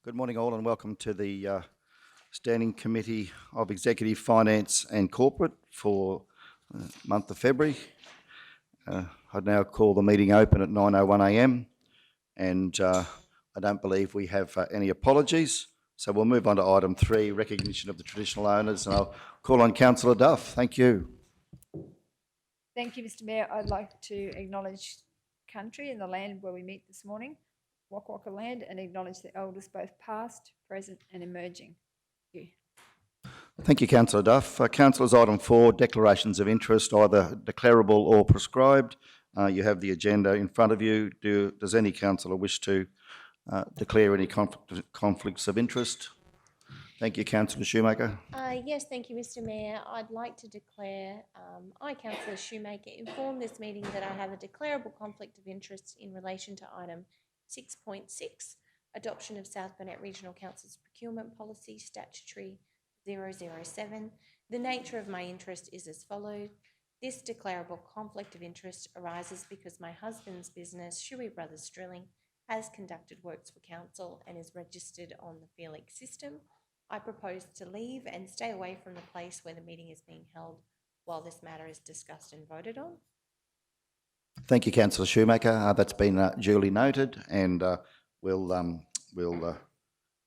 Good morning all and welcome to the Standing Committee of Executive Finance and Corporate for the month of February. I'd now call the meeting open at 9:01am and I don't believe we have any apologies. So we'll move on to item 3, recognition of the traditional owners, and I'll call on Councillor Duff. Thank you. Thank you, Mr Mayor. I'd like to acknowledge country and the land where we meet this morning, Waka Waka land, and acknowledge the elders both past, present and emerging. Thank you. Thank you, Councillor Duff. Councillors, item 4, declarations of interest, either declarable or prescribed. You have the agenda in front of you. Does any councillor wish to declare any conflicts of interest? Thank you, Councillor Shoemaker. Yes, thank you, Mr Mayor. I'd like to declare, I, Councillor Shoemaker, inform this meeting that I have a declarable conflict of interest in relation to item 6.6, adoption of South Burnett Regional Council's procurement policy, statutory 007. The nature of my interest is as follows. This declarable conflict of interest arises because my husband's business, Shuey Brothers Drilling, has conducted works for council and is registered on the Felix system. I propose to leave and stay away from the place where the meeting is being held while this matter is discussed and voted on. Thank you, Councillor Shoemaker. That's been duly noted, and we'll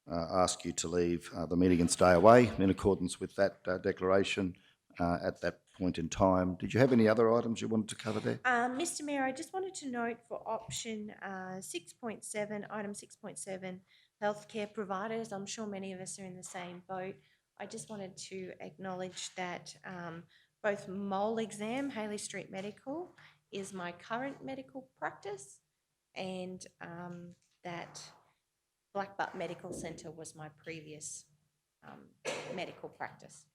ask you to leave the meeting and stay away in accordance with that declaration at that point in time. Did you have any other items you wanted to cover there? Mr Mayor, I just wanted to note for option 6.7, item 6.7, healthcare providers. I'm sure many of us are in the same boat. I just wanted to acknowledge that both mole exam, Haley Street Medical, is my current medical practice, and that Blackbutt Medical Centre was my previous medical practice.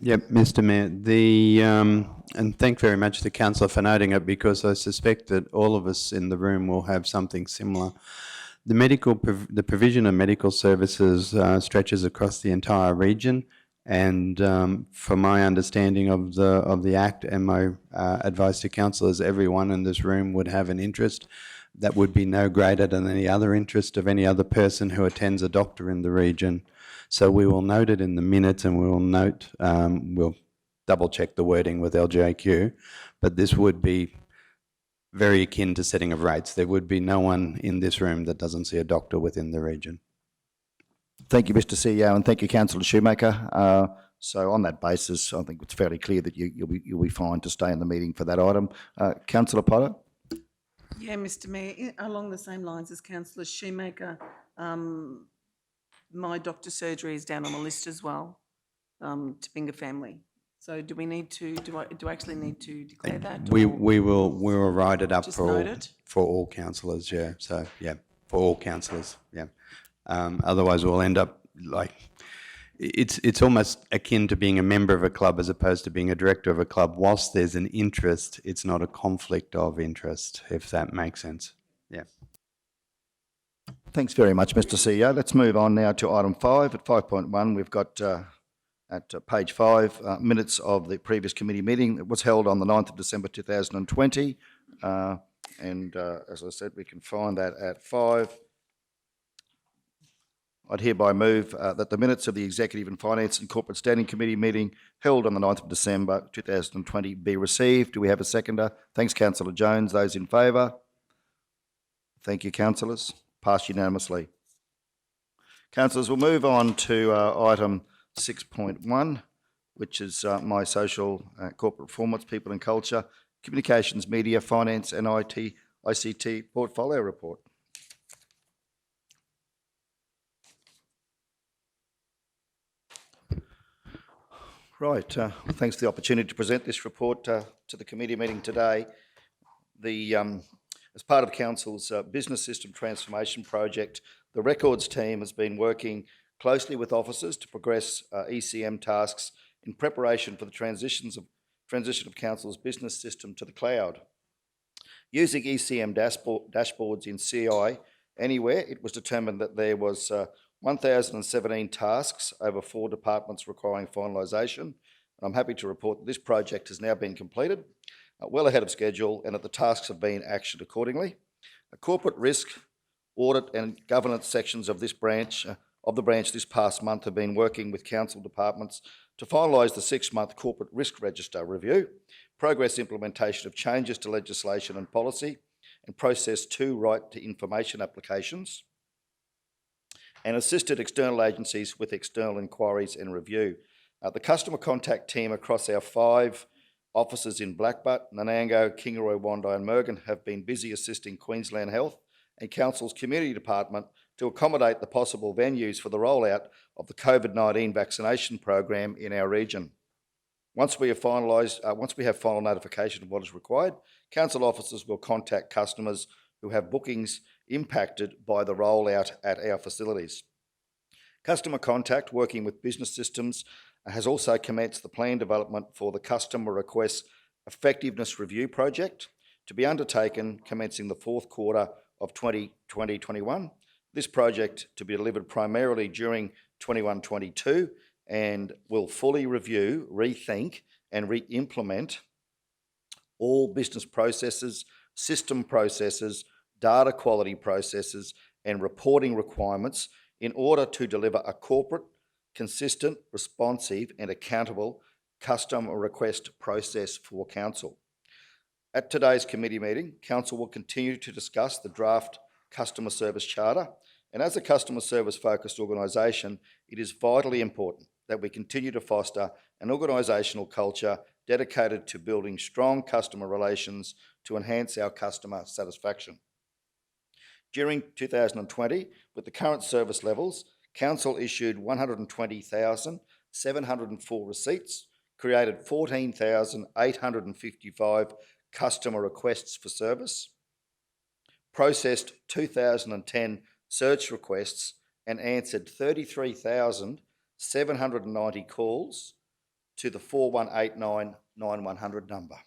Yep, Mr Mayor, and thank very much to Councillor for noting it, because I suspect that all of us in the room will have something similar. The provision of medical services stretches across the entire region, and from my understanding of the Act and my advice to councillors, everyone in this room would have an interest that would be no greater than any other interest of any other person who attends a doctor in the region. So we will note it in the minutes, and we will note, we'll double check the wording with LJQ, but this would be very akin to setting of rates. There would be no one in this room that doesn't see a doctor within the region. Thank you, Mr CEO, and thank you, Councillor Shoemaker. So on that basis, I think it's fairly clear that you'll be fine to stay in the meeting for that item. Councillor Potter? Yeah, Mr Mayor, along the same lines as Councillor Shoemaker, my doctor's surgery is down on the list as well, Topinga family. So do we need to, do I actually need to declare that? We will write it up for all councillors, yeah. So yeah, for all councillors, yeah. Otherwise we'll end up like, it's almost akin to being a member of a club as opposed to being a director of a club. Whilst there's an interest, it's not a conflict of interest, if that makes sense. Yeah. Thanks very much, Mr CEO. Let's move on now to item 5. At 5.1, we've got at page 5 minutes of the previous committee meeting that was held on the 9th of December 2020. And as I said, we can find that at 5. I'd hereby move that the minutes of the Executive and Finance and Corporate Standing Committee meeting held on the 9th of December 2020 be received. Do we have a seconder? Thanks, Councillor Jones. Those in favour? Thank you, councillors. Passed unanimously. Councillors, we'll move on to item 6.1, which is my social, corporate performance, people and culture, communications, media, finance and ICT portfolio report. Right, thanks for the opportunity to present this report to the committee meeting today. As part of Council's business system transformation project, the records team has been working closely with officers to progress ECM tasks in preparation for the transition of Council's business system to the cloud. Using ECM dashboards in CI Anywhere, it was determined that there was 1,017 tasks over 4 departments requiring finalisation. And I'm happy to report that this project has now been completed, well ahead of schedule, and that the tasks have been actioned accordingly. A corporate risk audit and governance sections of this branch, this past month have been working with council departments to finalise the 6-month corporate risk register review, progress implementation of changes to legislation and policy, and process 2 right to information applications, and assisted external agencies with external inquiries and review. The customer contact team across our 5 offices in Blackbutt, Nanango, Kingaroy, Wandai and Mergen have been busy assisting Queensland Health and Council's Community Department to accommodate the possible venues for the rollout of the COVID-19 vaccination program in our region. Once we have final notification of what is required, council officers will contact customers who have bookings impacted by the rollout at our facilities. Customer Contact, working with business systems, has also commenced the plan development for the Customer Request Effectiveness Review project to be undertaken commencing the 4th quarter of 2021. This project to be delivered primarily during 21-22 and will fully review, rethink and re-implement all business processes, system processes, data quality processes and reporting requirements in order to deliver a corporate, consistent, responsive and accountable customer request process for Council. At today's committee meeting, Council will continue to discuss the draft Customer Service Charter, and as a customer service focused organisation, it is vitally important that we continue to foster an organisational culture dedicated to building strong customer relations to enhance our customer satisfaction. During 2020, with the current service levels, Council issued 120,704 receipts, created 14,855 customer requests for service, processed 2,010 search requests and answered 33,790 calls to the 4189 9100 number.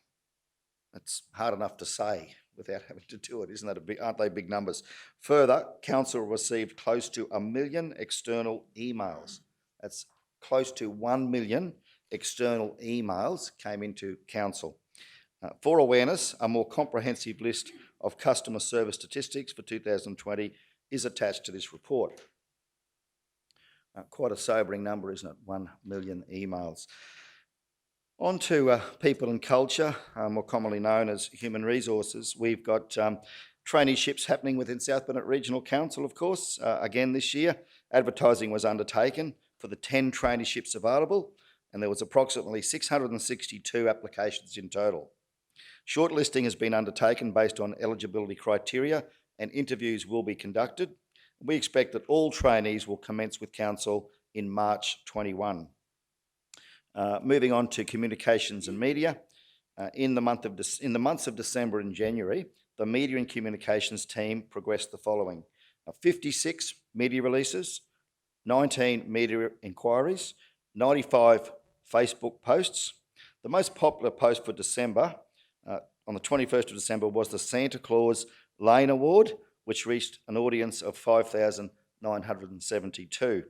That's hard enough to say without having to do it, isn't that aren't they big numbers? Further, Council received close to 1 million external emails. That's close to 1 million external emails came into Council. For awareness, a more comprehensive list of customer service statistics for 2020 is attached to this report. Quite a sobering number, isn't it? 1 million emails. On to people and culture, more commonly known as human resources. We've got traineeships happening within South Burnett Regional Council, of course. Again this year, advertising was undertaken for the 10 traineeships available, and there was approximately 662 applications in total. Shortlisting has been undertaken based on eligibility criteria and interviews will be conducted. We expect that all trainees will commence with Council in March 21. Moving on to communications and media. In the months of December and January, the media and communications team progressed the following: 56 media releases, 19 media inquiries, 95 Facebook posts. The most popular post for December, on the 21st of December, was the Santa Claus Lane Award, which reached an audience of 5,972.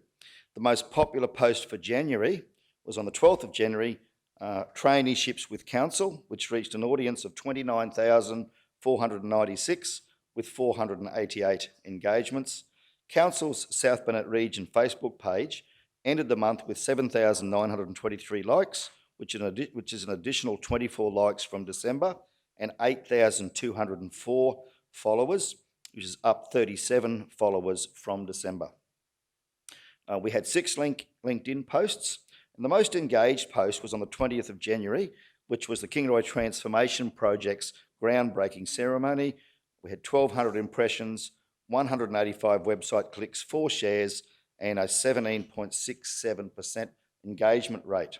The most popular post for January was on the 12th of January, Traineeships with Council, which reached an audience of 29,496 with 488 engagements. Council's South Burnett Region Facebook page ended the month with 7,923 likes, which is an additional 24 likes from December, and 8,204 followers, which is up 37 followers from December. We had 6 LinkedIn posts, and the most engaged post was on the 20th of January, which was the Kingaroy Transformation Project's groundbreaking ceremony. We had 1,200 impressions, 185 website clicks, 4 shares, and a 17.67% engagement rate.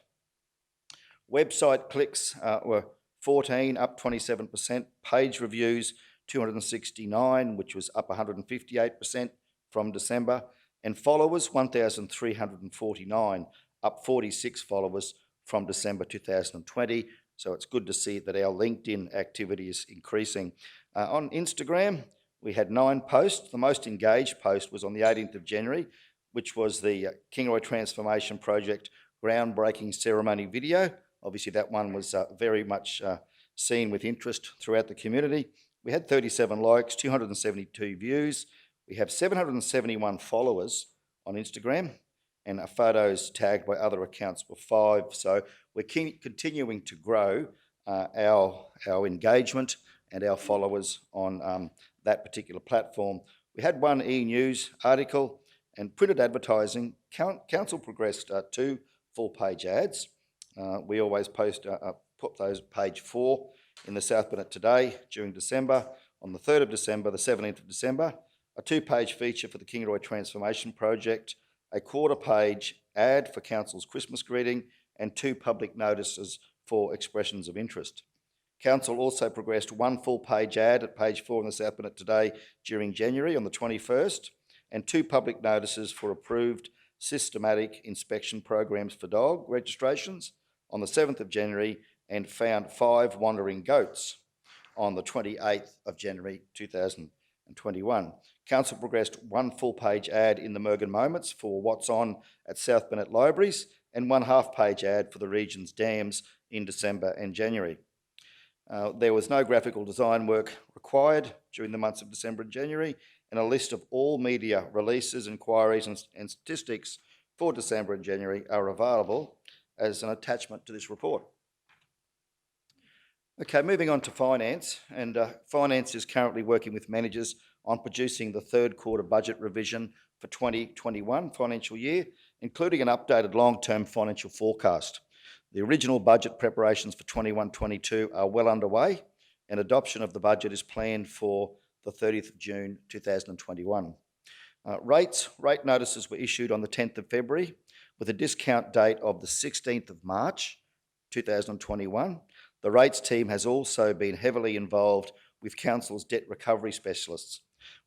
Website clicks were 14, up 27%. Page reviews, 269, which was up 158% from December. And followers, 1,349, up 46 followers from December 2020. So it's good to see that our LinkedIn activity is increasing. On Instagram, we had 9 posts. The most engaged post was on the 18th of January, which was the Kingaroy Transformation Project groundbreaking ceremony video. Obviously, that one was very much seen with interest throughout the community. We had 37 likes, 272 views, We have 771 followers on Instagram, and our photos tagged by other accounts were 5. So we're continuing to grow our engagement and our followers on that particular platform. We had one e-news article and printed advertising. Council progressed 2 full-page ads. We always put those page 4 in the South Burnett Today during December. On the 3rd of December, the 17th of December, a 2-page feature for the Kingaroy Transformation Project, a 1/4-page ad for Council's Christmas greeting, and 2 public notices for expressions of interest. Council also progressed 1 full-page ad at page 4 in the South Burnett Today during January on the 21st, and 2 public notices for approved systematic inspection programs for dog registrations on the 7th of January, and found 5 wandering goats on the 28th of January 2021. Council progressed 1 full-page ad in the Mergen Moments for What's On at South Burnett Libraries, and 1 half-page ad for the region's dams in December and January. There was no graphical design work required during the months of December and January, and a list of all media releases, inquiries and statistics for December and January are available as an attachment to this report. Okay, moving on to finance, and finance is currently working with managers on producing the 3rd quarter budget revision for 2021 financial year, including an updated long-term financial forecast. The original budget preparations for 21-22 are well underway, and adoption of the budget is planned for the 30th of June 2021. Rate notices were issued on the 10th of February with a discount date of the 16th of March 2021. The rates team has also been heavily involved with Council's debt recovery specialists,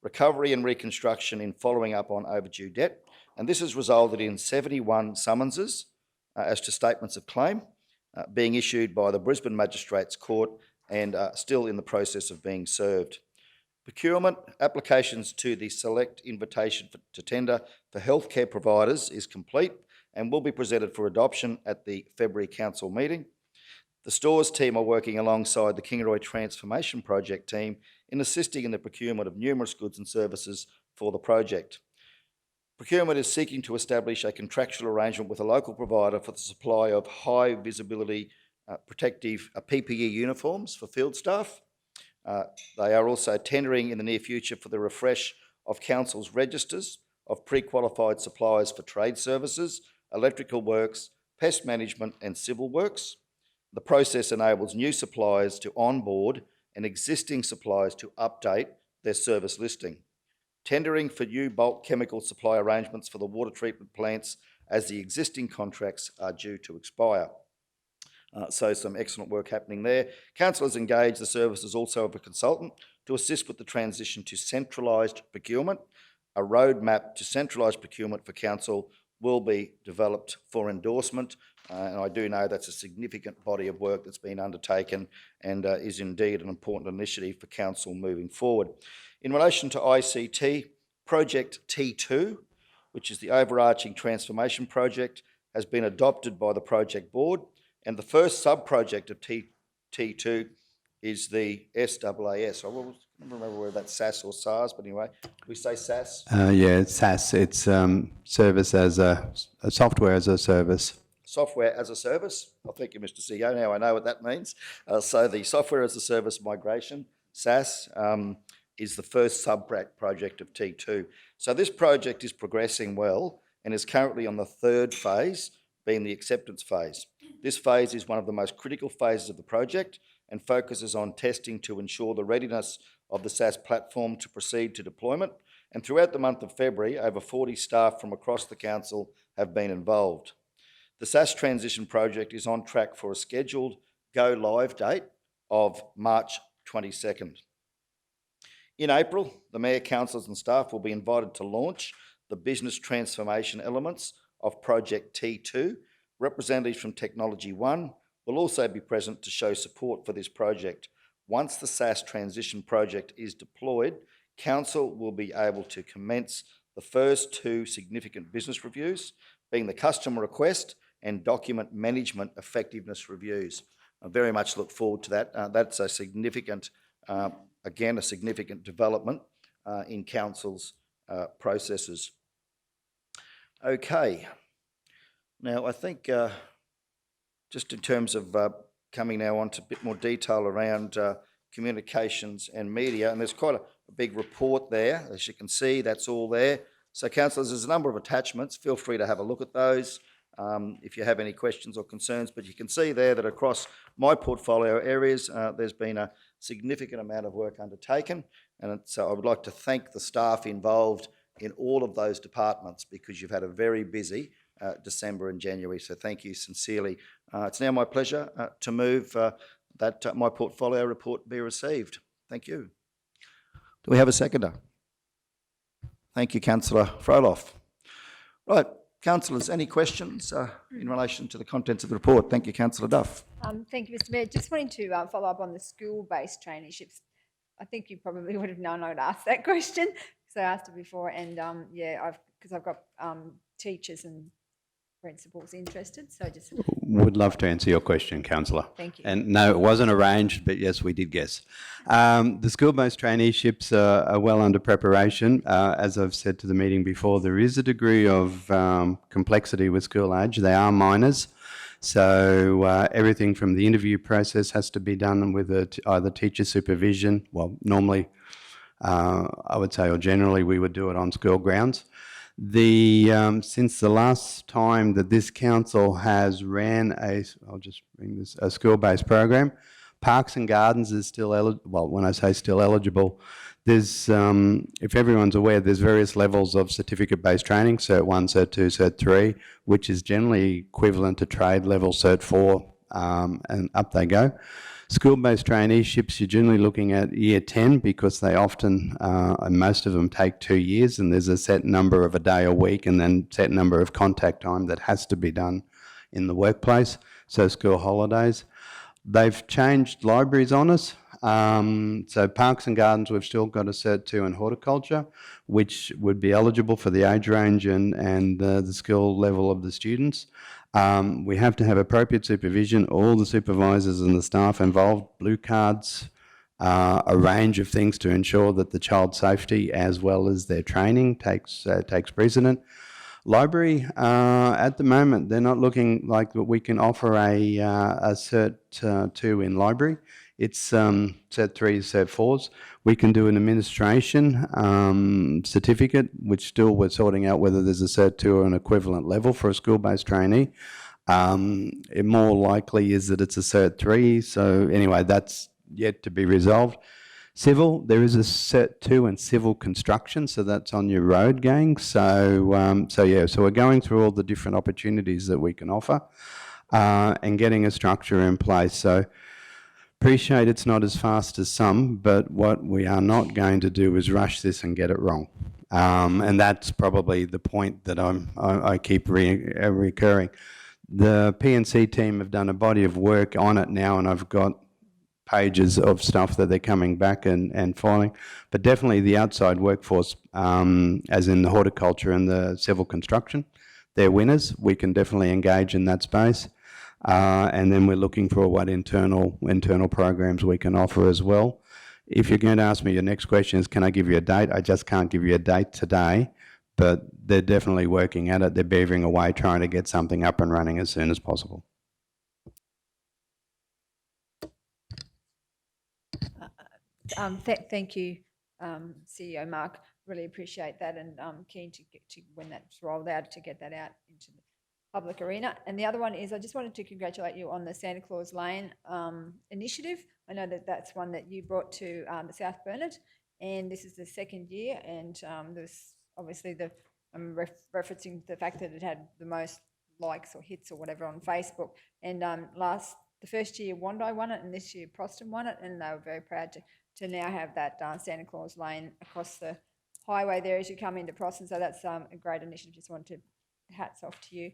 recovery and reconstruction in following up on overdue debt, and this has resulted in 71 summonses as to statements of claim being issued by the Brisbane Magistrates Court and still in the process of being served. Procurement applications to the select invitation to tender for healthcare providers is complete and will be presented for adoption at the February Council meeting. The stores team are working alongside the Kingaroy Transformation Project team in assisting in the procurement of numerous goods and services for the project. Procurement is seeking to establish a contractual arrangement with a local provider for the supply of high visibility protective PPE uniforms for field staff. They are also tendering in the near future for the refresh of Council's registers of pre-qualified suppliers for trade services, electrical works, pest management and civil works. The process enables new suppliers to onboard and existing suppliers to update their service listing. Tendering for new bulk chemical supply arrangements for the water treatment plants as the existing contracts are due to expire. So some excellent work happening there. Council has engaged the services also of a consultant to assist with the transition to centralised procurement. A roadmap to centralised procurement for Council will be developed for endorsement, and I do know that's a significant body of work that's been undertaken and is indeed an important initiative for Council moving forward. In relation to ICT, Project T2, which is the overarching transformation project, has been adopted by the project board, and the first sub-project of T2 is the SAAS. I don't remember whether that's SAS or SARS, but anyway, we say SAS? Yeah, it's SaaS. It's service as a software as a service. Software as a service. Well, thank you, Mr. CEO. Now I know what that means. So the software as a service migration, SaaS, is the first sub-project of T2. So this project is progressing well and is currently on the 3rd phase, being the acceptance phase. This phase is one of the most critical phases of the project and focuses on testing to ensure the readiness of the SaaS platform to proceed to deployment. And throughout the month of February, over 40 staff from across the council have been involved. The SaaS transition project is on track for a scheduled go-live date of March 22nd. In April, the Mayor, councillors and staff will be invited to launch the business transformation elements of Project T2. Representatives from Technology One will also be present to show support for this project. Once the SaaS transition project is deployed, Council will be able to commence the first 2 significant business reviews, being the customer request and document management effectiveness reviews. I very much look forward to that. That's a significant, again, a significant development in Council's processes. Okay. Now, I think just in terms of coming now on to a bit more detail around communications and media, and there's quite a big report there, as you can see, that's all there. So, councillors, there's a number of attachments. Feel free to have a look at those if you have any questions or concerns, but you can see there that across my portfolio areas, there's been a significant amount of work undertaken, and so I would like to thank the staff involved in all of those departments because you've had a very busy December and January, so thank you sincerely. It's now my pleasure to move that my portfolio report be received. Thank you. Do we have a seconder? Thank you, Councillor Froloff. Right, councillors, any questions in relation to the contents of the report? Thank you, Councillor Duff. Thank you, Mr Mayor. Just wanting to follow up on the school-based traineeships. I think you probably would have known I would ask that question because I asked it before, and because I've got teachers and principals interested, so just Would love to answer your question, councillor. Thank you. And no, it wasn't arranged, but yes, we did guess. The school-based traineeships are well under preparation. As I've said to the meeting before, there is a degree of complexity with school age. They are minors, so everything from the interview process has to be done with either teacher supervision. Well, normally, I would say, or generally, we would do it on school grounds. Since the last time that this council has ran a school-based program, Parks and Gardens is still eligible. Well, when I say still eligible, there's, if everyone's aware, there's various levels of certificate-based training, Cert 1, Cert 2, Cert 3, which is generally equivalent to trade level Cert 4, and up they go. School-based traineeships, you're generally looking at year 10 because they often, and most of them take 2 years, and there's a set number of a day a week and then set number of contact time that has to be done in the workplace, so school holidays. They've changed libraries on us. So Parks and Gardens, we've still got a Cert 2 in horticulture, which would be eligible for the age range and the skill level of the students. We have to have appropriate supervision. All the supervisors and the staff involved, blue cards, a range of things to ensure that the child's safety as well as their training takes precedent. Library, at the moment, they're not looking like we can offer a Cert 2 in library. It's Cert 3, Cert 4s. We can do an administration certificate, which still we're sorting out whether there's a Cert 2 or an equivalent level for a school-based trainee. It more likely is that it's a Cert 3. So anyway, that's yet to be resolved. Civil, there is a Cert 2 in civil construction, so that's on your road gang. So we're going through all the different opportunities that we can offer and getting a structure in place. So appreciate it's not as fast as some, but what we are not going to do is rush this and get it wrong. And that's probably the point that I keep recurring. The P&C team have done a body of work on it now, and I've got pages of stuff that they're coming back and filing. But definitely the outside workforce, as in the horticulture and the civil construction, they're winners. We can definitely engage in that space. And then we're looking for what internal programs we can offer as well. If you're going to ask me your next question is, can I give you a date? I just can't give you a date today, but they're definitely working at it. They're beavering away trying to get something up and running as soon as possible. Thank you, CEO Mark. Really appreciate that, and keen to get to when that's rolled out to get that out into the public arena. And the other one is I just wanted to congratulate you on the Santa Claus Lane initiative. I know that that's one that you brought to the South Burnett, and this is the second year. And there's obviously I'm referencing the fact that it had the most likes or hits or whatever on Facebook. And the first year Wandi won it, and this year Proston won it, and they were very proud to now have that Santa Claus Lane across the highway there as you come into Proston. So that's a great initiative. Just wanted to hats off to you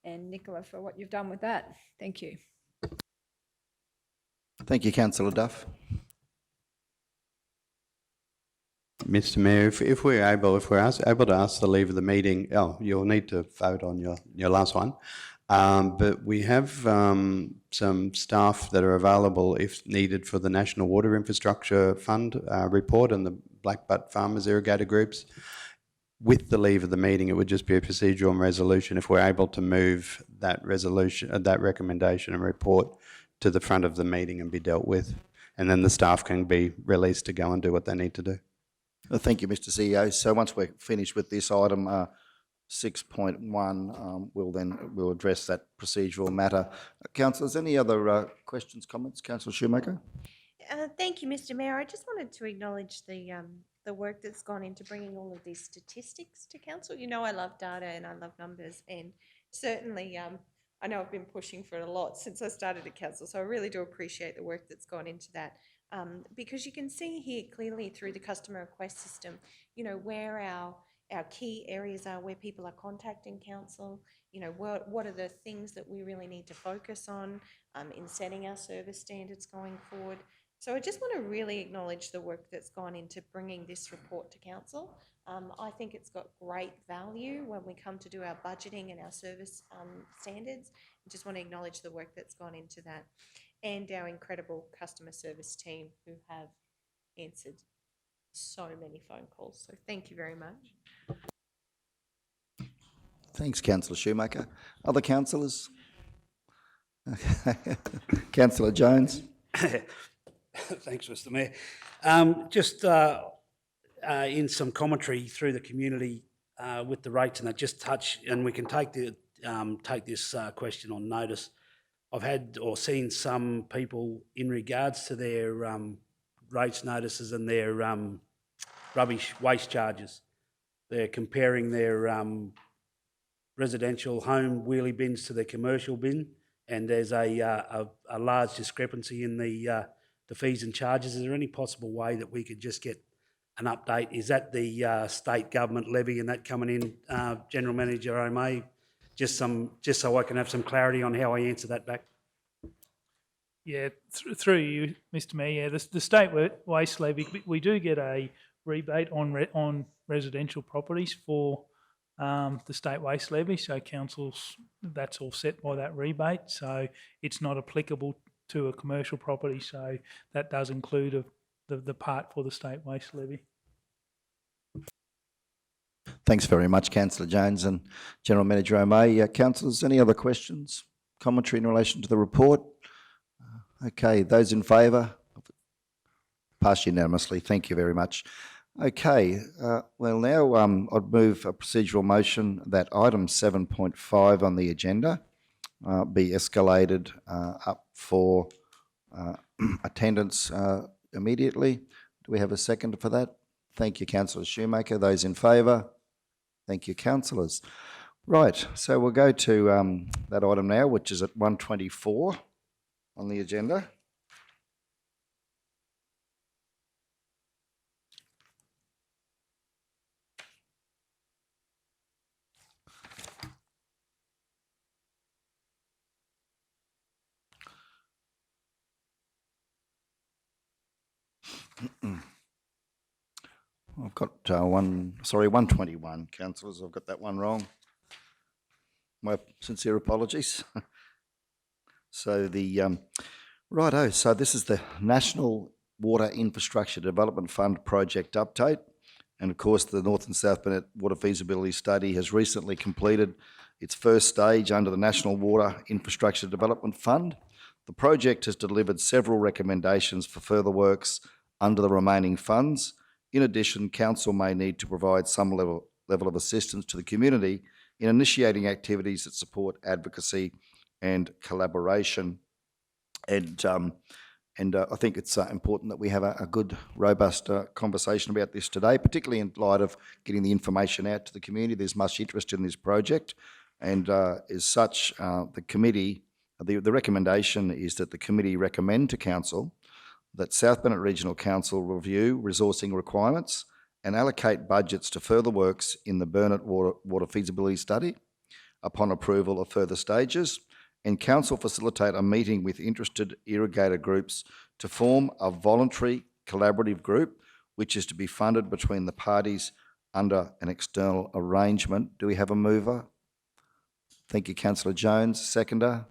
and Nicola for what you've done with that. Thank you. Thank you, Councillor Duff. Mr. Mayor, if we're able to ask the leave of the meeting, you'll need to vote on your last one. But we have some staff that are available if needed for the National Water Infrastructure Fund report and the Blackbutt Farmers Irrigator Groups. with the leave of the meeting, it would just be a procedural resolution if we're able to move that resolution, that recommendation and report to the front of the meeting and be dealt with. And then the staff can be released to go and do what they need to do. Thank you, Mr CEO. So once we're finished with this item, 6.1, we'll address that procedural matter. Councillors, any other questions, comments? Councillor Shoemaker? Thank you, Mr. Mayor. I just wanted to acknowledge the work that's gone into bringing all of these statistics to council. You know, I love data and I love numbers, and certainly I know I've been pushing for it a lot since I started at council, so I really do appreciate the work that's gone into that. Because you can see here clearly through the customer request system, you know, where our key areas are, where people are contacting council, you know, what are the things that we really need to focus on in setting our service standards going forward. So I just want to really acknowledge the work that's gone into bringing this report to council. I think it's got great value when we come to do our budgeting and our service standards. I just want to acknowledge the work that's gone into that, and our incredible customer service team who have answered so many phone calls. So thank you very much. Thanks, Councillor Shoemaker. Other councillors? Councillor Jones? Thanks, Mr. Mayor. Just in some commentary through the community with the rates, and that just touch, and we can take this question on notice. I've had or seen some people in regards to their rates notices and their rubbish waste charges. They're comparing their residential home wheelie bins to their commercial bin, and there's a large discrepancy in the fees and charges. Is there any possible way that we could just get an update? Is that the state government levy and that coming in, General Manager O'May? Just so I can have some clarity on how I answer that back. Yeah, through you, Mr. Mayor. Yeah, the state waste levy, we do get a rebate on residential properties for the state waste levy. So councils, that's all set by that rebate. So it's not applicable to a commercial property. So that does include the part for the state waste levy. Thanks very much, Councillor Jones and General Manager O'May. Councillors, any other questions, commentary in relation to the report? Okay, those in favour? Passed unanimously. Thank you very much. Okay, well now I'd move a procedural motion that item 7.5 on the agenda be escalated up for attendance immediately. Do we have a second for that? Thank you, Councillor Shoemaker. Those in favour? Thank you, councillors. Right, so we'll go to that item now, which is at 124 on the agenda. I've got 121, councillors. I've got that one wrong. My sincere apologies. So righto, so this is the National Water Infrastructure Development Fund project update. And of course, the North and South Burnett Water Feasibility Study has recently completed its first stage under the National Water Infrastructure Development Fund. The project has delivered several recommendations for further works under the remaining funds. In addition, council may need to provide some level of assistance to the community in initiating activities that support advocacy and collaboration. And I think it's important that we have a good, robust conversation about this today, particularly in light of getting the information out to the community. There's much interest in this project, and as such, the committee, the recommendation is that the committee recommend to council that South Burnett Regional Council review resourcing requirements and allocate budgets to further works in the Burnett Water Feasibility Study upon approval of further stages, and council facilitate a meeting with interested irrigator groups to form a voluntary collaborative group which is to be funded between the parties under an external arrangement. Do we have a mover? Thank you, Councillor Jones. Seconder?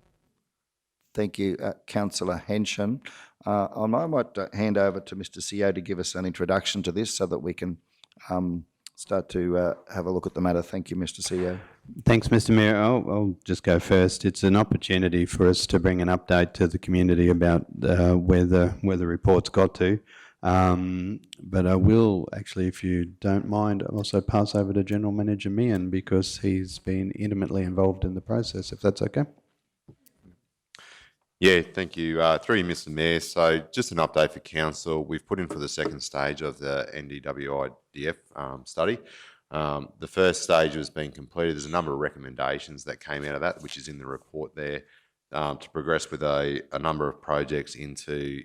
Thank you, Councillor Henshin. I might hand over to Mr. CEO to give us an introduction to this so that we can start to have a look at the matter. Thank you, Mr. CEO. Thanks, Mr. Mayor. I'll just go first. It's an opportunity for us to bring an update to the community about where the report's got to. But I will actually, if you don't mind, also pass over to General Manager Meehan because he's been intimately involved in the process, if that's okay. Yeah, thank you. Through you, Mr. Mayor. So just an update for council. We've put in for the second stage of the NDWIDF study. The first stage has been completed. There's a number of recommendations that came out of that, which is in the report there, to progress with a number of projects into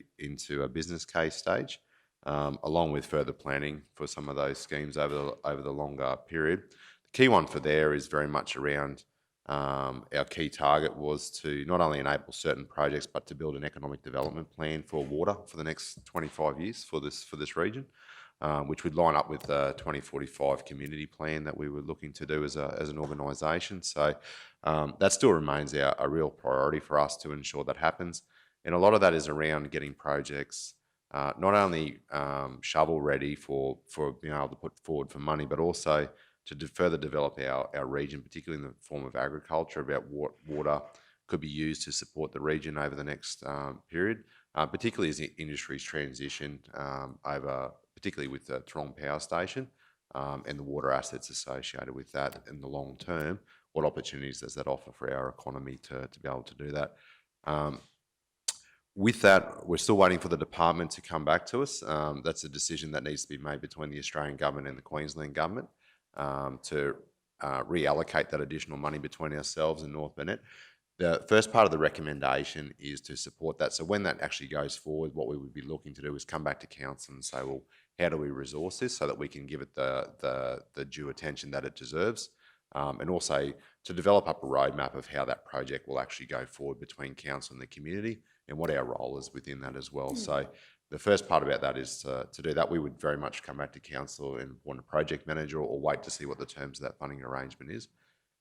a business case stage, along with further planning for some of those schemes over the longer period. The key one for there is very much around our key target was to not only enable certain projects, but to build an economic development plan for water for the next 25 years for this region, which would line up with the 2045 community plan that we were looking to do as an organisation. So that still remains a real priority for us to ensure that happens. And a lot of that is around getting projects not only shovel ready for being able to put forward for money, but also to further develop our region, particularly in the form of agriculture, about what water could be used to support the region over the next period, particularly as the industries transition over, particularly with the Toronto Power Station and the water assets associated with that in the long term. What opportunities does that offer for our economy to be able to do that? With that, we're still waiting for the department to come back to us. That's a decision that needs to be made between the Australian government and the Queensland government to reallocate that additional money between ourselves and North Burnett. The first part of the recommendation is to support that. So when that actually goes forward, what we would be looking to do is come back to council and say, well, how do we resource this so that we can give it the due attention that it deserves? And also to develop up a roadmap of how that project will actually go forward between council and the community and what our role is within that as well. So the first part about that is to do that. We would very much come back to council and want a project manager or wait to see what the terms of that funding arrangement is.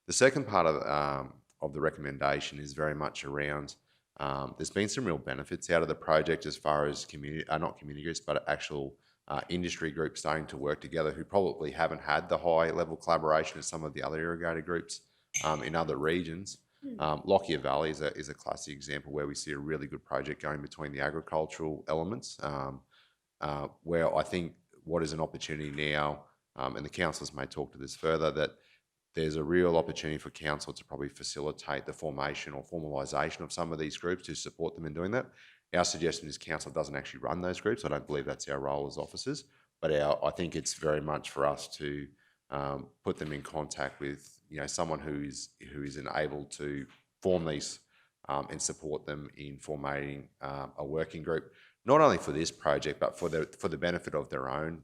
The second part of the recommendation is very much around, there's been some real benefits out of the project as far as not community groups, but actual industry groups starting to work together who probably haven't had the high level collaboration as some of the other irrigator groups in other regions. Lockyer Valley is a classic example where we see a really good project going between the agricultural elements, where I think what is an opportunity now, and the councillors may talk to this further, that there's a real opportunity for council to probably facilitate the formation or formalisation of some of these groups to support them in doing that. Our suggestion is council doesn't actually run those groups. I don't believe that's our role as officers, but I think it's very much for us to put them in contact with someone who is able to form these and support them in formatting a working group, not only for this project but for the benefit of their own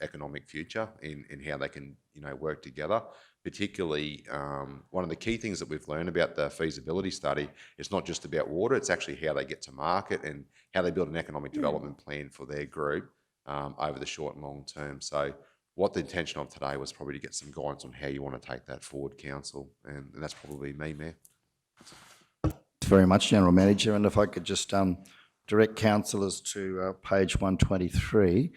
economic future in how they can work together. Particularly, one of the key things that we've learned about the feasibility study is not just about water, it's actually how they get to market and how they build an economic development plan for their group over the short and long term. So what the intention of today was probably to get some guidance on how you want to take that forward, council, and that's probably me, Mayor. Thanks very much, General Manager. And if I could just direct councillors to page 123.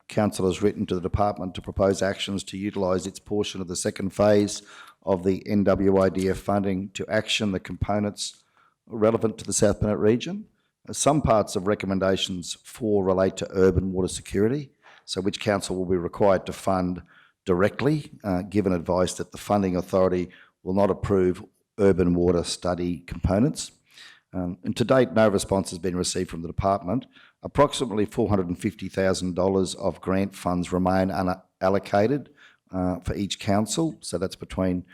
Council has written to the department to propose actions to utilise its portion of the second phase of the NWIDF funding to action the components relevant to the South Burnett region. Some parts of recommendations 4 relate to urban water security, so which council will be required to fund directly, given advice that the funding authority will not approve urban water study components. And to date, no response has been received from the department. Approximately $450,000 of grant funds remain unallocated for each council, so that's between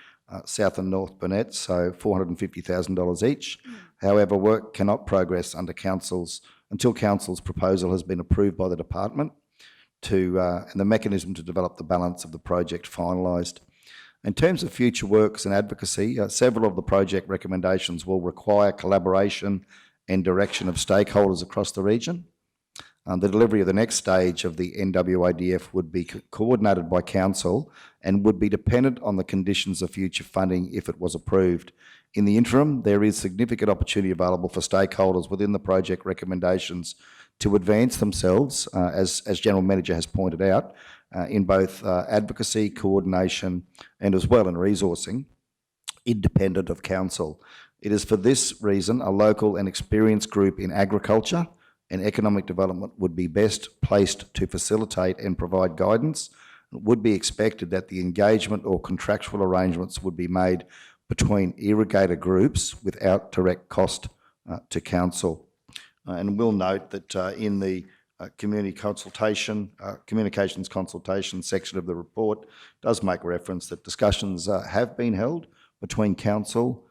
South and North Burnett, so $450,000 each. However, work cannot progress until council's proposal has been approved by the department and the mechanism to develop the balance of the project finalised. In terms of future works and advocacy, several of the project recommendations will require collaboration and direction of stakeholders across the region. The delivery of the next stage of the NWIDF would be coordinated by council and would be dependent on the conditions of future funding if it was approved. In the interim, there is significant opportunity available for stakeholders within the project recommendations to advance themselves, as General Manager has pointed out, in both advocacy, coordination, and as well in resourcing, independent of council. It is for this reason a local and experienced group in agriculture and economic development would be best placed to facilitate and provide guidance. It would be expected that the engagement or contractual arrangements would be made between irrigator groups without direct cost to council. And we'll note that in the community consultation, communications consultation section of the report does make reference that discussions have been held between council,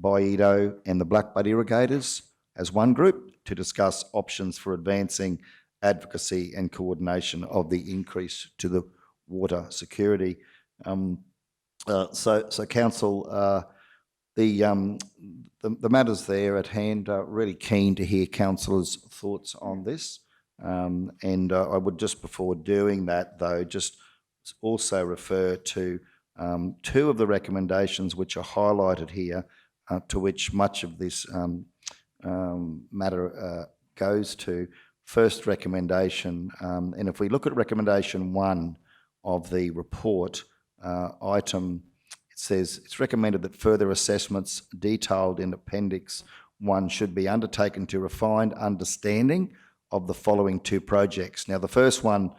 BIEDO and the Blackbutt irrigators as one group to discuss options for advancing advocacy and coordination of the increase to the water security. So council, the matters there at hand, really keen to hear councillors' thoughts on this. And I would just, before doing that though, just also refer to two of the recommendations which are highlighted here, to which much of this matter goes to. First recommendation, and if we look at recommendation 1 of the report, item, it says it's recommended that further assessments detailed in Appendix 1 should be undertaken to refine understanding of the following 2 projects. Now, the first one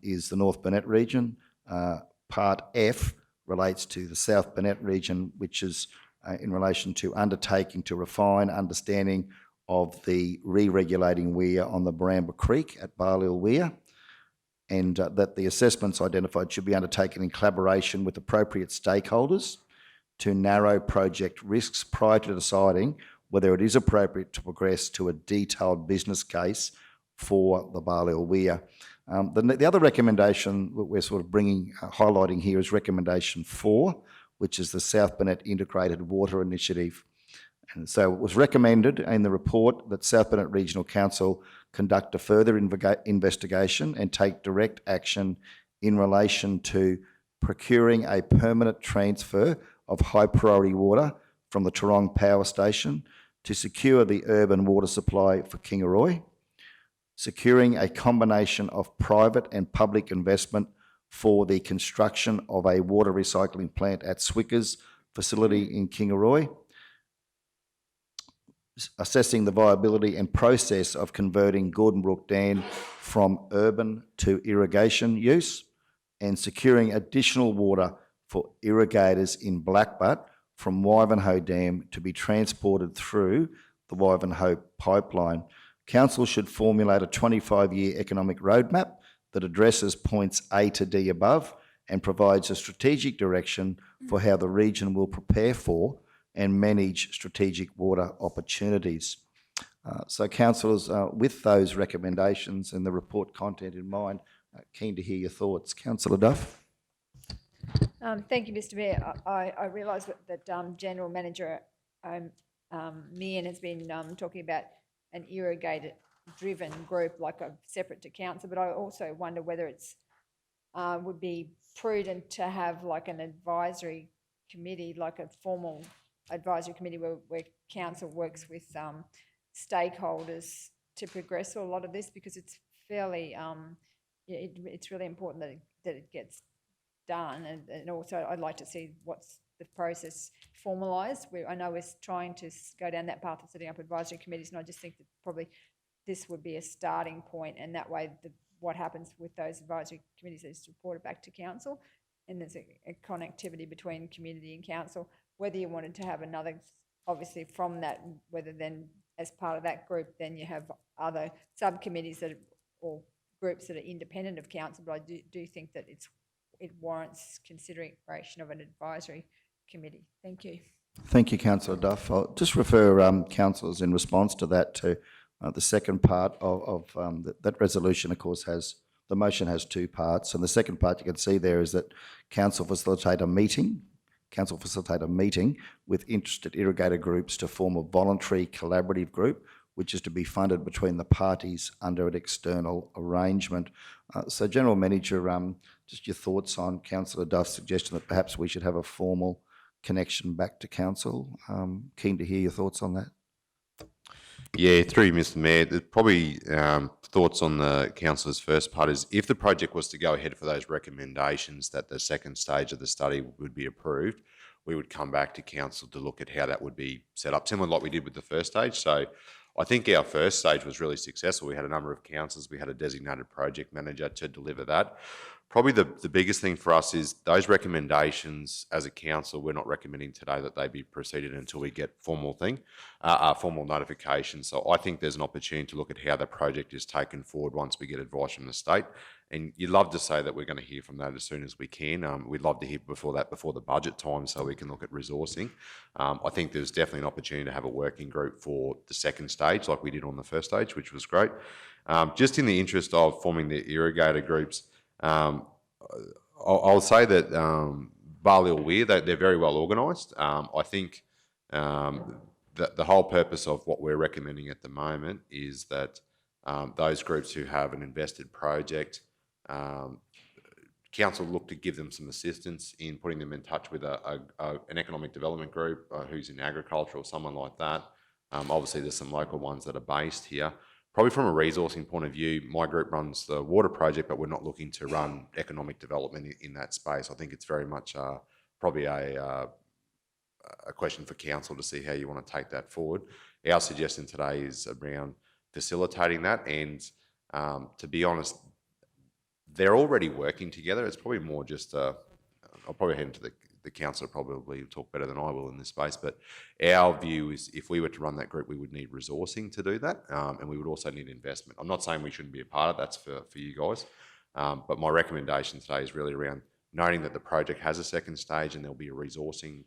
is the North Burnett region. Part F relates to the South Burnett region, which is in relation to undertaking to refine understanding of the re-regulating weir on the Baramba Creek at Barlil Weir, and that the assessments identified should be undertaken in collaboration with appropriate stakeholders to narrow project risks prior to deciding whether it is appropriate to progress to a detailed business case for the Barlil Weir. The other recommendation we're sort of highlighting here is recommendation 4, which is the South Burnett Integrated Water Initiative. And so it was recommended in the report that South Burnett Regional Council conduct a further investigation and take direct action in relation to procuring a permanent transfer of high priority water from the Torong Power Station to secure the urban water supply for Kingaroy, securing a combination of private and public investment for the construction of a water recycling plant at Swickers facility in Kingaroy, assessing the viability and process of converting Gordon Brook Dam from urban to irrigation use, and securing additional water for irrigators in Blackbutt from Wivenhoe Dam to be transported through the Wivenhoe pipeline. Council should formulate a 25-year economic roadmap that addresses points A to D above and provides a strategic direction for how the region will prepare for and manage strategic water opportunities. So councillors, with those recommendations and the report content in mind, keen to hear your thoughts. Councillor Duff. Thank you, Mr. Mayor. I realise that General Manager Meehan has been talking about an irrigator-driven group, like a separate to council, but I also wonder whether it's would be prudent to have like an advisory committee, like a formal advisory committee where council works with stakeholders to progress a lot of this, because it's fairly, it's really important that it gets done, and also I'd like to see what's the process formalised. I know we're trying to go down that path of setting up advisory committees, and I just think that probably this would be a starting point, and that way what happens with those advisory committees is reported back to council, and there's a connectivity between community and council. Whether you wanted to have another, obviously from that, whether then as part of that group, then you have other subcommittees or groups that are independent of council, but I do think that it warrants consideration of an advisory committee. Thank you. Thank you, Councillor Duff. I'll just refer councillors in response to that to the second part of that resolution. Of course, the motion has 2 parts, and the second part you can see there is that council facilitate a meeting with interested irrigator groups to form a voluntary collaborative group, which is to be funded between the parties under an external arrangement. So, General Manager, just your thoughts on Councillor Duff's suggestion that perhaps we should have a formal connection back to council. Keen to hear your thoughts on that. Yeah, through you, Mr. Mayor, there's probably thoughts on the councillor's first part is if the project was to go ahead for those recommendations that the second stage of the study would be approved, we would come back to council to look at how that would be set up, similar to what we did with the first stage. So I think our first stage was really successful. We had a number of councillors, we had a designated project manager to deliver that. Probably the biggest thing for us is those recommendations as a council, we're not recommending today that they be proceeded until we get formal notification. So I think there's an opportunity to look at how the project is taken forward once we get advice from the state. And you'd love to say that we're going to hear from that as soon as we can. We'd love to hear before the budget time so we can look at resourcing. I think there's definitely an opportunity to have a working group for the second stage like we did on the first stage, which was great. Just in the interest of forming the irrigator groups, I'll say that Balliol Weir, they're very well organised. I think the whole purpose of what we're recommending at the moment is that those groups who have an invested project, council look to give them some assistance in putting them in touch with an economic development group who's in agriculture or someone like that. Obviously, there's some local ones that are based here. Probably from a resourcing point of view, my group runs the water project, but we're not looking to run economic development in that space. I think it's very much probably a question for council to see how you want to take that forward. Our suggestion today is around facilitating that, and to be honest, they're already working together. It's probably more just I'll probably head into the council probably talk better than I will in this space, but our view is if we were to run that group, we would need resourcing to do that, and we would also need investment. I'm not saying we shouldn't be a part of that's for you guys, but my recommendation today is really around noting that the project has a second stage and there'll be a resourcing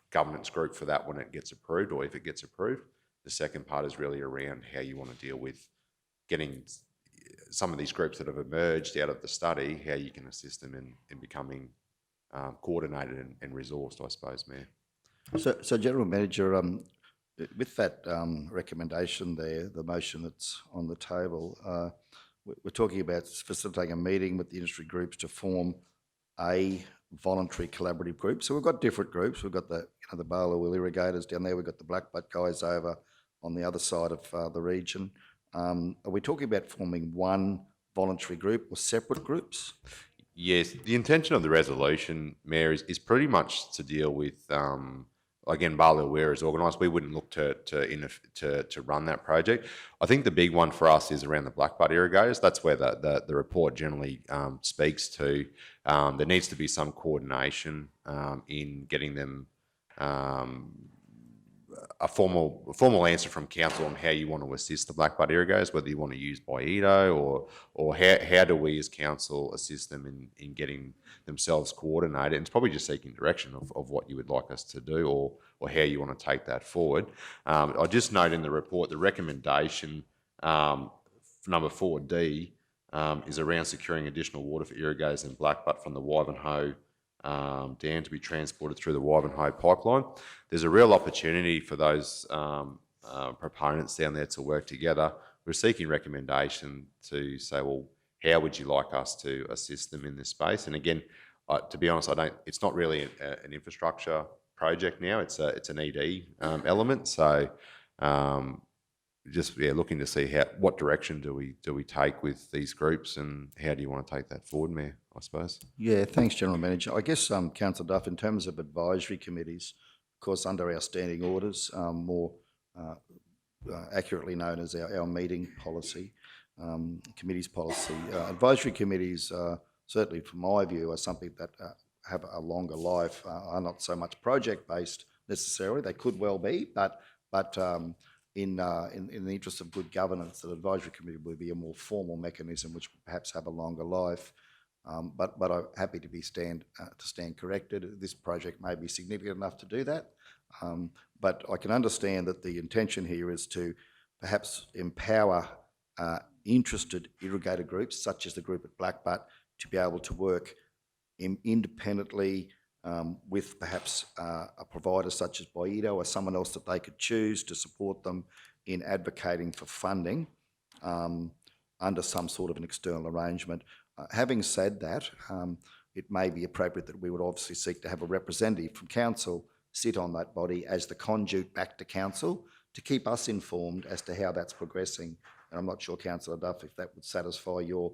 governance group for that when it gets approved, or if it gets approved. The second part is really around how you want to deal with getting some of these groups that have emerged out of the study, how you can assist them in becoming coordinated and resourced, I suppose, Mayor. So General Manager, with that recommendation there, the motion that's on the table, we're talking about facilitating a meeting with the industry groups to form a voluntary collaborative group. So we've got different groups. We've got the Barlow irrigators down there. We've got the Blackbutt guys over on the other side of the region. Are we talking about forming one voluntary group or separate groups? Yes, the intention of the resolution, Mayor, is pretty much to deal with, again, Barlow Weir is organised. We wouldn't look to run that project. I think the big one for us is around the Blackbutt irrigators. That's where the report generally speaks to. There needs to be some coordination in getting them a formal answer from council on how you want to assist the Blackbutt irrigators, whether you want to use BIEDO or how do we as council assist them in getting themselves coordinated. And it's probably just seeking direction of what you would like us to do or how you want to take that forward. I just note in the report the recommendation number 4D is around securing additional water for irrigators in Blackbutt from the Wivenhoe dam to be transported through the Wivenhoe pipeline. There's a real opportunity for those proponents down there to work together. We're seeking recommendation to say, well, how would you like us to assist them in this space? And again, to be honest, it's not really an infrastructure project now. It's an ED element. So just looking to see what direction do we take with these groups, and how do you want to take that forward, Mayor, I suppose? Yeah, thanks, General Manager. I guess, Councillor Duff, in terms of advisory committees, of course, under our standing orders, more accurately known as our meeting policy, committees policy, advisory committees, certainly from my view, are something that have a longer life, are not so much project-based necessarily. They could well be, but in the interest of good governance, the advisory committee would be a more formal mechanism which would perhaps have a longer life. But I'm happy to stand corrected. This project may be significant enough to do that, but I can understand that the intention here is to perhaps empower interested irrigator groups, such as the group at Blackbutt, to be able to work independently with perhaps a provider such as BIEDO or someone else that they could choose to support them in advocating for funding under some sort of an external arrangement. Having said that, it may be appropriate that we would obviously seek to have a representative from council sit on that body as the conduit back to council to keep us informed as to how that's progressing. And I'm not sure, Councillor Duff, if that would satisfy your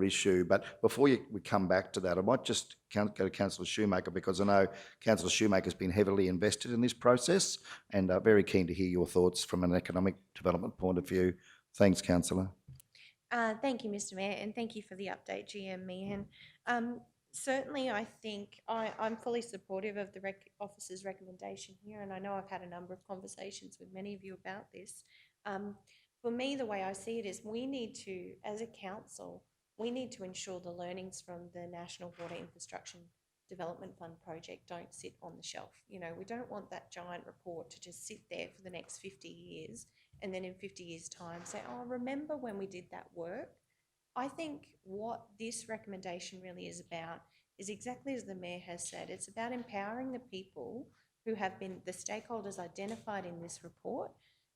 issue. But before we come back to that, I might just go to Councillor Shoemaker, because I know Councillor Shoemaker's been heavily invested in this process, and very keen to hear your thoughts from an economic development point of view. Thanks, Councillor. Thank you, Mr. Mayor, and thank you for the update, GM Meehan. Certainly, I think I'm fully supportive of the officer's recommendation here, and I know I've had a number of conversations with many of you about this. For me, the way I see it is we need to, as a council, we need to ensure the learnings from the National Water Infrastructure Development Fund project don't sit on the shelf. You know, we don't want that giant report to just sit there for the next 50 years and then in 50 years' time say, oh, remember when we did that work? I think what this recommendation really is about is exactly as the Mayor has said, it's about empowering the people who have been the stakeholders identified in this report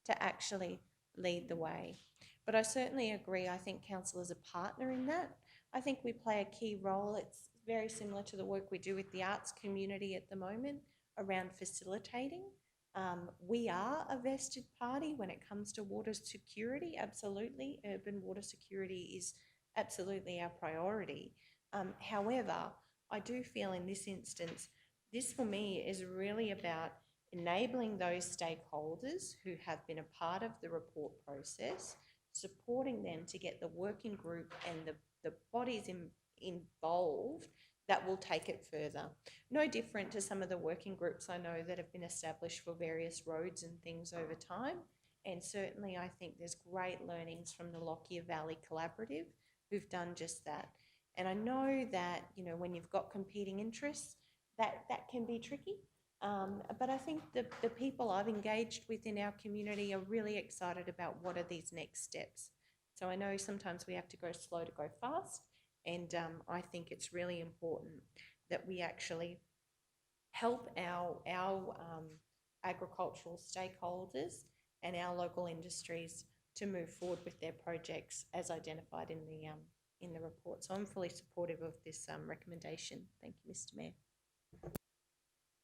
to actually lead the way. But I certainly agree, I think council is a partner in that. I think we play a key role. It's very similar to the work we do with the arts community at the moment around facilitating. We are a vested party when it comes to water security, absolutely. Urban water security is absolutely our priority. However, I do feel in this instance, this for me is really about enabling those stakeholders who have been a part of the report process, supporting them to get the working group and the bodies involved that will take it further. No different to some of the working groups I know that have been established for various roads and things over time. And certainly I think there's great learnings from the Lockyer Valley Collaborative who've done just that. And I know that, you know, when you've got competing interests, that can be tricky. But I think the people I've engaged with in our community are really excited about what are these next steps. So I know sometimes we have to go slow to go fast, and I think it's really important that we actually help our agricultural stakeholders and our local industries to move forward with their projects as identified in the report. So I'm fully supportive of this recommendation. Thank you, Mr. Mayor.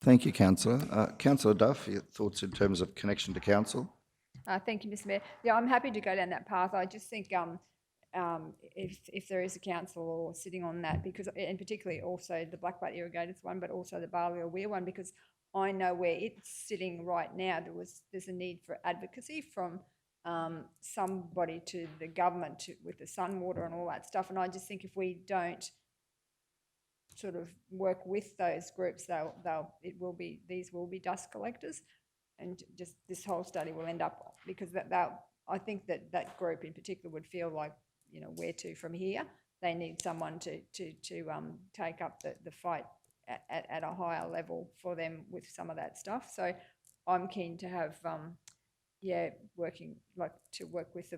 Thank you, Councillor. Councillor Duff, your thoughts in terms of connection to council? Thank you, Mr. Mayor. Yeah, I'm happy to go down that path. I just think if there is a council or sitting on that, because, and particularly also the Blackbutt Irrigators one, but also the Barley or Weir one, because I know where it's sitting right now, there's a need for advocacy from somebody to the government with the Sunwater and all that stuff. And I just think if we don't sort of work with those groups, these will be dust collectors, and just this whole study will end up, because I think that group in particular would feel like, you know, where to from here. They need someone to take up the fight at a higher level for them with some of that stuff. So I'm keen to have work with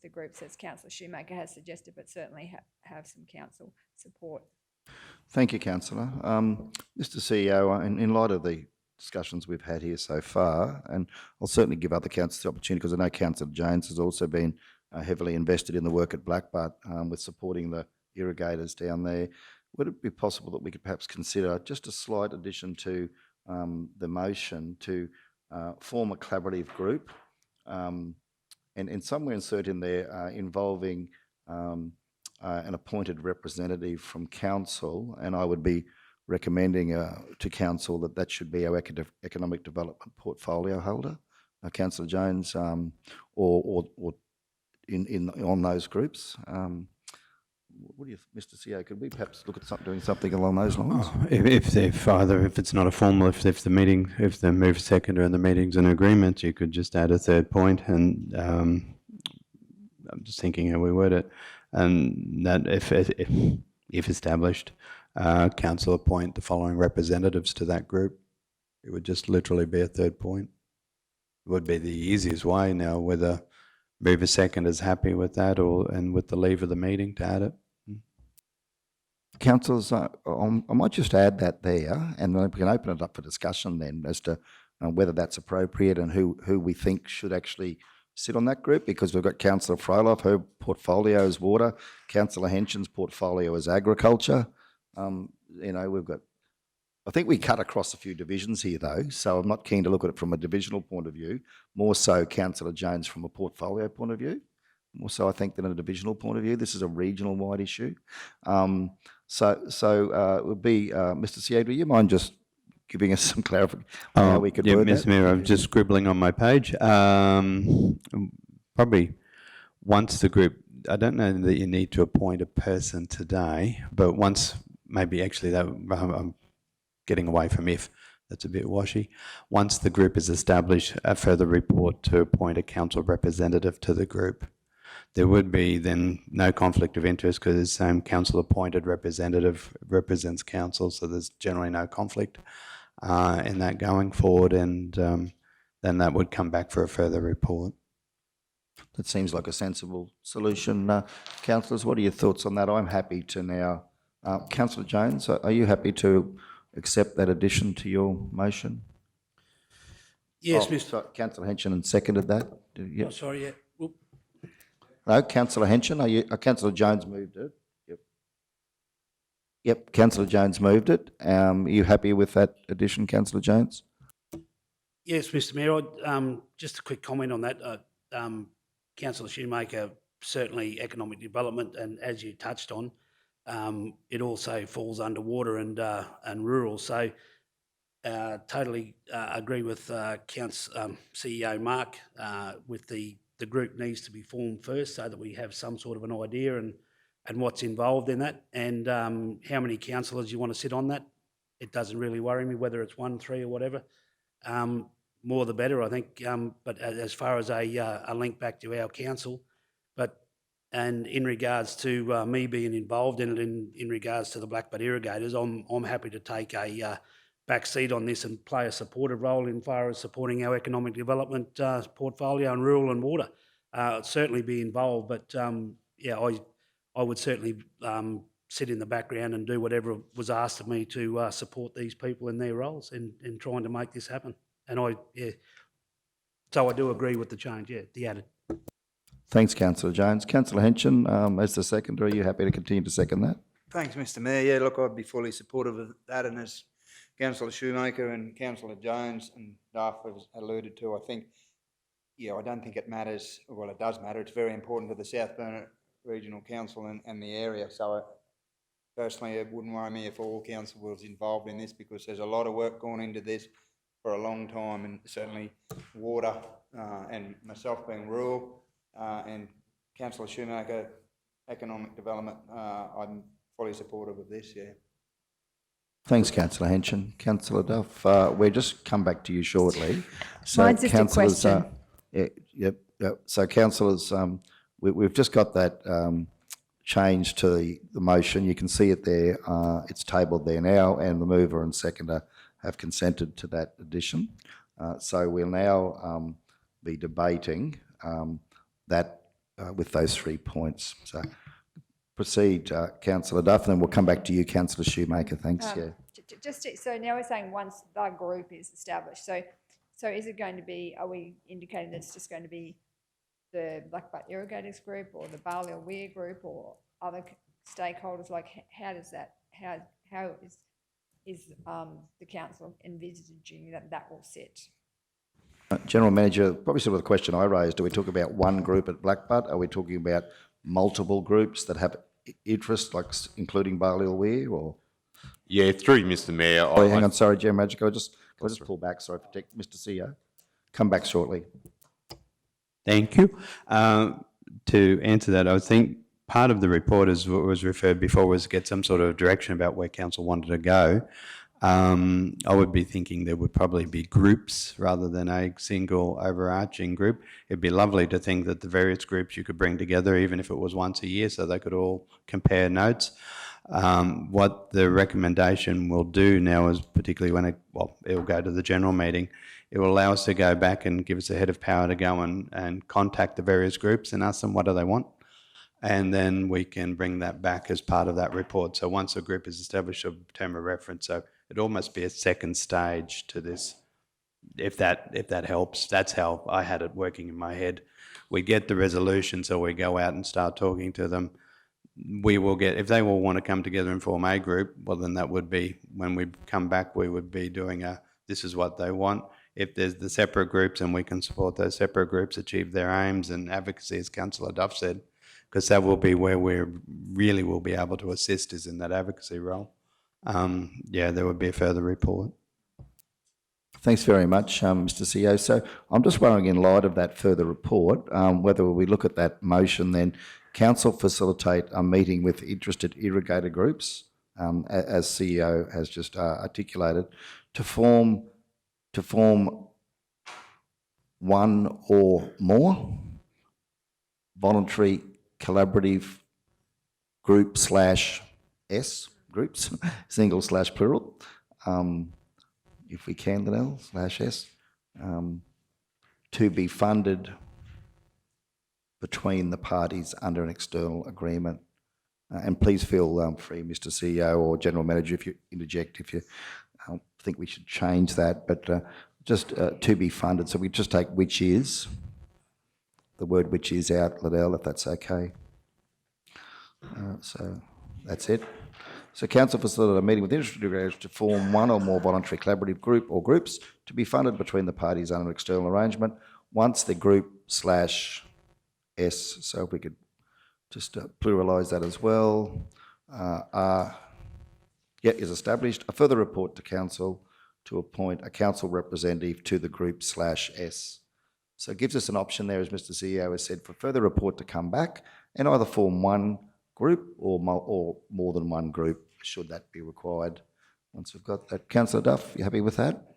the groups as Councillor Shoemaker has suggested, but certainly have some council support. Thank you, Councillor. Mr. CEO, in light of the discussions we've had here so far, and I'll certainly give other councillors the opportunity, because I know Councillor Jones has also been heavily invested in the work at Blackbutt with supporting the irrigators down there. Would it be possible that we could perhaps consider just a slight addition to the motion to form a collaborative group, and somewhere insert in there involving an appointed representative from council, and I would be recommending to council that should be our economic development portfolio holder, Councillor Jones, or on those groups. What do you, Mr. CEO? Could we perhaps look at doing something along those lines? If it's not a formal, if the move seconder and the meeting's an agreement, you could just add a third point, and I'm just thinking how we word it, and that if established, council appoint the following representatives to that group. It would just literally be a third point. It would be the easiest way. Now, whether mover second is happy with that, and with the leave of the meeting to add it. Councillors, I might just add that there, and then we can open it up for discussion then as to whether that's appropriate and who we think should actually sit on that group, because we've got Councillor Froeloff, her portfolio is water, Councillor Henson's portfolio is agriculture. You know, we've got I think we cut across a few divisions here, though, so I'm not keen to look at it from a divisional point of view, more so Councillor Jones from a portfolio point of view, more so I think than a divisional point of view. This is a regional-wide issue. It would be, Mr. Sieg, do you mind just giving us some clarification how we could word Mr. that? Mayor, I'm just scribbling on my page. Probably once the group, I don't know that you need to appoint a person today, but once, maybe actually that, I'm getting away from if, that's a bit washy. Once the group is established, a further report to appoint a council representative to the group. There would be then no conflict of interest because the same council appointed representative represents council, so there's generally no conflict in that going forward, and then that would come back for a further report. That seems like a sensible solution. Councillors, what are your thoughts on that? I'm happy to now. Councillor Jones, are you happy to accept that addition to your motion? Yes, Oh, Mr. sorry, Councillor Henson seconded that? Oh, sorry, yeah. Whoop. No, Councillor Henson, are you, Councillor Jones moved it. Yep, Councillor Jones moved it. Are you happy with that addition, Councillor Jones? Yes, Mr. Mayor, just a quick comment on that. Councillor Shoemaker, certainly economic development, and as you touched on, it also falls under water and rural. So totally agree with CEO Mark with the group needs to be formed first so that we have some sort of an idea and what's involved in that, and how many councillors you want to sit on that. It doesn't really worry me whether it's 1, 3 or whatever. More the better, I think. But as far as a link back to our council, and in regards to me being involved in it, in regards to the Blackbutt Irrigators, I'm happy to take a back seat on this and play a supportive role in far as supporting our economic development portfolio in rural and water. Certainly be involved, but yeah, I would certainly sit in the background and do whatever was asked of me to support these people in their roles in trying to make this happen. And so I do agree with the change, the added. Thanks, Councillor Jones. Councillor Henson, as the seconder, are you happy to continue to second that? Thanks, Mr. Mayor. Yeah, look, I'd be fully supportive of that, and as Councillor Shoemaker and Councillor Jones and Duff have alluded to, I think, I don't think it matters. Well, it does matter. It's very important to the South Burnett Regional Council and the area. So personally, it wouldn't worry me if all council was involved in this, because there's a lot of work gone into this for a long time, and certainly water and myself being rural and Councillor Shoemaker, economic development, I'm fully supportive of this, yeah. Thanks, Councillor Henson. Councillor Duff, we'll just come back to you shortly. So Mine's just a question. Yep. So councillors, we've just got that change to the motion. You can see it there. It's tabled there now, and the mover and seconder have consented to that addition. So we'll now be debating that with those 3 points. So proceed, Councillor Duff, and then we'll come back to you, Councillor Shoemaker. Thanks. So now we're saying once the group is established. So is it going to be? Are we indicating that it's just going to be the Blackbutt Irrigators group, or the Barley Weir group, or other stakeholders? Like, how does that? How is the council envisaging that will sit? General Manager, probably sort of the question I raised, do we talk about one group at Blackbutt? Are we talking about multiple groups that have interest, like including Barley Weir, or? Yeah, through you, Mr. Mayor. Oh, hang on, sorry, General Manager, can I just pull back, sorry, protect Mr. CEO. Come back shortly. Thank you. To answer that, I think part of the report, as was referred before, was get some sort of direction about where council wanted to go. I would be thinking there would probably be groups rather than a single overarching group. It'd be lovely to think that the various groups you could bring together, even if it was once a year, so they could all compare notes. What the recommendation will do now is, particularly when it'll go to the general meeting, it will allow us to go back and give us a head of power to go and contact the various groups and ask them what do they want. And then we can bring that back as part of that report. So once a group is established, a term of reference. So it almost be a second stage to this, if that helps. That's how I had it working in my head. We get the resolution, so we go out and start talking to them. we will get, if they all want to come together and form a group, well, then that would be, when we come back, we would be doing this is what they want. If there's the separate groups and we can support those separate groups achieve their aims and advocacy, as Councillor Duff said, because that will be where we really will be able to assist, is in that advocacy role. There would be a further report. Thanks very much, Mr CEO. So I'm just wondering, in light of that further report, whether we look at that motion then, council facilitate a meeting with interested irrigator groups, as CEO has just articulated, to form one or more voluntary collaborative group / S groups, single / plural, if we can, Liddell, /S, to be funded between the parties under an external agreement. And please feel free, Mr. CEO or General Manager, if you interject, if you think we should change that, but just to be funded. So we just take which is, the word which is out, Liddell, if that's okay. So that's it. So council facilitated a meeting with interested groups to form one or more voluntary collaborative group or groups to be funded between the parties under an external arrangement once the group / S, so if we could just pluralise that as well, is established. A further report to council to appoint a council representative to the group / S. So it gives us an option there, as Mr. CEO has said, for further report to come back and either form one group or more than one group, should that be required. Once we've got that. Councillor Duff, you happy with that?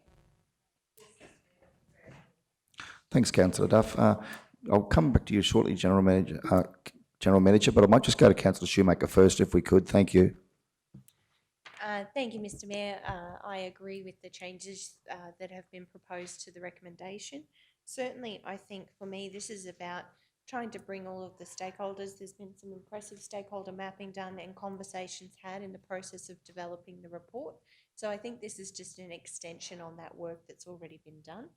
Thanks, Councillor Duff. I'll come back to you shortly, General Manager, but I might just go to Councillor Shoemaker first, if we could. Thank you. Thank you, Mr. Mayor. I agree with the changes that have been proposed to the recommendation. Certainly, I think for me, this is about trying to bring all of the stakeholders. There's been some impressive stakeholder mapping done and conversations had in the process of developing the report. So I think this is just an extension on that work that's already been done.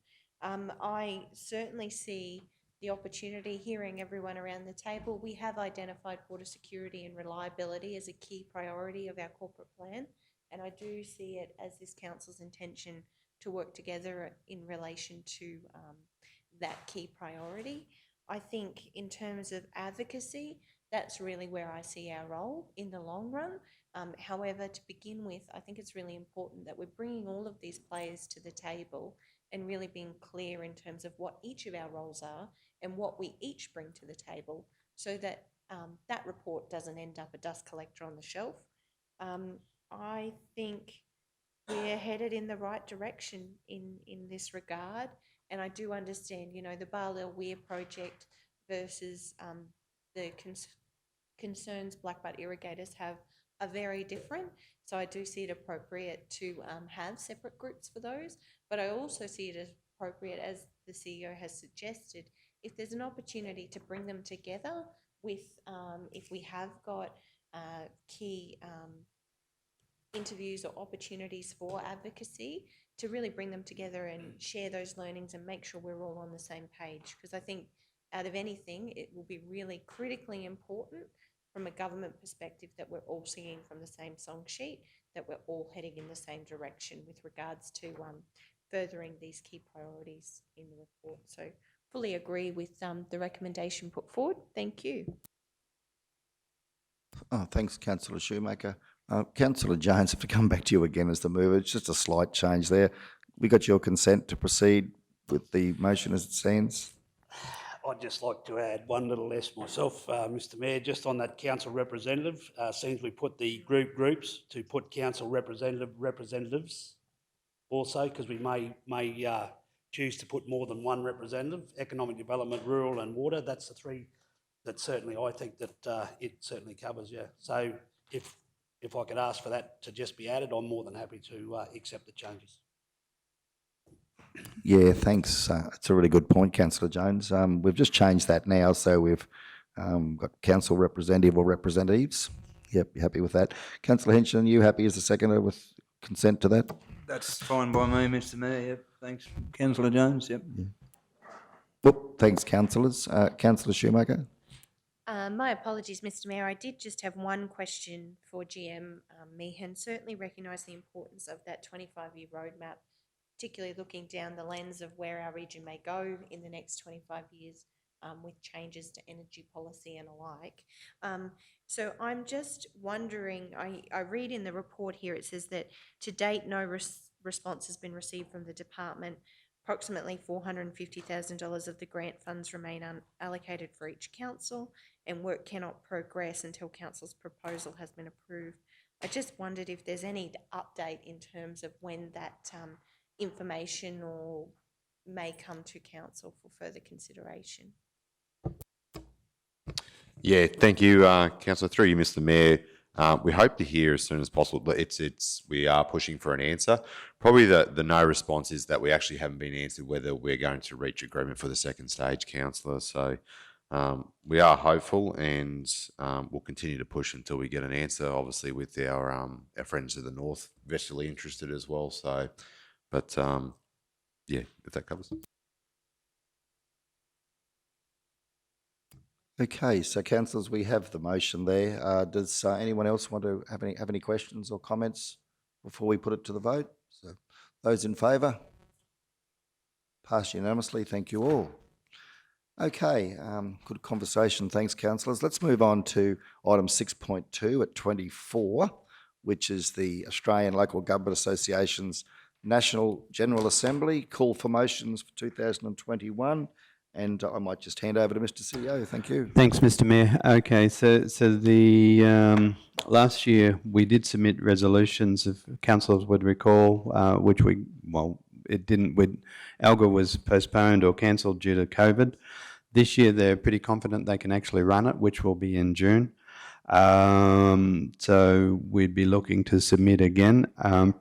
I certainly see the opportunity, hearing everyone around the table. We have identified water security and reliability as a key priority of our corporate plan, and I do see it as this council's intention to work together in relation to that key priority. I think in terms of advocacy, that's really where I see our role in the long run. However, to begin with, I think it's really important that we're bringing all of these players to the table and really being clear in terms of what each of our roles are and what we each bring to the table, so that that report doesn't end up a dust collector on the shelf. I think we're headed in the right direction in this regard. And I do understand, you know, the Barlow Weir project versus the concerns blackbutt irrigators have are very different. So I do see it appropriate to have separate groups for those. But I also see it as appropriate, as the CEO has suggested, if there's an opportunity to bring them together with, if we have got key interviews or opportunities for advocacy, to really bring them together and share those learnings and make sure we're all on the same page. Because I think out of anything, it will be really critically important from a government perspective that we're all singing from the same song sheet, that we're all heading in the same direction with regards to furthering these key priorities in the report. So fully agree with the recommendation put forward. Thank you. Oh, thanks, Councillor Shoemaker. Councillor Jones, if to come back to you again as the mover, it's just a slight change there. We got your consent to proceed with the motion as it stands? I'd just like to add one little less myself, Mr. Mayor, just on that council representative. Seems we put the groups to put council representatives also, because we may choose to put more than one representative. Economic development, rural and water, that's the three that certainly I think that it certainly covers, yeah. So if I could ask for that to just be added, I'm more than happy to accept the changes. Yeah, thanks. It's a really good point, Councillor Jones. We've just changed that now, so we've got council representative or representatives. Yep, you happy with that? Councillor Henson, you happy as the seconder with consent to that? That's fine by me, Mr. Mayor. Yep. Thanks, Councillor Jones. Yep. Yeah. Well, thanks, councillors. Councillor Shoemaker? My apologies, Mr. Mayor. I did just have one question for GM Meehan. Certainly recognise the importance of that 25-year roadmap, particularly looking down the lens of where our region may go in the next 25 years with changes to energy policy and alike. So I'm just wondering, I read in the report here, it says that to date, no response has been received from the department. Approximately $450,000 of the grant funds remain unallocated for each council, and work cannot progress until council's proposal has been approved. I just wondered if there's any update in terms of when that information or may come to council for further consideration. Yeah, thank you, Councillor. Through you, Mr. Mayor. We hope to hear as soon as possible, but we are pushing for an answer. Probably the no response is that we actually haven't been answered whether we're going to reach agreement for the second stage, Councillor. So we are hopeful, and we'll continue to push until we get an answer. Obviously, with our friends to the north vestingly interested as well. So, but yeah, if that covers it. Okay, so councillors, we have the motion there. Does anyone else want to have any questions or comments before we put it to the vote? So those in favour? Passed unanimously. Thank you all. Okay, good conversation. Thanks, councillors. Let's move on to item 6.2 at 24, which is the Australian Local Government Association's National General Assembly call for motions for 2021. And I might just hand over to Mr. CEO. Thank you. Thanks, Mr. Mayor. Okay, so the last year we did submit resolutions, if councillors would recall, which it didn't. ALGA was postponed or cancelled due to COVID. This year they're pretty confident they can actually run it, which will be in June. So we'd be looking to submit again.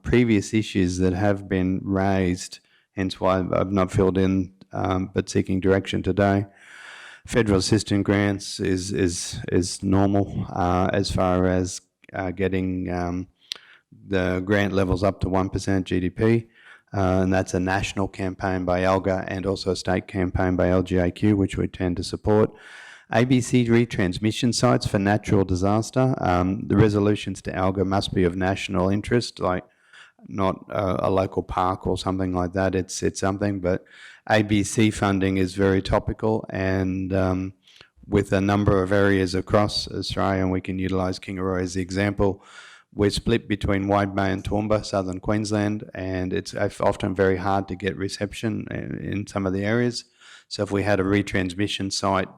Previous issues that have been raised, hence why I've not filled in, but seeking direction today. Federal assistance grants is normal as far as getting the grant levels up to 1% GDP. And that's a national campaign by ALGA and also a state campaign by LGAQ, which we tend to support. ABC retransmission sites for natural disaster. The resolutions to ALGA must be of national interest, like not a local park or something like that. It's something, but ABC funding is very topical, and with a number of areas across Australia, and we can utilise Kingaroy as the example. We're split between Wide Bay and Toowoomba, southern Queensland, and it's often very hard to get reception in some of the areas. So if we had a retransmission site,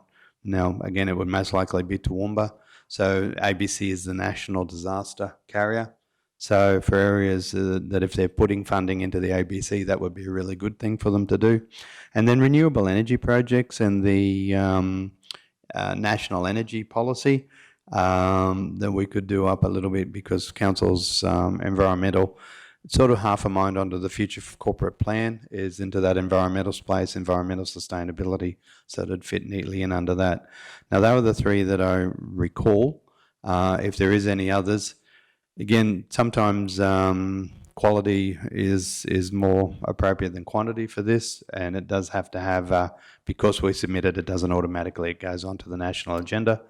now again it would most likely be Toowoomba. So ABC is the national disaster carrier. So for areas that if they're putting funding into the ABC, that would be a really good thing for them to do. And then renewable energy projects and the national energy policy that we could do up a little bit, because council's environmental, sort of half a mind onto the future corporate plan is into that environmental space, environmental sustainability, so it'd fit neatly in under that. Now, they were the three that I recall. If there is any others, again, sometimes quality is more appropriate than quantity for this, and it does have to have, because we submitted, it doesn't automatically, it goes onto the national agenda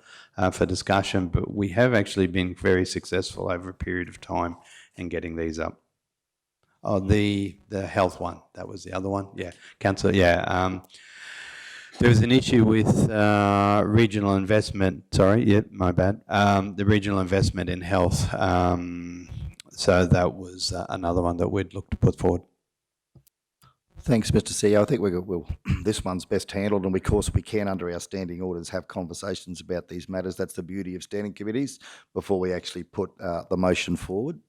for discussion, but we have actually been very successful over a period of time in getting these up. Oh, the health one, that was the other one. Yeah, councillor, yeah. There was an issue with regional investment, sorry, yeah, my bad. The regional investment in health. So that was another one that we'd look to put forward. Thanks, Mr. CEO. I think we'll this one's best handled, and of course we can, under our standing orders, have conversations about these matters. That's the beauty of standing committees before we actually put the motion forward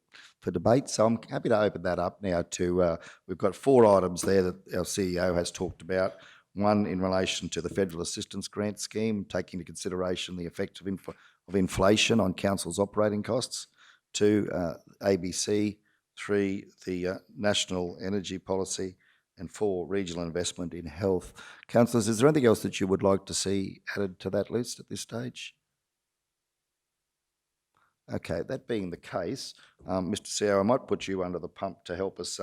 for debate. So I'm happy to open that up now to, we've got 4 items there that our CEO has talked about. One in relation to the federal assistance grant scheme, taking into consideration the effect of inflation on council's operating costs. 2, ABC. 3, the national energy policy. And 4, regional investment in health. Councillors, is there anything else that you would like to see added to that list at this stage? Okay, that being the case, Mr. CEO, I might put you under the pump to help us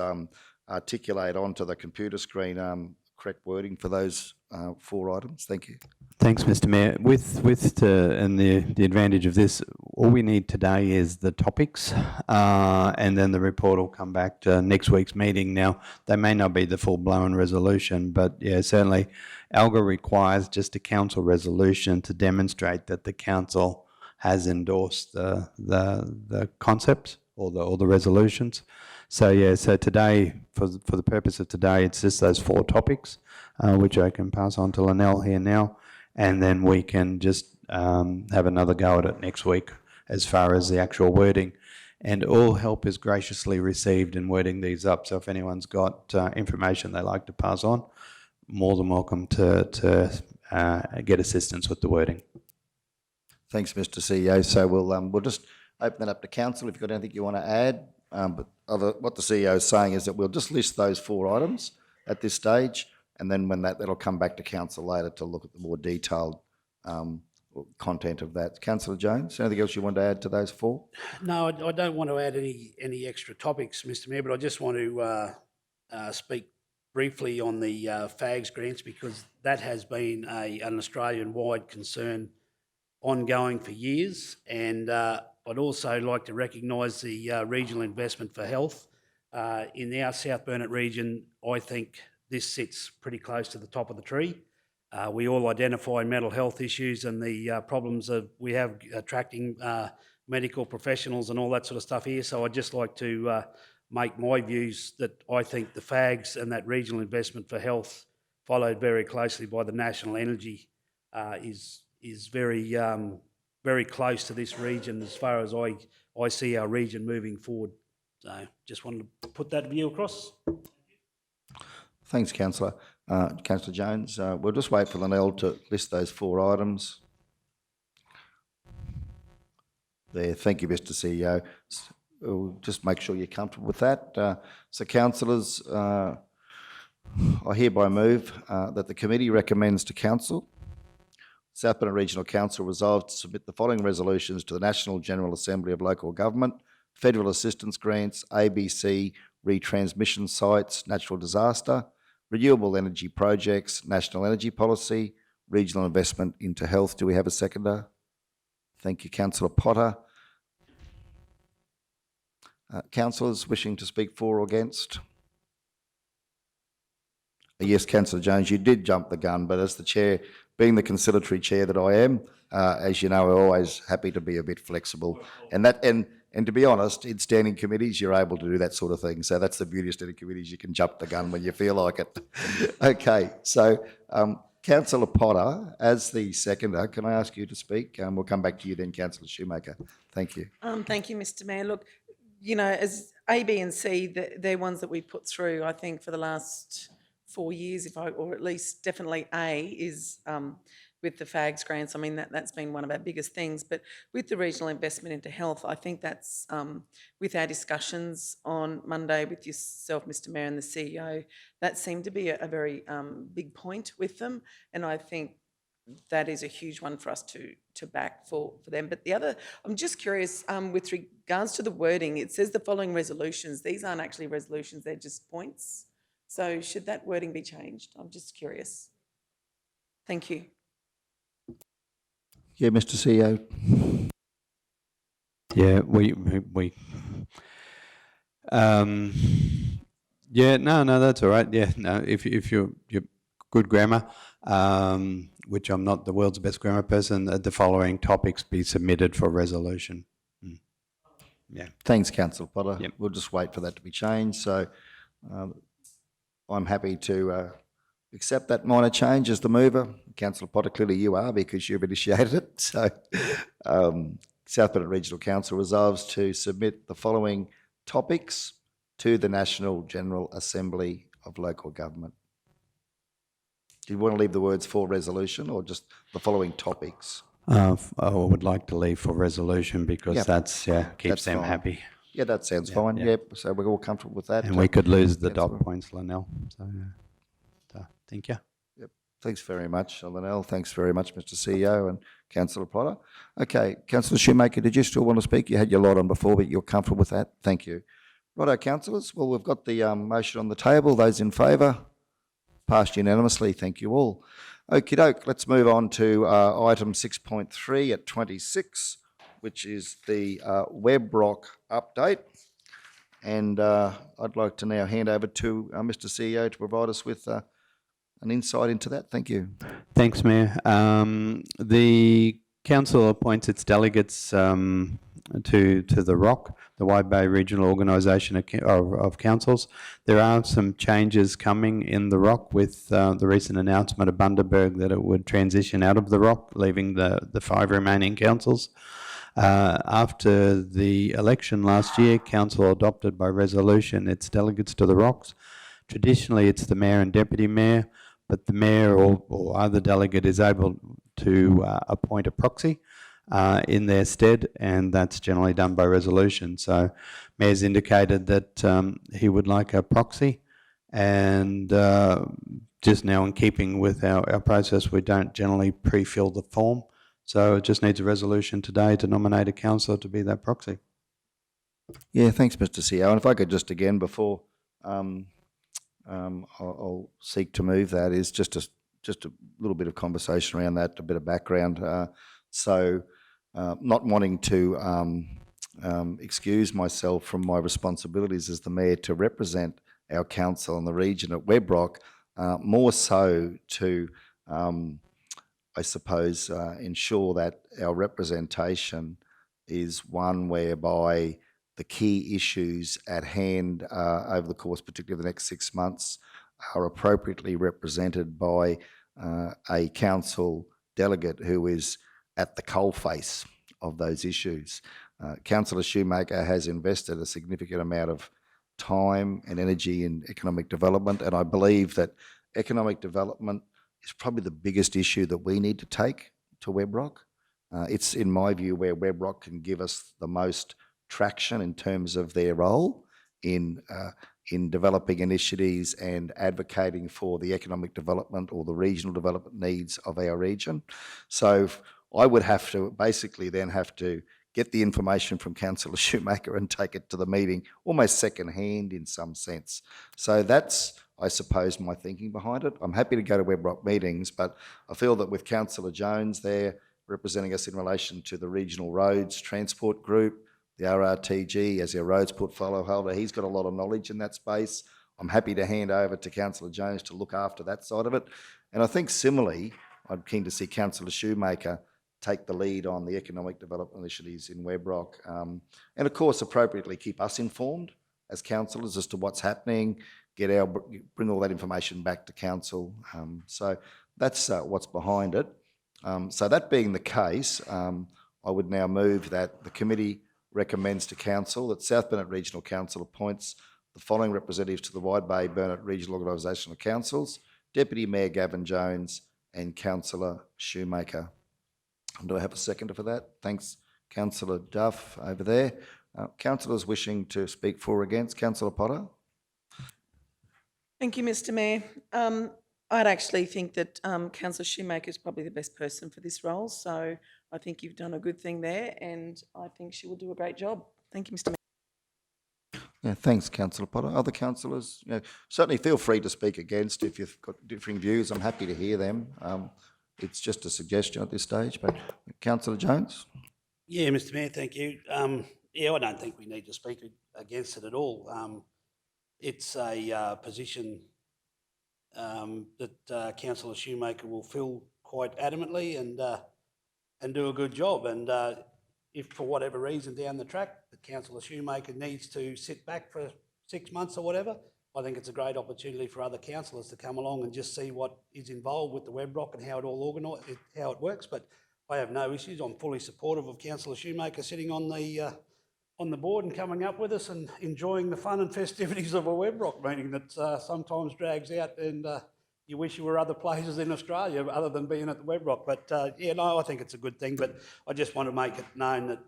articulate onto the computer screen correct wording for those four items? Thank you. Thanks, Mr. Mayor. And the advantage of this, all we need today is the topics, and then the report will come back to next week's meeting. Now, they may not be the full-blown resolution, but yeah, certainly ALGA requires just a council resolution to demonstrate that the council has endorsed the concepts or the resolutions. So yeah, so today, for the purpose of today, it's just those four topics, which I can pass on to Lynelle here now. And then we can just have another go at it next week as far as the actual wording. And all help is graciously received in wording these up. So if anyone's got information they'd like to pass on, more than welcome to get assistance with the wording. Thanks, Mr. CEO. So we'll just open that up to council if you've got anything you want to add. But what the CEO is saying is that we'll just list those four items at this stage, and then when that'll come back to council later to look at the more detailed content of that. Councillor Jones, anything else you want to add to those four? No, I don't want to add any extra topics, Mr. Mayor, but I just want to speak briefly on the FAGS grants, because that has been an Australian-wide concern ongoing for years. And I'd also like to recognise the Regional Investment for Health. In our South Burnett region, I think this sits pretty close to the top of the tree. We all identify mental health issues and the problems that we have attracting medical professionals and all that sort of stuff here. So I'd just like to make my views that I think the FAGS and that Regional Investment for Health, followed very closely by the National Energy, is very very close to this region as far as I see our region moving forward. So just wanted to put that view across. Thanks, Councillor. Councillor Jones, we'll just wait for Lynelle to list those four items. There, thank you, Mr. CEO. We'll just make sure you're comfortable with that. So, councillors, I hereby move that the committee recommends to council South Burnett Regional Council resolves to submit the following resolutions to the National General Assembly of Local Government: federal assistance grants, ABC, retransmission sites, natural disaster, renewable energy projects, national energy policy, regional investment into health. Do we have a seconder? Thank you, Councillor Potter. Councillors wishing to speak for or against? Yes, Councillor Jones, you did jump the gun, but as the chair, being the conciliatory chair that I am, as you know, we're always happy to be a bit flexible. And to be honest, in standing committees, you're able to do that sort of thing. So that's the beauty of standing committees. You can jump the gun when you feel like it. Okay, so Councillor Potter, as the seconder, can I ask you to speak? We'll come back to you then, Councillor Shoemaker. Thank you. Thank you, Mr. Mayor. Look, you know, as A, B and C, they're ones that we've put through, I think, for the last 4 years, or at least definitely A is with the FAGS grants. I mean, that's been one of our biggest things. But with the regional investment into health, I think that's with our discussions on Monday with yourself, Mr. Mayor, and the CEO, that seemed to be a very big point with them. And I think that is a huge one for us to back for them. But the other, I'm just curious, with regards to the wording, it says the following resolutions. These aren't actually resolutions, they're just points. So should that wording be changed? I'm just curious. Thank you. Yeah, Mr. CEO. Yeah, yeah, no, that's all right. Yeah, no, if you're good grammar, which I'm not the world's best grammar person, the following topics be submitted for resolution. Yeah. Thanks, Councillor Potter. Yep. We'll just wait for that to be changed. So I'm happy to accept that minor change as the mover. Councillor Potter, clearly you are, because you've initiated it. So South Burnett Regional Council resolves to submit the following topics to the National General Assembly of Local Government. Do you want to leave the words for resolution or just the following topics? I would like to leave for resolution because Yep. that's keeps That's them fine. happy. Yeah, that sounds fine. yeah. Yep. So we're all comfortable with that. And we could lose the Councillor- dot points, Lynelle. So thank you. Thanks very much, Lynelle. Thanks very much, Mr. CEO and Councillor Potter. Okay, Councillor Shoemaker, did you still want to speak? You had your light on before, but you're comfortable with that? Thank you. Righto, councillors. Well, we've got the motion on the table. Those in favour? passed unanimously. Thank you all. Okie doke, let's move on to item 6.3 at 26, which is the WebRock update. And I'd like to now hand over to Mr. CEO to provide us with an insight into that. Thank you. Thanks, Mayor. The council appoints its delegates to the ROC, the Wide Bay Regional Organisation of Councils. There are some changes coming in the ROC with the recent announcement of Bundaberg that it would transition out of the ROC, leaving the 5 remaining councils. After the election last year, council adopted by resolution its delegates to the ROCs. Traditionally, it's the mayor and deputy mayor, but the mayor or other delegate is able to appoint a proxy in their stead, and that's generally done by resolution. So mayor's indicated that he would like a proxy, and just now in keeping with our process, we don't generally pre-fill the form. So it just needs a resolution today to nominate a councillor to be that proxy. Yeah, thanks, Mr. CEO. And if I could just again, before I'll seek to move that, is just a little bit of conversation around that, a bit of background. Not wanting to excuse myself from my responsibilities as the mayor to represent our council and the region at WebRock, more so to I suppose, ensure that our representation is one whereby the key issues at hand over the course, particularly the next 6 months, are appropriately represented by a council delegate who is at the coalface of those issues. Councillor Shoemaker has invested a significant amount of time and energy in economic development, and I believe that economic development is probably the biggest issue that we need to take to WebRock. It's, in my view, where WebRock can give us the most traction in terms of their role in developing initiatives and advocating for the economic development or the regional development needs of our region. So I would have to basically then have to get the information from Councillor Shoemaker and take it to the meeting almost second hand in some sense. So that's, I suppose, my thinking behind it. I'm happy to go to WebRock meetings, but I feel that with Councillor Jones there representing us in relation to the Regional Roads Transport Group, the RRTG as our roads portfolio holder, he's got a lot of knowledge in that space. I'm happy to hand over to Councillor Jones to look after that side of it. And I think similarly, I'm keen to see Councillor Shoemaker take the lead on the economic development initiatives in WebRock. And of course, appropriately keep us informed as councillors as to what's happening, bring all that information back to council. So that's what's behind it. So that being the case, I would now move that the committee recommends to council that South Burnett Regional Council appoints the following representatives to the Wide Bay Burnett Regional Organisation of Councils: Deputy Mayor Gavin Jones and Councillor Shoemaker. Do I have a seconder for that? Thanks, Councillor Duff over there. Councillors wishing to speak for or against? Councillor Potter? Thank you, Mr. Mayor. I'd actually think that Councillor Shoemaker is probably the best person for this role, so I think you've done a good thing there, and I think she will do a great job. Thank you, Mr. Mayor. Yeah, thanks, Councillor Potter. Other councillors, certainly feel free to speak against if you've got differing views. I'm happy to hear them. It's just a suggestion at this stage, but Councillor Jones? Yeah, Mr. Mayor, thank you. Yeah, I don't think we need to speak against it at all. It's a position that Councillor Shoemaker will fill quite adamantly and do a good job. And if for whatever reason down the track that Councillor Shoemaker needs to sit back for 6 months or whatever, I think it's a great opportunity for other councillors to come along and just see what is involved with the WebRock and how it all organised, how it works. But I have no issues. I'm fully supportive of Councillor Shoemaker sitting on the board and coming up with us and enjoying the fun and festivities of a WebRock meeting that sometimes drags out, and you wish you were other places in Australia other than being at the WebRock. But yeah, no, I think it's a good thing. But I just want to make it known that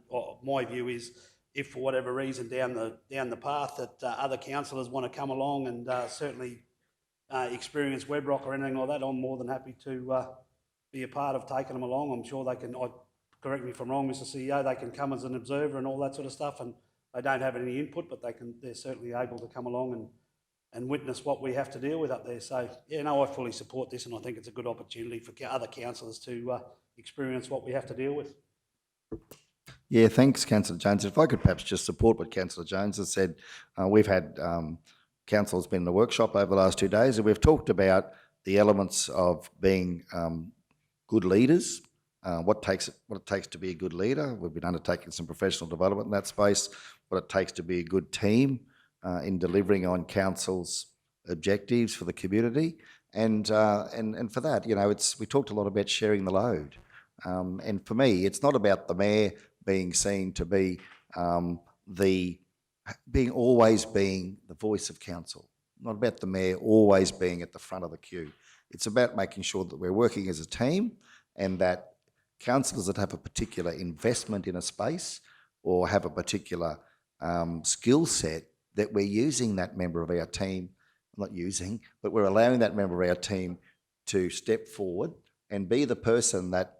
my view is, if for whatever reason down the path that other councillors want to come along and certainly experience WebRock or anything like that, I'm more than happy to be a part of taking them along. I'm sure they can. Correct me if I'm wrong, Mr. CEO. They can come as an observer and all that sort of stuff, and they don't have any input, but they're certainly able to come along and witness what we have to deal with up there. So, yeah, no, I fully support this, and I think it's a good opportunity for other councillors to experience what we have to deal with. Yeah, thanks, Councillor Jones. If I could perhaps just support what Councillor Jones has said. We've had councillors been in a workshop over the last 2 days, and we've talked about the elements of being good leaders, what it takes to be a good leader. We've been undertaking some professional development in that space, what it takes to be a good team in delivering on council's objectives for the community, and for that, you know, we talked a lot about sharing the load, and for me, it's not about the mayor being seen to be always being the voice of council. Not about the mayor always being at the front of the queue. It's about making sure that we're working as a team, and that councillors that have a particular investment in a space or have a particular skill set, that we're using that member of our team, not using, but we're allowing that member of our team to step forward and be the person that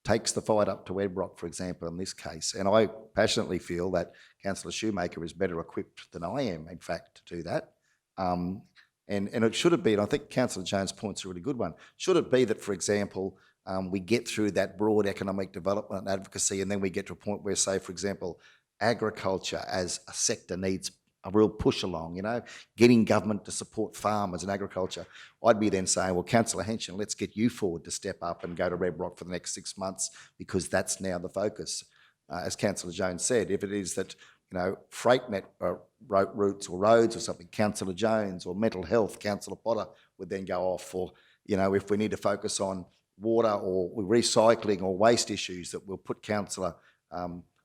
takes the fight up to Webrock, for example, in this case. And I passionately feel that Councillor Shoemaker is better equipped than I am, in fact, to do that. And it should have been, I think Councillor Jones' point's a really good one. Should it be that, for example, we get through that broad economic development and advocacy, and then we get to a point where, say, for example, agriculture as a sector needs a real push along, you know, getting government to support farmers and agriculture. I'd be then saying, well, Councillor Henshin, let's get you forward to step up and go to Red Rock for the next 6 months, because that's now the focus. As Councillor Jones said, if it is that, you know, freight net routes or roads or something, Councillor Jones, or mental health, Councillor Potter would then go off. Or, you know, if we need to focus on water or recycling or waste issues, that we'll put Councillor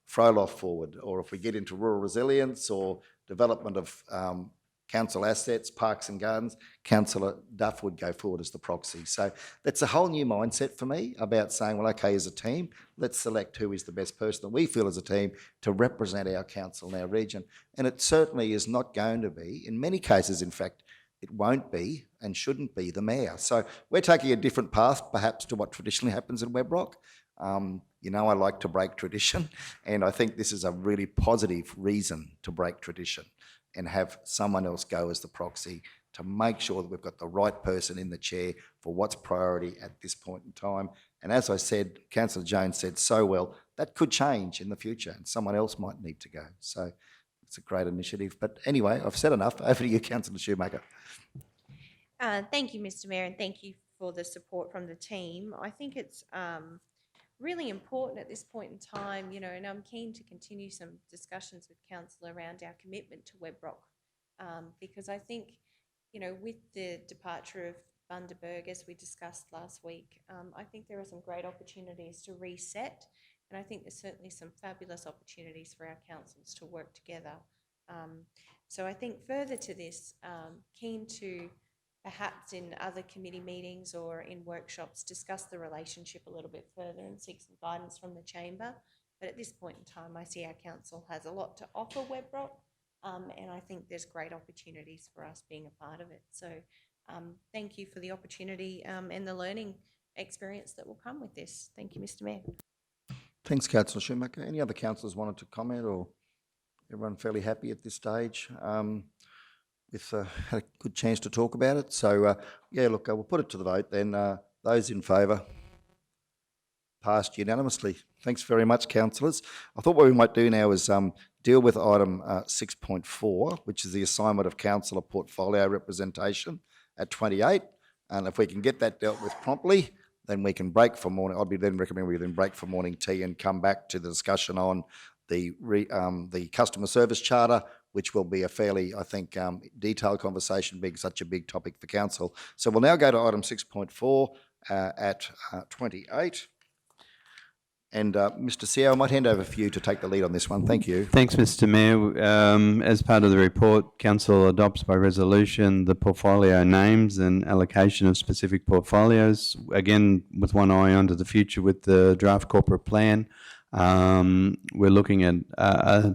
Froloff forward. Or if we get into rural resilience or development of council assets, parks and gardens, Councillor Duff would go forward as the proxy. So that's a whole new mindset for me about saying, well, okay, as a team, let's select who is the best person that we feel as a team to represent our council and our region. And it certainly is not going to be, in many cases, in fact, it won't be and shouldn't be the mayor. So we're taking a different path, perhaps, to what traditionally happens in Webrock. You know, I like to break tradition, and I think this is a really positive reason to break tradition and have someone else go as the proxy to make sure that we've got the right person in the chair for what's priority at this point in time. And as I said, Councillor Jones said so well, that could change in the future and someone else might need to go. So it's a great initiative. But anyway, I've said enough. Over to you, Councillor Shoemaker. Thank you, Mr. Mayor, and thank you for the support from the team. I think it's really important at this point in time, you know, and I'm keen to continue some discussions with council around our commitment to Webrock, because I think, you know, with the departure of Bundaberg, as we discussed last week, I think there are some great opportunities to reset, and I think there's certainly some fabulous opportunities for our councils to work together. So I think further to this, keen to perhaps in other committee meetings or in workshops discuss the relationship a little bit further and seek some guidance from the chamber. But at this point in time, I see our council has a lot to offer Webrock, and I think there's great opportunities for us being a part of it. So thank you for the opportunity and the learning experience that will come with this. Thank you, Mr. Mayor. Thanks, Councillor Schumacher. Any other councillors wanted to comment, or everyone fairly happy at this stage? We've had a good chance to talk about it. So, yeah, look, we'll put it to the vote then. Those in favour? Passed unanimously. Thanks very much, councillors. I thought what we might do now is deal with item 6.4, which is the assignment of councillor portfolio representation at 28. And if we can get that dealt with promptly, then we can break for morning. I'd be then recommend we then break for morning tea and come back to the discussion on the customer service charter, which will be a fairly, I think, detailed conversation, being such a big topic for council. So we'll now go to item 6.4 at 28. And Mr. Seo, I might hand over for you to take the lead on this one. Thank you. Thanks, Mr. Mayor. As part of the report, Council adopts by resolution the portfolio names and allocation of specific portfolios, again with one eye onto the future with the draft corporate plan. We're looking at, I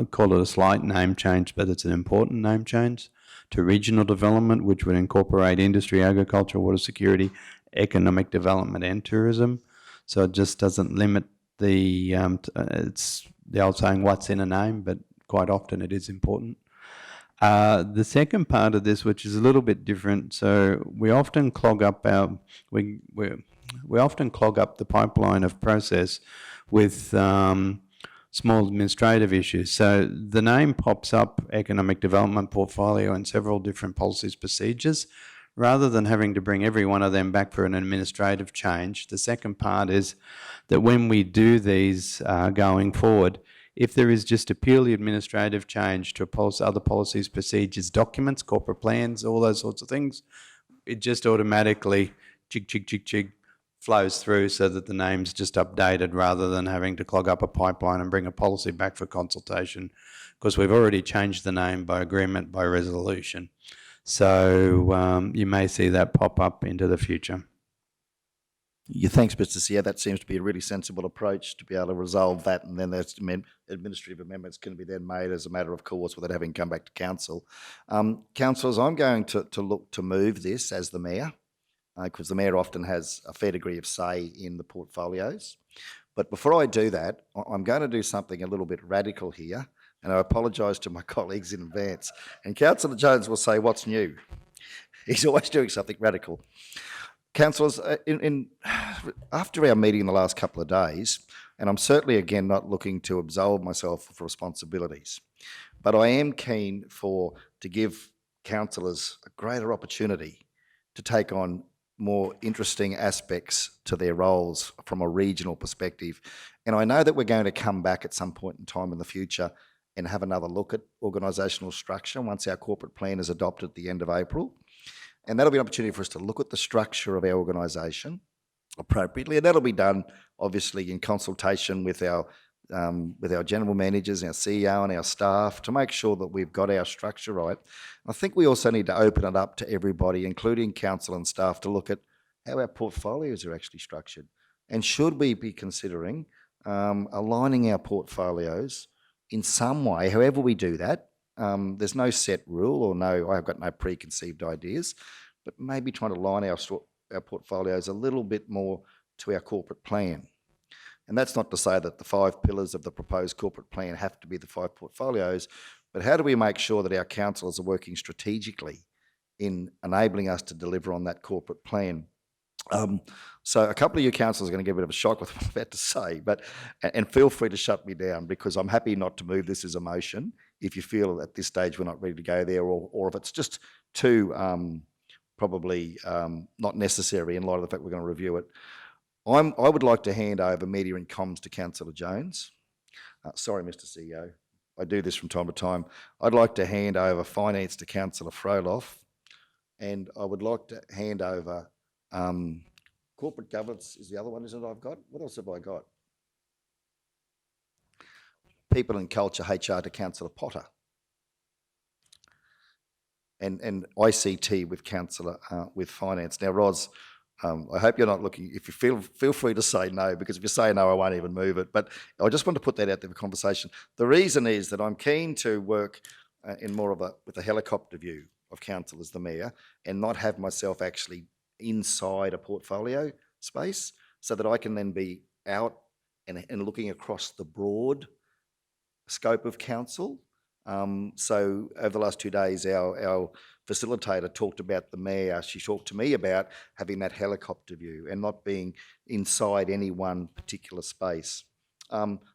call it a slight name change, but it's an important name change to regional development, which would incorporate industry, agriculture, water security, economic development and tourism. So it just doesn't limit the, it's the old saying, what's in a name, but quite often it is important. The second part of this, which is a little bit different, so we often clog up we often clog up the pipeline of process with small administrative issues. So the name pops up, economic development portfolio, and several different policies, procedures. Rather than having to bring every one of them back for an administrative change, the second part is that when we do these going forward, if there is just a purely administrative change to other policies, procedures, documents, corporate plans, all those sorts of things, it just automatically jig flows through so that the name's just updated rather than having to clog up a pipeline and bring a policy back for consultation, because we've already changed the name by agreement, by resolution. So you may see that pop up into the future. Yeah, thanks, Mr. Sear. That seems to be a really sensible approach to be able to resolve that, and then those administrative amendments can be then made as a matter of course without having to come back to council. Councillors, I'm going to look to move this as the mayor, because the mayor often has a fair degree of say in the portfolios. But before I do that, I'm going to do something a little bit radical here, and I apologise to my colleagues in advance. And Councillor Jones will say, "What's new?" He's always doing something radical. Councillors, after our meeting in the last couple of days, and I'm certainly again not looking to absolve myself of responsibilities, but I am keen to give councillors a greater opportunity to take on more interesting aspects to their roles from a regional perspective. And I know that we're going to come back at some point in time in the future and have another look at organisational structure once our corporate plan is adopted at the end of April. And that'll be an opportunity for us to look at the structure of our organisation appropriately, and that'll be done obviously in consultation with our general managers, our CEO and our staff to make sure that we've got our structure right. I think we also need to open it up to everybody, including council and staff, to look at how our portfolios are actually structured. And should we be considering aligning our portfolios in some way, however we do that? There's no set rule I've got no preconceived ideas, but maybe trying to align our portfolios a little bit more to our corporate plan. And that's not to say that the 5 pillars of the proposed corporate plan have to be the 5 portfolios, but how do we make sure that our councillors are working strategically in enabling us to deliver on that corporate plan? So a couple of you councillors are going to get a bit of a shock with what I'm about to say, and feel free to shut me down, because I'm happy not to move this as a motion if you feel at this stage we're not ready to go there, or if it's just too probably not necessary in light of the fact we're going to review it. I would like to hand over media and comms to Councillor Jones. Sorry, Mr. CEO, I do this from time to time. I'd like to hand over finance to Councillor Froloff, and I would like to hand over corporate governance is the other one, isn't it? I've got. What else have I got? People and culture, HR, to Councillor Potter, and ICT with Councillor with finance. Now, Ros, I hope you're not looking. If you feel free to say no, because if you say no, I won't even move it. But I just want to put that out there for conversation. The reason is that I'm keen to work in more of with a helicopter view of council as the mayor, and not have myself actually inside a portfolio space, so that I can then be out and looking across the broad scope of council. So over the last 2 days, our facilitator talked about the mayor. She talked to me about having that helicopter view and not being inside any one particular space.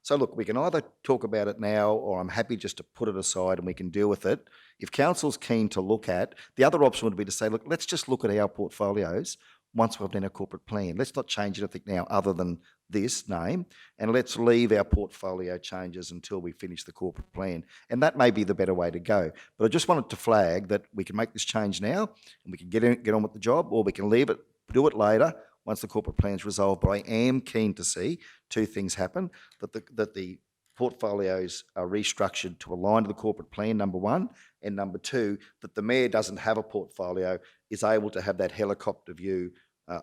So look, we can either talk about it now, or I'm happy just to put it aside and we can deal with it. If council's keen to look at, the other option would be to say, look, let's just look at our portfolios once we've done our corporate plan. Let's not change anything now other than this name, and let's leave our portfolio changes until we finish the corporate plan. And that may be the better way to go. But I just wanted to flag that we can make this change now and we can get on with the job, or we can leave it, do it later once the corporate plan is resolved. But I am keen to see 2 things happen: that the portfolios are restructured to align to the corporate plan, number 1, and number 2, that the mayor doesn't have a portfolio, is able to have that helicopter view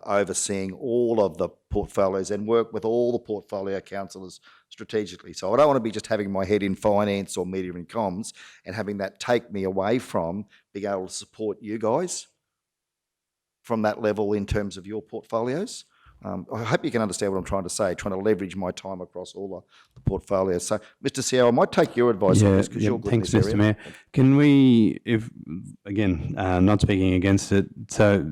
overseeing all of the portfolios and work with all the portfolio councillors strategically. So I don't want to be just having my head in finance or media and comms and having that take me away from being able to support you guys from that level in terms of your portfolios. I hope you can understand what I'm trying to say, trying to leverage my time across all the portfolios. So, Mr. CEO, I might take your advice on this because you're good thanks, in this Mr. area. Mayor. Can we, if again, not speaking against it, so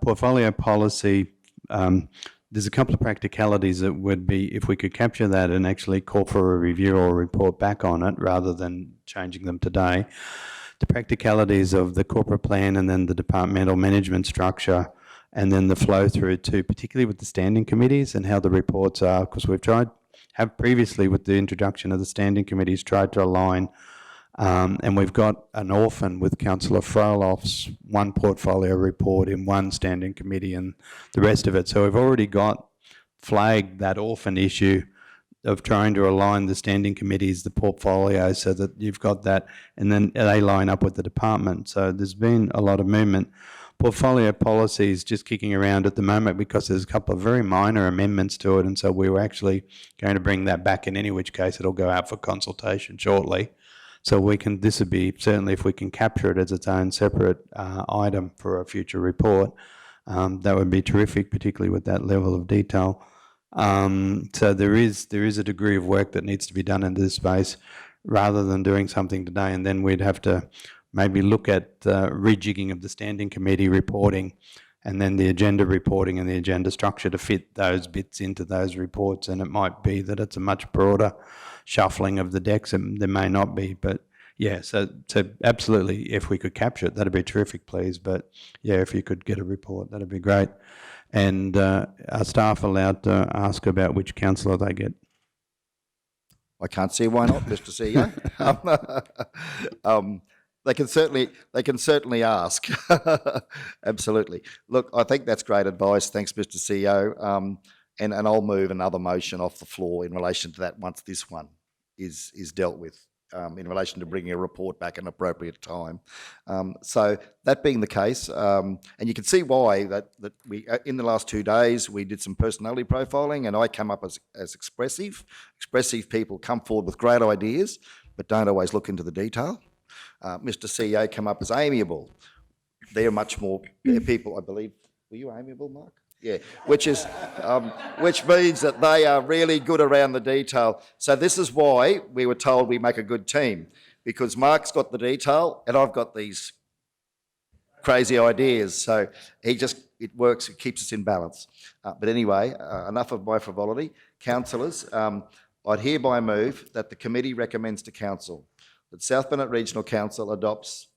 portfolio policy, there's a couple of practicalities that would be if we could capture that and actually call for a review or a report back on it rather than changing them today. The practicalities of the corporate plan and then the departmental management structure and then the flow through to, particularly with the standing committees and how the reports are, because we've have previously with the introduction of the standing committees tried to align, and we've got an orphan with Councillor Frolof's one portfolio report in one standing committee and the rest of it. So we've already got flagged that orphan issue of trying to align the standing committees, the portfolio, so that you've got that, and then they line up with the department. So there's been a lot of movement. Portfolio policy is just kicking around at the moment because there's a couple of very minor amendments to it, and so we were actually going to bring that back. In any which case, it'll go out for consultation shortly. So this would be certainly if we can capture it as its own separate item for a future report, that would be terrific, particularly with that level of detail. So there is a degree of work that needs to be done in this space, rather than doing something today, and then we'd have to maybe look at rejigging of the standing committee reporting and then the agenda reporting and the agenda structure to fit those bits into those reports. And it might be that it's a much broader shuffling of the decks, and there may not be. But yeah, so absolutely, if we could capture it, that'd be terrific, please. But yeah, if you could get a report, that'd be great. And are staff allowed to ask about which councillor they get? I can't see why not, Mr. CEO. They can certainly ask. Absolutely. Look, I think that's great advice. Thanks, Mr. CEO. And I'll move another motion off the floor in relation to that once this one is dealt with, in relation to bringing a report back at an appropriate time. So that being the case, and you can see why that we in the last 2 days we did some personality profiling, and I come up as expressive. Expressive people come forward with great ideas, but don't always look into the detail. Mr. CEO come up as amiable. They're much more people, I believe. Were you amiable, Mark? Yeah, which means that they are really good around the detail. So this is why we were told we make a good team, because Mark's got the detail and I've got these crazy ideas. So it works, it keeps us in balance. But anyway, enough of my frivolity. Councillors, I'd hereby move that the committee recommends to Council that South Burnett Regional Council adopts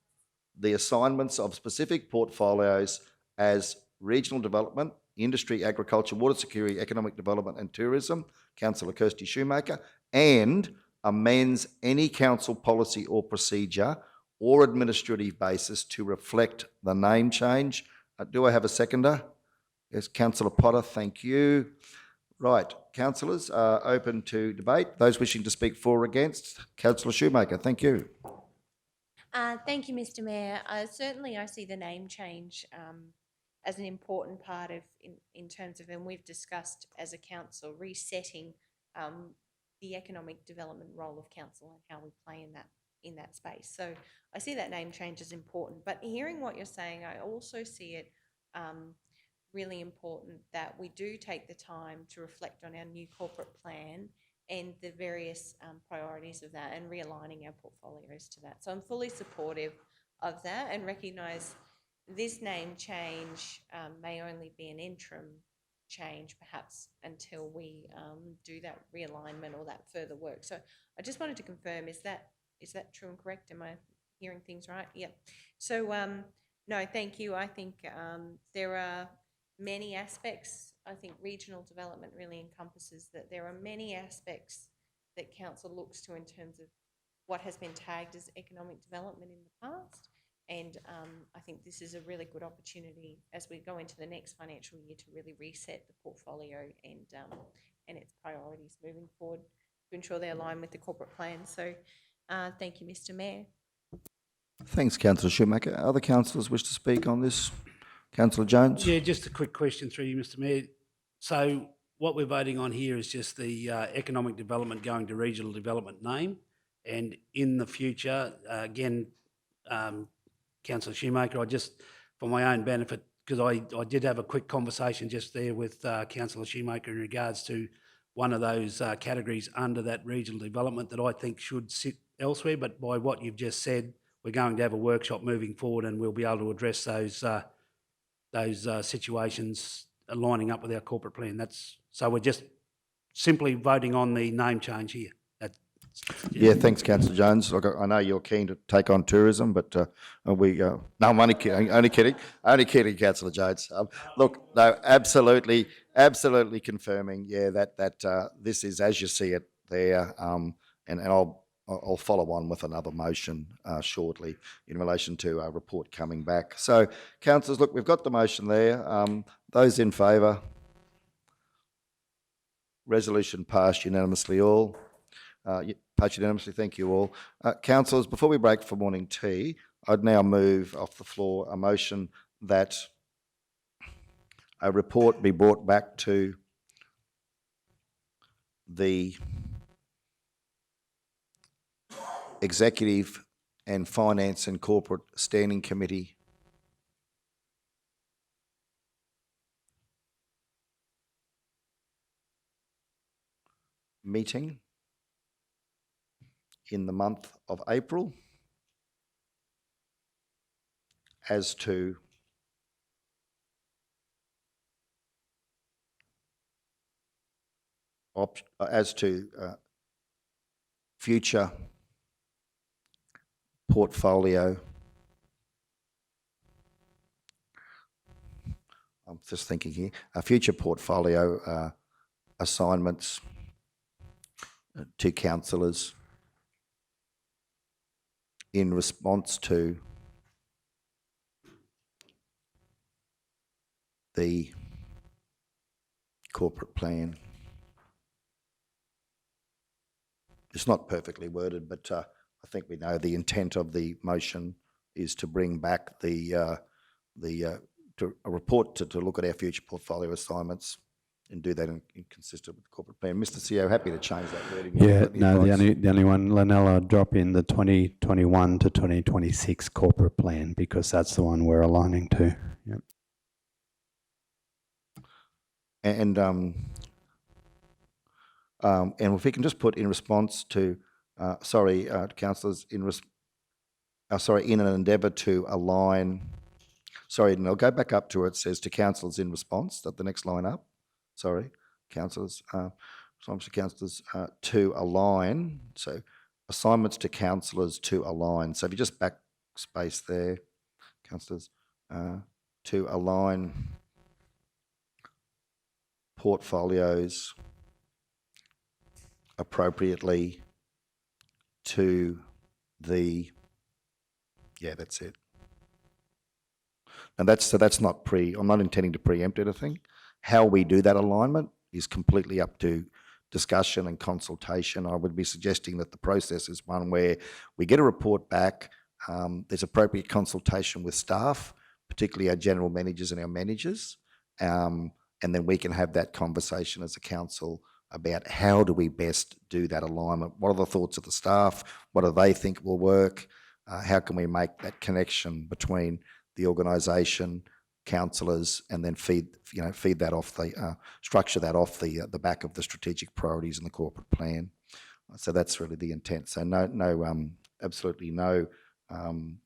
the assignments of specific portfolios as regional development, industry, agriculture, water security, economic development and tourism, Councillor Kirsty Shoemaker, and amends any council policy or procedure or administrative basis to reflect the name change. Do I have a seconder? Yes, Councillor Potter, thank you. Right, councillors, open to debate. Those wishing to speak for or against, Councillor Shoemaker, thank you. Thank you, Mr. Mayor. Certainly, I see the name change as an important part of, in terms of, and we've discussed as a council resetting the economic development role of council and how we play in that space. So I see that name change as important. But hearing what you're saying, I also see it really important that we do take the time to reflect on our new corporate plan and the various priorities of that and realigning our portfolios to that. So I'm fully supportive of that and recognise this name change may only be an interim change perhaps until we do that realignment or that further work. So I just wanted to confirm, is that true and correct? Am I hearing things right? Yep. So no, thank you. I think there are many aspects. I think regional development really encompasses that there are many aspects that council looks to in terms of what has been tagged as economic development in the past. And I think this is a really good opportunity as we go into the next financial year to really reset the portfolio and its priorities moving forward to ensure they align with the corporate plan. So thank you, Mr. Mayor. Thanks, Councillor Shoemaker. Other councillors wish to speak on this? Councillor Jones? Yeah, just a quick question through you, Mr. Mayor. So what we're voting on here is just the economic development going to regional development name. And in the future, again, Councillor Shoemaker, I just, for my own benefit, because I did have a quick conversation just there with Councillor Shoemaker in regards to one of those categories under that regional development that I think should sit elsewhere. But by what you've just said, we're going to have a workshop moving forward, and we'll be able to address those situations lining up with our corporate plan. So we're just simply voting on the name change here. Yeah, thanks, Councillor Jones. Look, I know you're keen to take on tourism, but no, I'm only kidding, Councillor Jones. Look, no, absolutely confirming, yeah, that this is as you see it there, and I'll follow on with another motion shortly in relation to a report coming back. So, councillors, look, we've got the motion there. Those in favour? Resolution passed unanimously all. Passed unanimously, thank you all. Councillors, before we break for morning tea, I'd now move off the floor a motion that a report be brought back to the Executive and Finance and Corporate Standing Committee meeting in the month of April as to future portfolio. I'm just thinking here, future portfolio assignments to councillors in response to the corporate plan. It's not perfectly worded, but I think we know the intent of the motion is to bring back a report to look at our future portfolio assignments and do that in consistent with the corporate plan. Mr. CEO, happy to change that wording. Yeah, no, the only one, Lynelle, I'd drop in the 2021 to 2026 corporate plan because that's the one we're aligning to. Yep. And if we can just put in response to, councillors, in an endeavour to align. Sorry, and I'll go back up to it says to councillors in response, that the next line up. Sorry, councillors, to align. So assignments to councillors to align. So if you just backspace there, councillors, to align portfolios appropriately to the, yeah, that's it. And that's not I'm not intending to preempt anything. How we do that alignment is completely up to discussion and consultation. I would be suggesting that the process is one where we get a report back, there's appropriate consultation with staff, particularly our general managers and our managers, and then we can have that conversation as a council about how do we best do that alignment. What are the thoughts of the staff? What do they think will work? How can we make that connection between the organisation, councillors, and then feed that off structure that off the back of the strategic priorities in the corporate plan. So that's really the intent. So absolutely no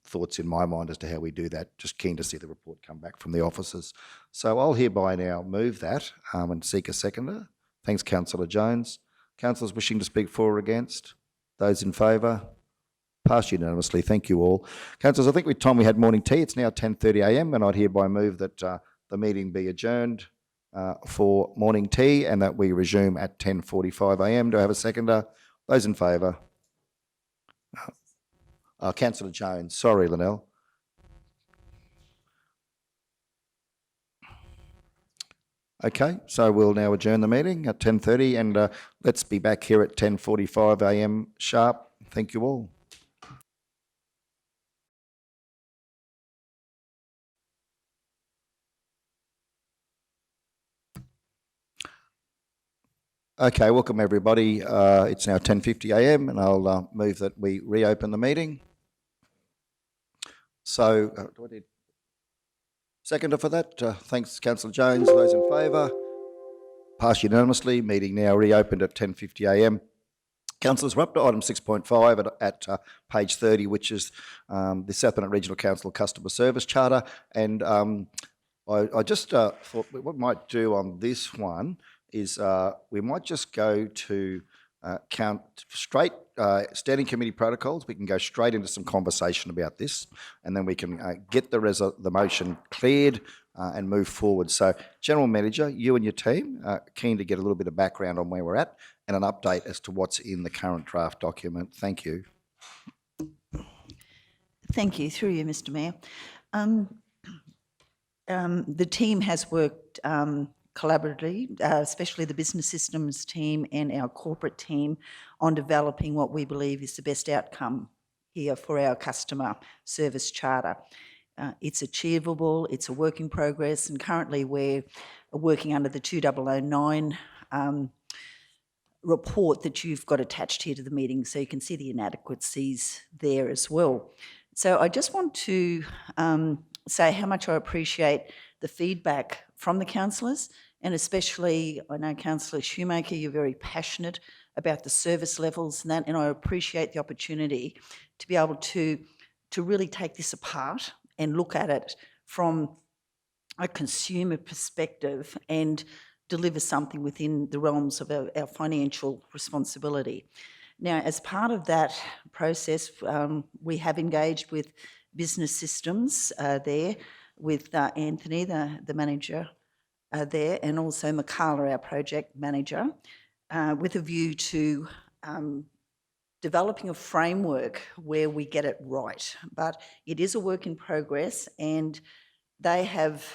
thoughts in my mind as to how we do that. Just keen to see the report come back from the officers. So I'll hereby now move that and seek a seconder. Thanks, Councillor Jones. Councillors wishing to speak for or against? Those in favour? Passed unanimously. Thank you all. Councillors, I think we had morning tea. It's now 10:30 a.m. and I'd hereby move that the meeting be adjourned for morning tea and that we resume at 10:45 a.m. Do I have a seconder? Those in favour? Councillor Jones. Sorry, Lynelle. Okay, so we'll now adjourn the meeting at 10:30 and let's be back here at 10:45 a.m. sharp. Thank you all. Okay, welcome everybody. It's now 10:50 a.m. and I'll move that we reopen the meeting. So, Seconder for that. Thanks, Councillor Jones. Those in favour? Passed unanimously. Meeting now reopened at 10:50 a.m. Councillors, we're up to item 6.5 at page 30, which is the South Bennett Regional Council Customer Service Charter. And I just thought what we might do on this one is we might just go to count straight standing committee protocols. We can go straight into some conversation about this, and then we can get the motion cleared and move forward. So, General Manager, you and your team keen to get a little bit of background on where we're at and an update as to what's in the current draft document. Thank you. Thank you. Through you, Mr. Mayor. The team has worked collaboratively, especially the business systems team and our corporate team, on developing what we believe is the best outcome here for our customer service charter. It's achievable, it's a work in progress, and currently we're working under the 2009 report that you've got attached here to the meeting, so you can see the inadequacies there as well. So I just want to say how much I appreciate the feedback from the councillors, and especially, I know Councillor Shoemaker, you're very passionate about the service levels and that, and I appreciate the opportunity to be able to really take this apart and look at it from a consumer perspective and deliver something within the realms of our financial responsibility. Now, as part of that process, we have engaged with business systems there, with Anthony, the manager there, and also Makala, our project manager, with a view to developing a framework where we get it right. But it is a work in progress, and they have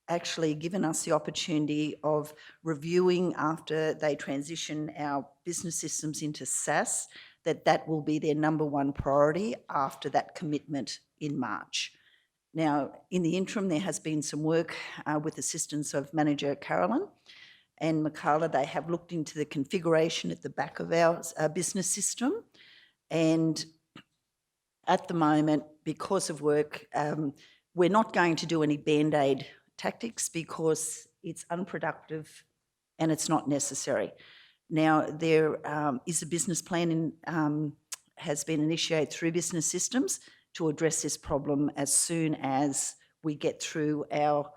actually given us the opportunity of reviewing after they transition our business systems into SaaS, that will be their number one priority after that commitment in March. Now, in the interim, there has been some work with assistance of Manager Carolyn and Makala. They have looked into the configuration at the back of our business system, and at the moment, because of work, we're not going to do any Band-Aid tactics because it's unproductive and it's not necessary. Now, there is a business plan has been initiated through business systems to address this problem as soon as we get through our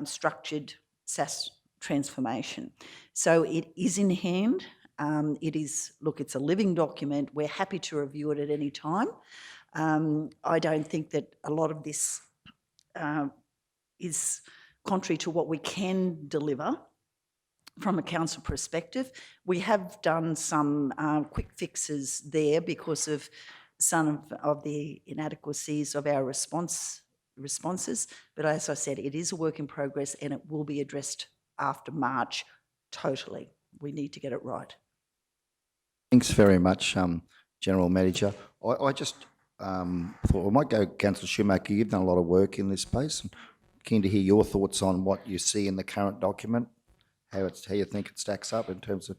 structured SaaS transformation. So it is in hand. It's a living document. We're happy to review it at any time. I don't think that a lot of this is contrary to what we can deliver from a council perspective. We have done some quick fixes there because of some of the inadequacies of our responses. But as I said, it is a work in progress and it will be addressed after March totally. We need to get it right. Thanks very much, General Manager. I just thought we might go, Councillor Shoemaker, you've done a lot of work in this space. I'm keen to hear your thoughts on what you see in the current document, how you think it stacks up in terms of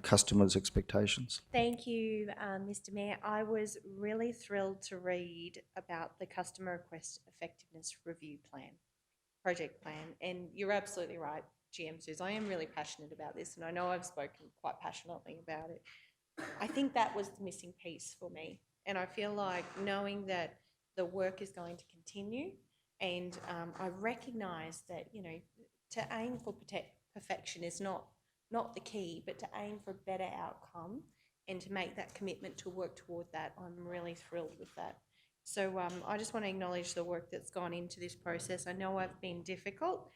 customers' expectations. Thank you, Mr. Mayor. I was really thrilled to read about the Customer Request Effectiveness Review project plan. And you're absolutely right, GM Suze. I am really passionate about this, and I know I've spoken quite passionately about it. I think that was the missing piece for me. And I feel like knowing that the work is going to continue, and I recognise that, to aim for perfection is not the key, but to aim for a better outcome and to make that commitment to work toward that, I'm really thrilled with that. So I just want to acknowledge the work that's gone into this process. I know I've been difficult,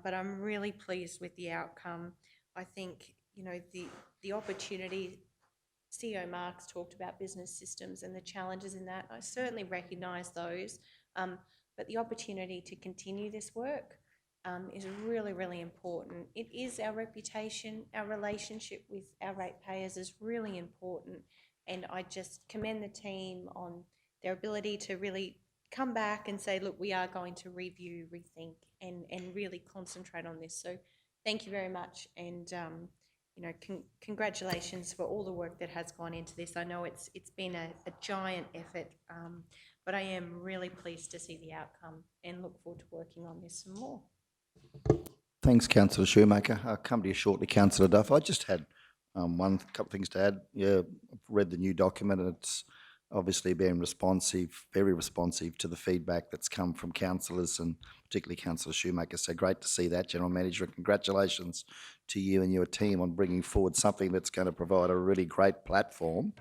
but I'm really pleased with the outcome. I think, the opportunity, CEO Marks talked about business systems and the challenges in that. I certainly recognise those, but the opportunity to continue this work is really, really important. It is our reputation, our relationship with our ratepayers is really important, and I just commend the team on their ability to really come back and say, look, we are going to review, rethink, and really concentrate on this. So thank you very much, and congratulations for all the work that has gone into this. I know it's been a giant effort but I am really pleased to see the outcome and look forward to working on this some more. Thanks, Councillor Shoemaker. I'll come to you shortly, Councillor Duff. I just had couple of things to add. Yeah, I've read the new document and it's obviously been responsive, very responsive to the feedback that's come from councillors and particularly Councillor Shoemaker. So great to see that, General Manager. Congratulations to you and your team on bringing forward something that's going to provide a really great platform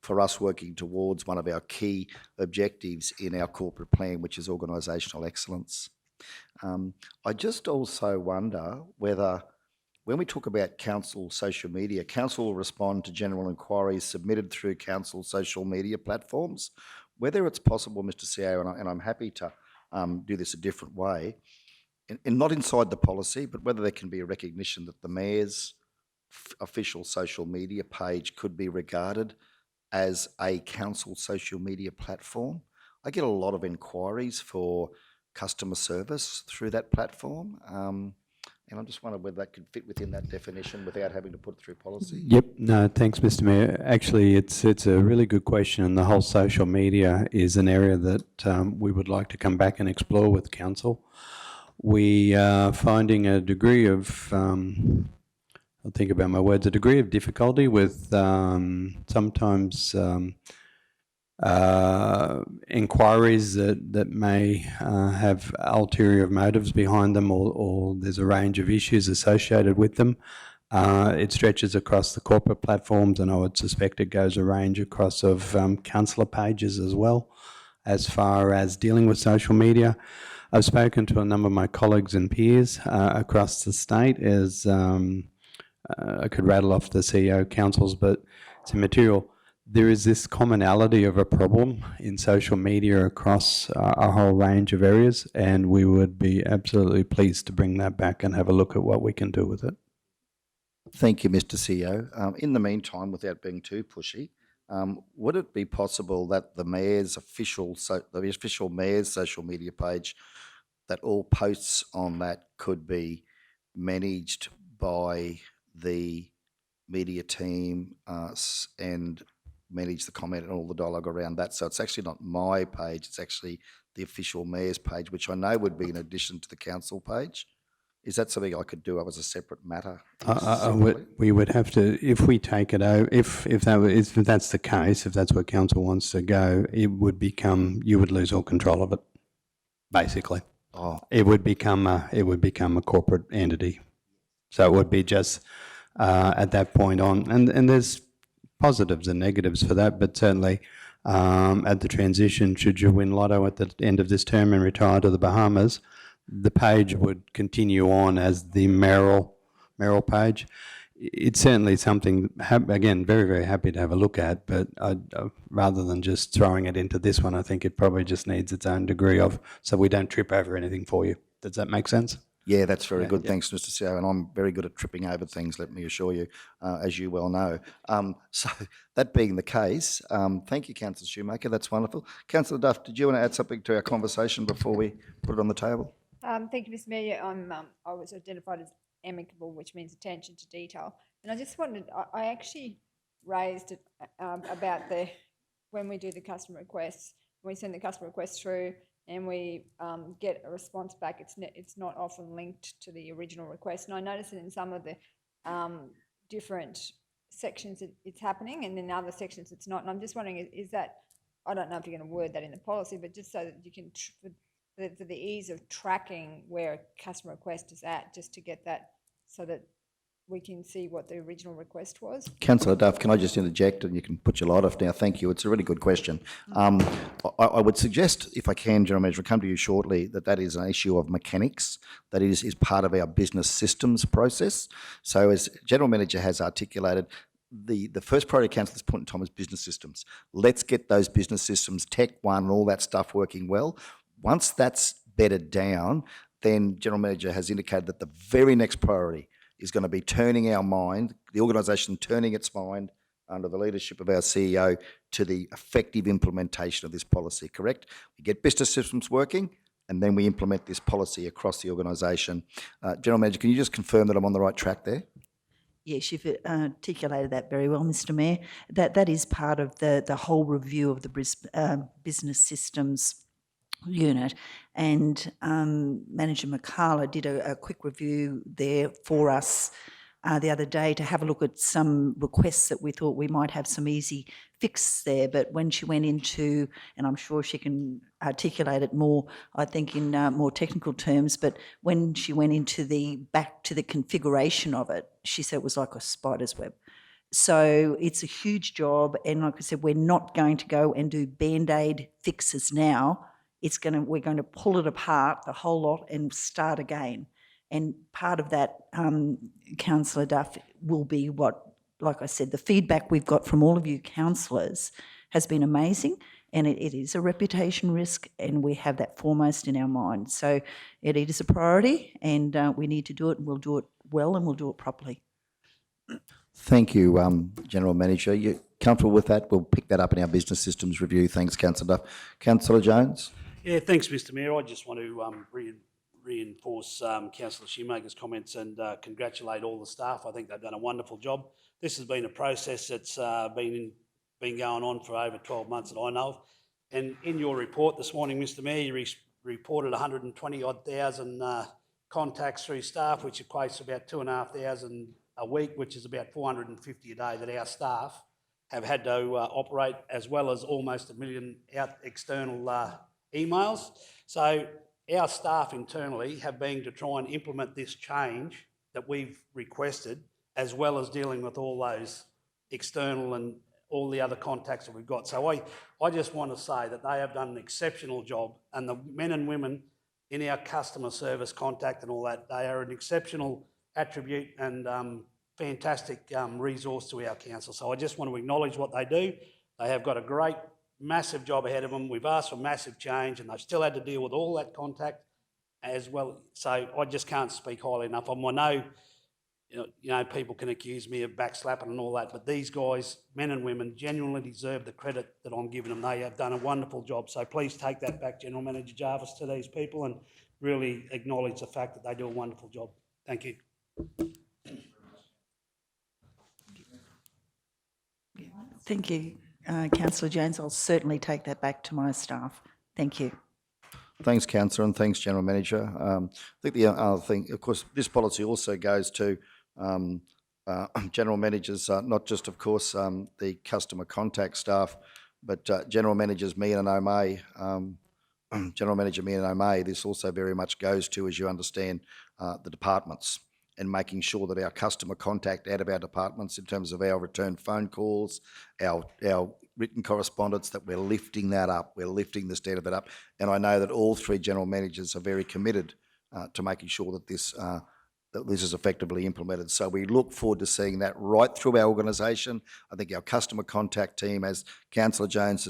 for us working towards one of our key objectives in our corporate plan, which is organisational excellence. I just also wonder whether, when we talk about council social media, council will respond to general inquiries submitted through council social media platforms, whether it's possible, Mr. CEO, and I'm happy to do this a different way, and not inside the policy, but whether there can be a recognition that the Mayor's official social media page could be regarded as a council social media platform. I get a lot of inquiries for customer service through that platform. And I'm just wondering whether that could fit within that definition without having to put it through policy. Yep. No, thanks, Mr. Mayor. Actually, it's a really good question, and the whole social media is an area that we would like to come back and explore with council. We are finding a degree of, I'll think about my words, a degree of difficulty with sometimes inquiries that may have ulterior motives behind them, or there's a range of issues associated with them. It stretches across the corporate platforms, and I would suspect it goes a range across of councillor pages as well, as far as dealing with social media. I've spoken to a number of my colleagues and peers across the state, as I could rattle off the CEO councils, but it's immaterial. There is this commonality of a problem in social media across a whole range of areas, and we would be absolutely pleased to bring that back and have a look at what we can do with it. Thank you, Mr. CEO. In the meantime, without being too pushy, would it be possible that the Mayor's official Mayor's social media page, that all posts on that could be managed by the media team and manage the comment and all the dialogue around that? So it's actually not my page, it's actually the official Mayor's page, which I know would be in addition to the council page. Is that something I could do as a separate matter? We would have to, if we take it out, if that's the case, if that's where council wants to go, it would become, you would lose all control of it, basically. Oh, It would become a corporate entity. So it would be just at that point on, and there's positives and negatives for that, but certainly at the transition, should you win lotto at the end of this term and retire to the Bahamas, the page would continue on as the Merrill page. It's certainly something, again, very, very happy to have a look at, but rather than just throwing it into this one, I think it probably just needs its own degree of, so we don't trip over anything for you. Does that make sense? yeah, that's very good. Thanks, Mr. CEO. And I'm very good at tripping over things, let me assure you, as you well know. So that being the case, thank you, Councillor Shoemaker. That's wonderful. Councillor Duff, did you want to add something to our conversation before we put it on the table? Thank you, Mr. Mayor. I was identified as amicable, which means attention to detail. And I just wanted, I actually raised it about when we do the customer requests, when we send the customer request through and we get a response back, it's not often linked to the original request. And I noticed that in some of the different sections it's happening, and in other sections it's not. And I'm just wondering, is that, I don't know if you're going to word that in the policy, but just so that you can, for the ease of tracking where a customer request is at, just to get that so that we can see what the original request was. Councillor Duff, can I just interject, and you can put your light off now? Thank you. It's a really good question. I would suggest, if I can, General Manager, I'll come to you shortly, that is an issue of mechanics, that is part of our business systems process. So as General Manager has articulated, the first priority council at this point in time is business systems. Let's get those business systems, Tech One and all that stuff working well. Once that's bedded down, then General Manager has indicated that the very next priority is going to be turning our mind, the organisation turning its mind under the leadership of our CEO to the effective implementation of this policy, correct? We get business systems working and then we implement this policy across the organisation. General Manager, can you just confirm that I'm on the right track there? Yes, you've articulated that very well, Mr. Mayor. That is part of the whole review of the business systems unit, and Manager McCarla did a quick review there for us the other day to have a look at some requests that we thought we might have some easy fix there. But when she went into, and I'm sure she can articulate it more, I think in more technical terms, but when she went into back to the configuration of it, she said it was like a spider's web. So it's a huge job, and like I said, we're not going to go and do Band-Aid fixes now. We're going to pull it apart, the whole lot, and start again. And part of that, Councillor Duff, will be like I said, the feedback we've got from all of you councillors has been amazing, and it is a reputation risk, and we have that foremost in our mind. So it is a priority, and we need to do it, and we'll do it well, and we'll do it properly. Thank you, General Manager. You comfortable with that? We'll pick that up in our business systems review. Thanks, Councillor Duff. Councillor Jones? Yeah, thanks, Mr Mayor. I just want to reinforce Councillor Shoemaker's comments and congratulate all the staff. I think they've done a wonderful job. This has been a process that's been going on for over 12 months that I know of. And in your report this morning, Mr Mayor, you reported 120-odd thousand contacts through staff, which equates to about 2,500 a week, which is about 450 a day that our staff have had to operate, as well as almost 1 million external emails. So our staff internally have been to try and implement this change that we've requested, as well as dealing with all those external and all the other contacts that we've got. So I just want to say that they have done an exceptional job, and the men and women in our customer service contact and all that, they are an exceptional attribute and fantastic resource to our council. So I just want to acknowledge what they do. They have got a great, massive job ahead of them. We've asked for massive change, and they've still had to deal with all that contact as well. So I just can't speak highly enough of them. I know, you know, people can accuse me of backslapping and all that, but these guys, men and women, genuinely deserve the credit that I'm giving them. They have done a wonderful job. So please take that back, General Manager Jarvis, to these people, and really acknowledge the fact that they do a wonderful job. Thank you. Thank you, Councillor Jones. I'll certainly take that back to my staff. Thank you. Thanks, Councillor, and thanks, General Manager. I think the other thing, of course, this policy also goes to General Managers, not just, of course, the customer contact staff, but General Managers me and O'May, General Manager me and O'May, this also very much goes to, as you understand, the departments, and making sure that our customer contact out of our departments in terms of our return phone calls, our written correspondence, that we're lifting that up, we're lifting the standard of it up. And I know that all three general managers are very committed to making sure that this is effectively implemented. So we look forward to seeing that right through our organisation. I think our customer contact team, as Councillor Jones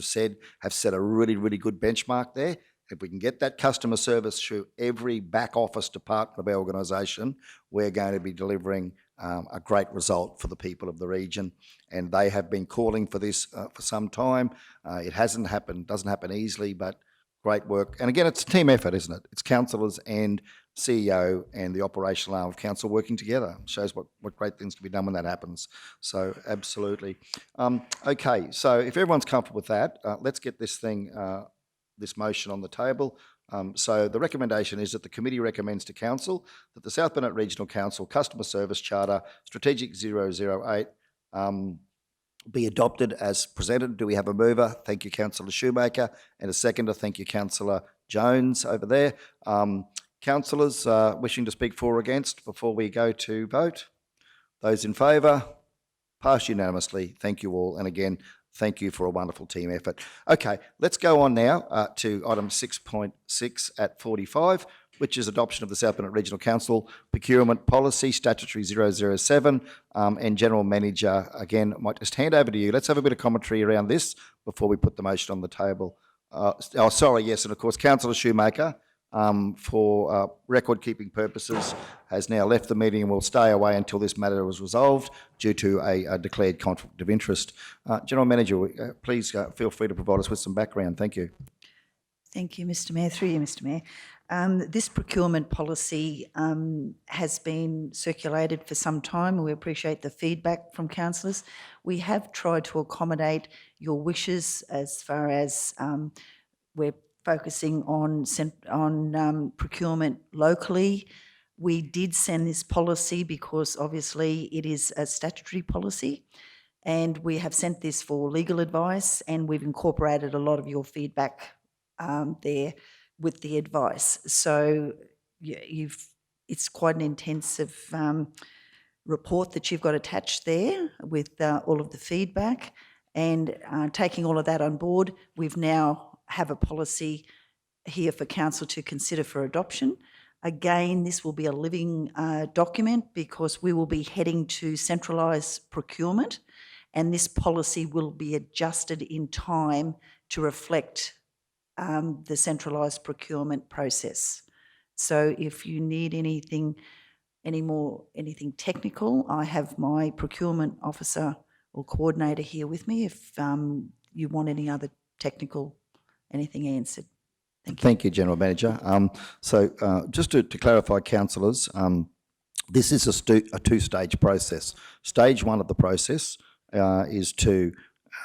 have set a really, really good benchmark there. If we can get that customer service through every back office department of our organisation, we're going to be delivering a great result for the people of the region. And they have been calling for this for some time. It hasn't happened, doesn't happen easily, but great work. And again, it's a team effort, isn't it? It's councillors and CEO and the operational arm of council working together. It shows what great things can be done when that happens. So absolutely. Okay, so if everyone's comfortable with that, let's get this thing, this motion on the table. So the recommendation is that the committee recommends to council that the South Burnett Regional Council Customer Service Charter Strategic 008 be adopted as presented. Do we have a mover? Thank you, Councillor Shoemaker. And a seconder? Thank you, Councillor Jones over there. Councillors wishing to speak for or against before we go to vote? Those in favour? Passed unanimously. Thank you all. And again, thank you for a wonderful team effort. Okay, let's go on now to item 6.6 at 45, which is adoption of the South Burnett Regional Council Procurement Policy, Statutory 007, and General Manager, again, I might just hand over to you. Let's have a bit of commentary around this before we put the motion on the table. Yes, and of course, Councillor Shoemaker, for record-keeping purposes, has now left the meeting and will stay away until this matter is resolved due to a declared conflict of interest. General Manager, please feel free to provide us with some background. Thank you. Thank you, Mr Mayor. Through you, Mr Mayor. This procurement policy has been circulated for some time, and we appreciate the feedback from councillors. We have tried to accommodate your wishes as far as we're focusing on procurement locally. We did send this policy because obviously it is a statutory policy, and we have sent this for legal advice, and we've incorporated a lot of your feedback there with the advice. So it's quite an intensive report that you've got attached there with all of the feedback, and taking all of that on board, we've now have a policy here for council to consider for adoption. Again, this will be a living document because we will be heading to centralised procurement, and this policy will be adjusted in time to reflect the centralised procurement process. So if you need anything technical, I have my procurement officer or coordinator here with me if you want any other anything answered. Thank you. Thank you, General Manager. Just to clarify, councillors, this is a two-stage process. Stage one of the process is to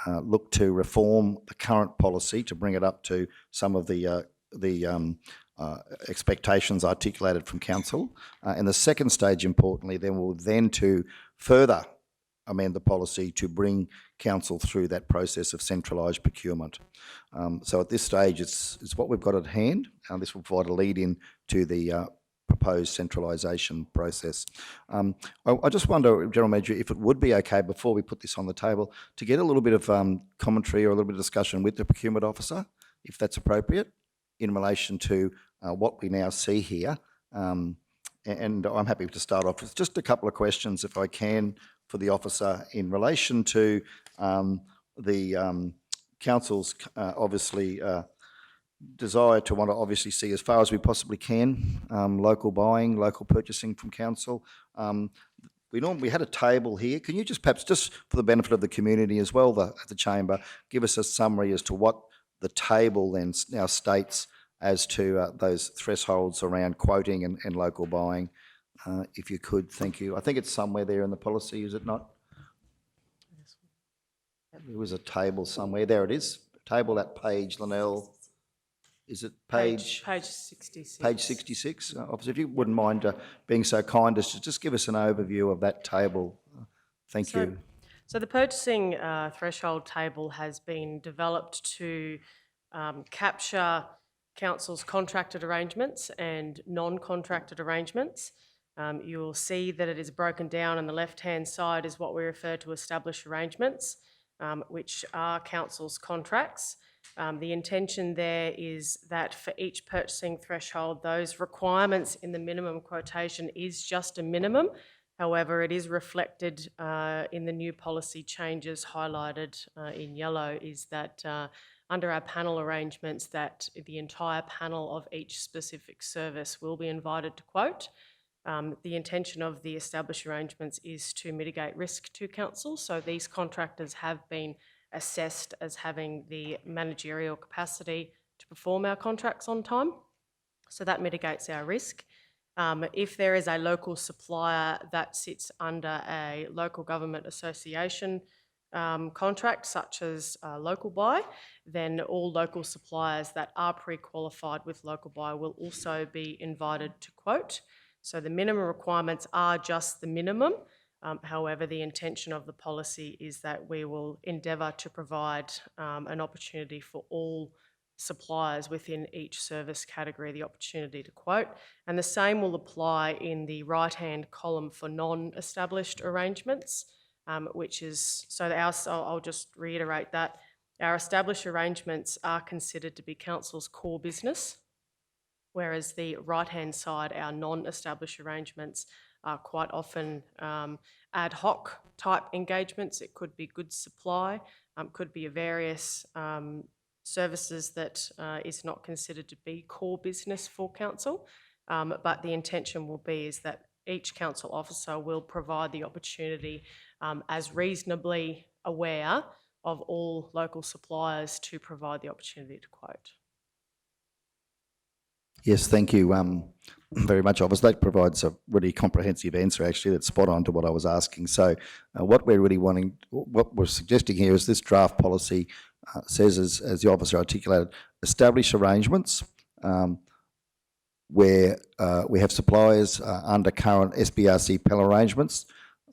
look to reform the current policy to bring it up to some of the expectations articulated from council. And the second stage, importantly, will to further amend the policy to bring council through that process of centralised procurement. So at this stage, it's what we've got at hand, and this will provide a lead-in to the proposed centralisation process. I just wonder, General Manager, if it would be okay, before we put this on the table, to get a little bit of commentary or a little bit of discussion with the procurement officer, if that's appropriate, in relation to what we now see here. And I'm happy to start off with just a couple of questions, if I can, for the officer in relation to the council's obviously desire to want to obviously see as far as we possibly can local buying, local purchasing from council. We had a table here. Can you just perhaps, just for the benefit of the community as well, the chamber, give us a summary as to what the table then now states as to those thresholds around quoting and local buying? If you could, thank you. I think it's somewhere there in the policy, is it not? There was a table somewhere. There it is. Table, that page, Linnell. Is it page 66. Page 66. Officer, if you wouldn't mind being so kind as to just give us an overview of that table. Thank you. So the purchasing threshold table has been developed to capture council's contracted arrangements and non-contracted arrangements. You will see that it is broken down on the left-hand side is what we refer to established arrangements, which are council's contracts. The intention there is that for each purchasing threshold, those requirements in the minimum quotation is just a minimum. However, it is reflected in the new policy changes highlighted in yellow is that under our panel arrangements that the entire panel of each specific service will be invited to quote. The intention of the established arrangements is to mitigate risk to council. So these contractors have been assessed as having the managerial capacity to perform our contracts on time. So that mitigates our risk. If there is a local supplier that sits under a local government association contract, such as local buy, then all local suppliers that are pre-qualified with local buy will also be invited to quote. So the minimum requirements are just the minimum. However, the intention of the policy is that we will endeavour to provide an opportunity for all suppliers within each service category the opportunity to quote. And the same will apply in the right-hand column for non-established arrangements, which is, I'll just reiterate that. Our established arrangements are considered to be council's core business, whereas the right-hand side, our non-established arrangements, are quite often ad hoc type engagements. It could be goods supply, could be various services that is not considered to be core business for council. But the intention will be is that each council officer will provide the opportunity as reasonably aware of all local suppliers to provide the opportunity to quote. Yes, thank you very much, Officer. That provides a really comprehensive answer, actually, that's spot on to what I was asking. So what we're really wanting, what we're suggesting here is this draft policy says, as the officer articulated, establish arrangements where we have suppliers under current SBRC panel arrangements.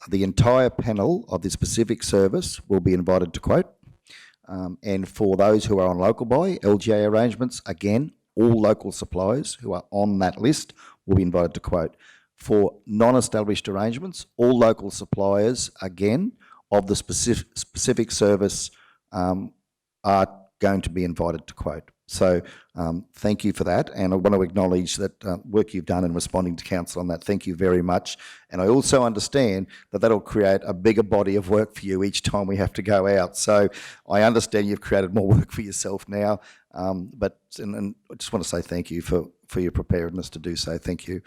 The entire panel of the specific service will be invited to quote. And for those who are on local buy, LGA arrangements, again, all local suppliers who are on that list will be invited to quote. For non-established arrangements, all local suppliers, again, of the specific service are going to be invited to quote. So thank you for that, and I want to acknowledge that work you've done in responding to council on that. Thank you very much. And I also understand that that'll create a bigger body of work for you each time we have to go out. So I understand you've created more work for yourself now, but and I just want to say thank you for your preparedness to do so. Thank you.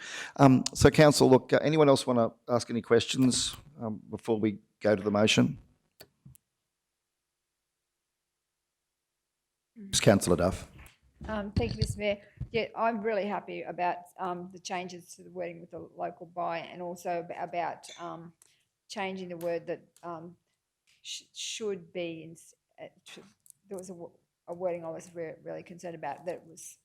So council, look, anyone else want to ask any questions before we go to the motion? Councillor Duff. Thank you, Mr Mayor. Yeah, I'm really happy about the changes to the wording with the local buy, and also about changing the word that should be. There was a wording I was really concerned about, that it was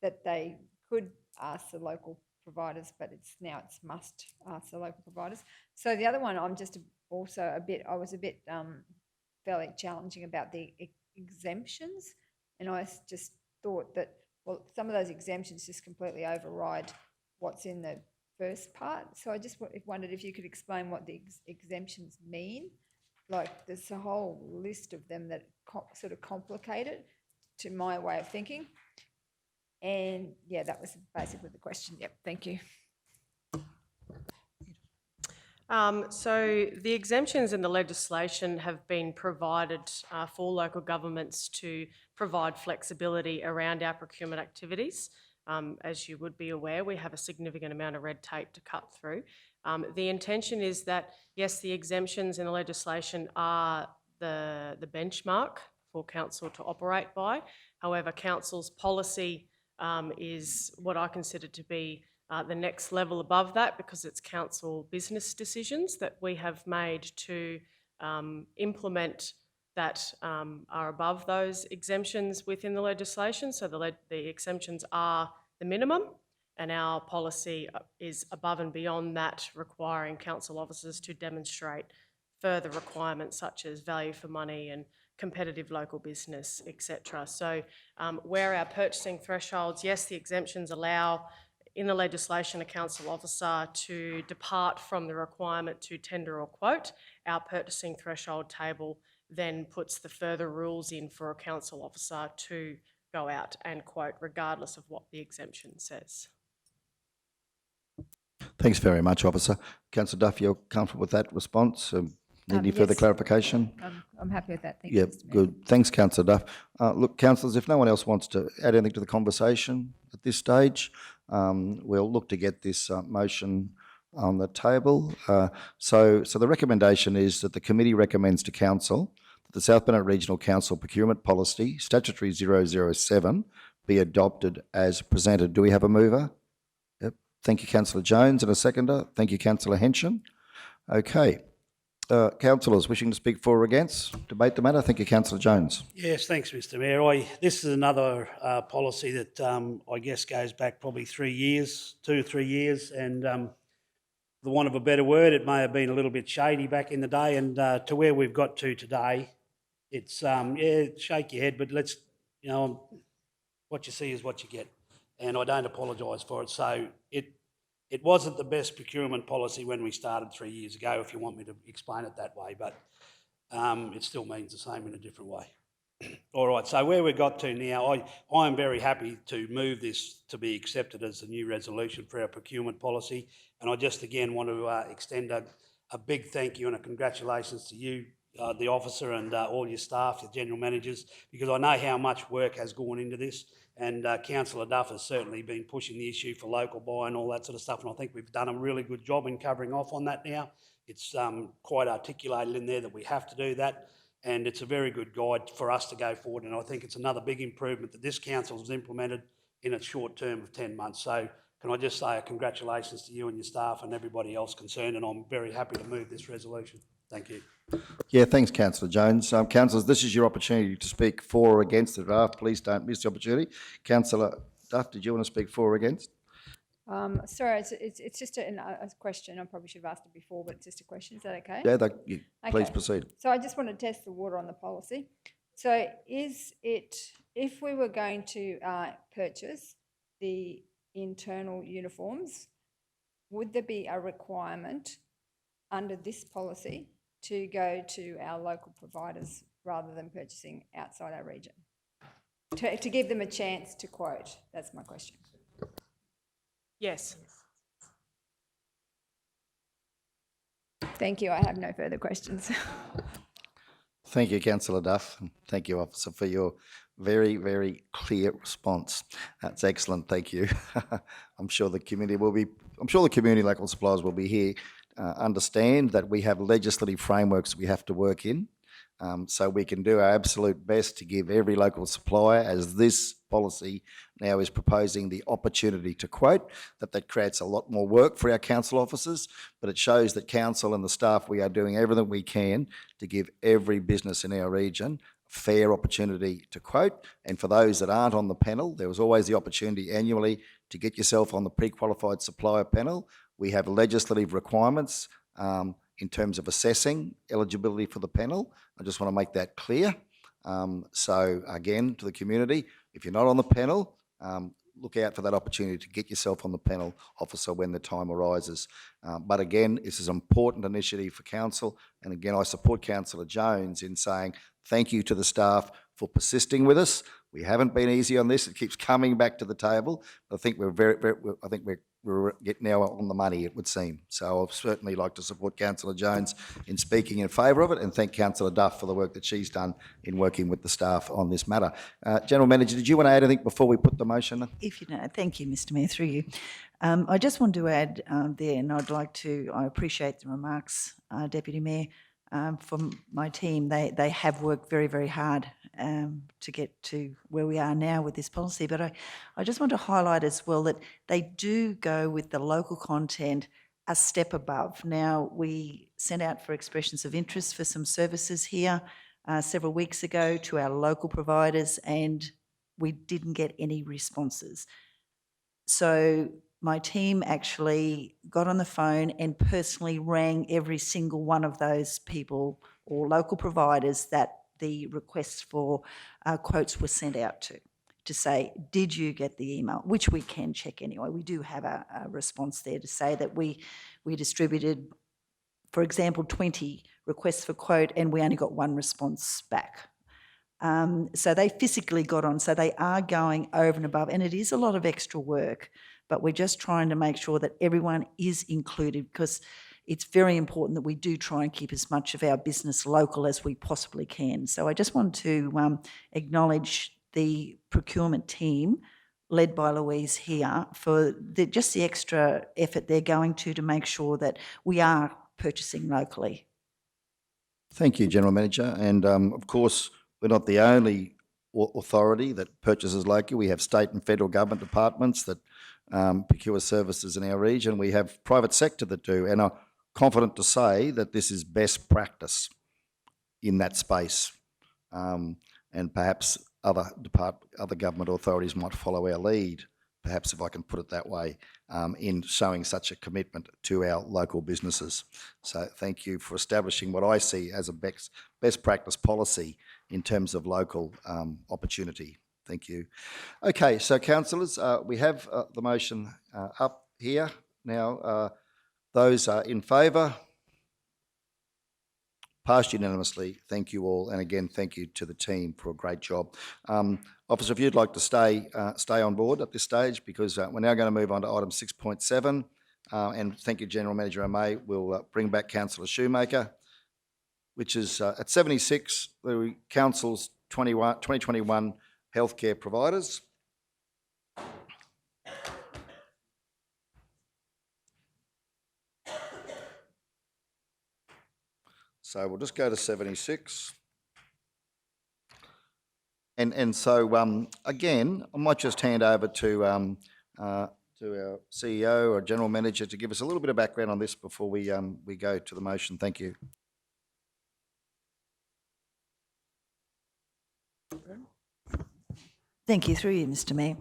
that they could ask the local providers, but it's must ask the local providers. So the other one, I'm just also I was a bit fairly challenging about the exemptions, and I just thought that, well, some of those exemptions just completely override what's in the first part. So I just wondered if you could explain what the exemptions mean. Like, there's a whole list of them that sort of complicate it, to my way of thinking. And yeah, that was basically the question. Yep, thank you. So the exemptions in the legislation have been provided for local governments to provide flexibility around our procurement activities. As you would be aware, we have a significant amount of red tape to cut through. The intention is that, yes, the exemptions in the legislation are the benchmark for council to operate by. However, council's policy is what I consider to be the next level above that, because it's council business decisions that we have made to implement that are above those exemptions within the legislation. So the exemptions are the minimum, and our policy is above and beyond that, requiring council officers to demonstrate further requirements such as value for money and competitive local business, etc. So where our purchasing thresholds, yes, the exemptions allow in the legislation a council officer to depart from the requirement to tender or quote. Our purchasing threshold table then puts the further rules in for a council officer to go out and quote, regardless of what the exemption says. Thanks very much, Officer. Councillor Duff, you're comfortable with that response? Need any further Yes. clarification? I'm happy with that. Thank Yeah, you, Mr Mayor. good. Thanks, Councillor Duff. Look, councillors, if no one else wants to add anything to the conversation at this stage, we'll look to get this motion on the table. So the recommendation is that the committee recommends to council that the South Bennett Regional Council Procurement Policy, Statutory 007, be adopted as presented. Do we have a mover? Yep. Thank you, Councillor Jones, and a seconder. Thank you, Councillor Henshin. Okay. Councillors wishing to speak for or against, debate the matter. Thank you, Councillor Jones. Yes, thanks, Mr Mayor. This is another policy that I guess goes back probably 3 years, 2 or 3 years, and for the want of a better word, it may have been a little bit shady back in the day, and to where we've got to today, it's, yeah, shake your head, but let's, what you see is what you get, and I don't apologise for it. So it wasn't the best procurement policy when we started 3 years ago, if you want me to explain it that way, but it still means the same in a different way. All right, so where we got to now, I am very happy to move this to be accepted as a new resolution for our procurement policy, and I just again want to extend a big thank you and a congratulations to you, the officer, and all your staff, your general managers, because I know how much work has gone into this. And Councillor Duff has certainly been pushing the issue for local buy and all that sort of stuff, and I think we've done a really good job in covering off on that now. It's quite articulated in there that we have to do that, and it's a very good guide for us to go forward, and I think it's another big improvement that this council has implemented in a short term of 10 months. So can I just say a congratulations to you and your staff and everybody else concerned, and I'm very happy to move this resolution. Thank you. Yeah, thanks, Councillor Jones. Councillors, this is your opportunity to speak for or against the draft. Please don't miss the opportunity. Councillor Duff, did you want to speak for or against? Sorry, it's just a question. I probably should have asked it before, but it's just a question. Is that okay? Yeah, please Okay. proceed. So I just want to test the water on the policy. So is it, if we were going to purchase the internal uniforms, would there be a requirement under this policy to go to our local providers rather than purchasing outside our region? To give them a chance to quote, that's my question. Yes. Thank you, I have no further questions. Thank you, Councillor Duff. And thank you, Officer, for your very, very clear response. That's excellent. Thank you. I'm sure the community local suppliers will be here, understand that we have legislative frameworks we have to work in. So we can do our absolute best to give every local supplier, as this policy now is proposing, the opportunity to quote, that creates a lot more work for our council officers, but it shows that council and the staff, we are doing everything we can to give every business in our region fair opportunity to quote. And for those that aren't on the panel, there was always the opportunity annually to get yourself on the pre-qualified supplier panel. We have legislative requirements in terms of assessing eligibility for the panel. I just want to make that clear. So again, to the community, if you're not on the panel, look out for that opportunity to get yourself on the panel, officer, when the time arises. But again, this is an important initiative for council. And again, I support Councillor Jones in saying thank you to the staff for persisting with us. We haven't been easy on this. It keeps coming back to the table. I think we're we're getting now on the money, it would seem. So I'd certainly like to support Councillor Jones in speaking in favour of it, and thank Councillor Duff for the work that she's done in working with the staff on this matter. General Manager, did you want to add anything before we put the motion? If you know, thank you, Mr Mayor, through you. I just want to add there, and I appreciate the remarks, Deputy Mayor, from my team. They have worked very, very hard to get to where we are now with this policy. But I just want to highlight as well that they do go with the local content a step above. Now, we sent out for expressions of interest for some services here several weeks ago to our local providers, and we didn't get any responses. So my team actually got on the phone and personally rang every single one of those people or local providers that the requests for quotes were sent out to say, did you get the email? Which we can check anyway. We do have a response there to say that we distributed, for example, 20 requests for quote, and we only got one response back. So they physically got on. So they are going over and above, and it is a lot of extra work, but we're just trying to make sure that everyone is included, because it's very important that we do try and keep as much of our business local as we possibly can. So I just want to acknowledge the procurement team led by Louise here for just the extra effort they're going to make sure that we are purchasing locally. Thank you, General Manager. And of course, we're not the only authority that purchases locally. We have state and federal government departments that procure services in our region. We have private sector that do, and I'm confident to say that this is best practice in that space. And perhaps other government authorities might follow our lead, perhaps, if I can put it that way, in showing such a commitment to our local businesses. So thank you for establishing what I see as a best practice policy in terms of local opportunity. Thank you. Okay, so councillors, we have the motion up here now. Those in favour? Passed unanimously. Thank you all, and again, thank you to the team for a great job. Officer, if you'd like to stay on board at this stage, because we're now going to move on to item 6.7, and thank you, General Manager O'May. We'll bring back Councillor Shoemaker, which is at 76, the Council's 2021 healthcare providers. So we'll just go to 76. And so, again, I might just hand over to our CEO or General Manager to give us a little bit of background on this before we go to the motion. Thank you. Thank you, through you, Mr. Mayor.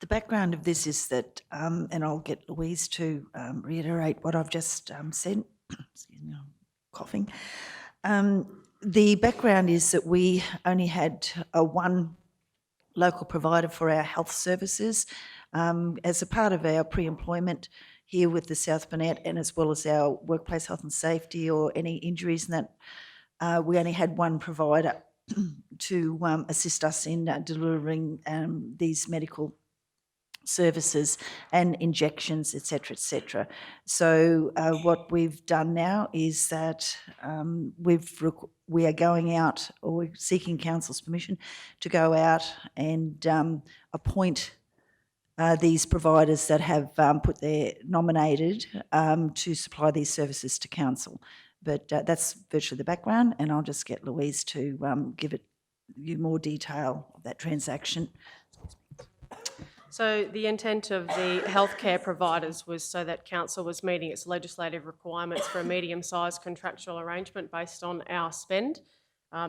The background of this is that, and I'll get Louise to reiterate what I've just said. Excuse me, I'm coughing. The background is that we only had one local provider for our health services. As a part of our pre-employment here with the South Burnett, and as well as our workplace health and safety or any injuries and that, we only had one provider to assist us in delivering these medical services and injections, etc., etc. So what we've done now is that we are going out, or we're seeking council's permission to go out and appoint these providers that have put their nominated to supply these services to council. But that's virtually the background, and I'll just get Louise to give you more detail of that transaction. So the intent of the healthcare providers was so that council was meeting its legislative requirements for a medium-sized contractual arrangement based on our spend.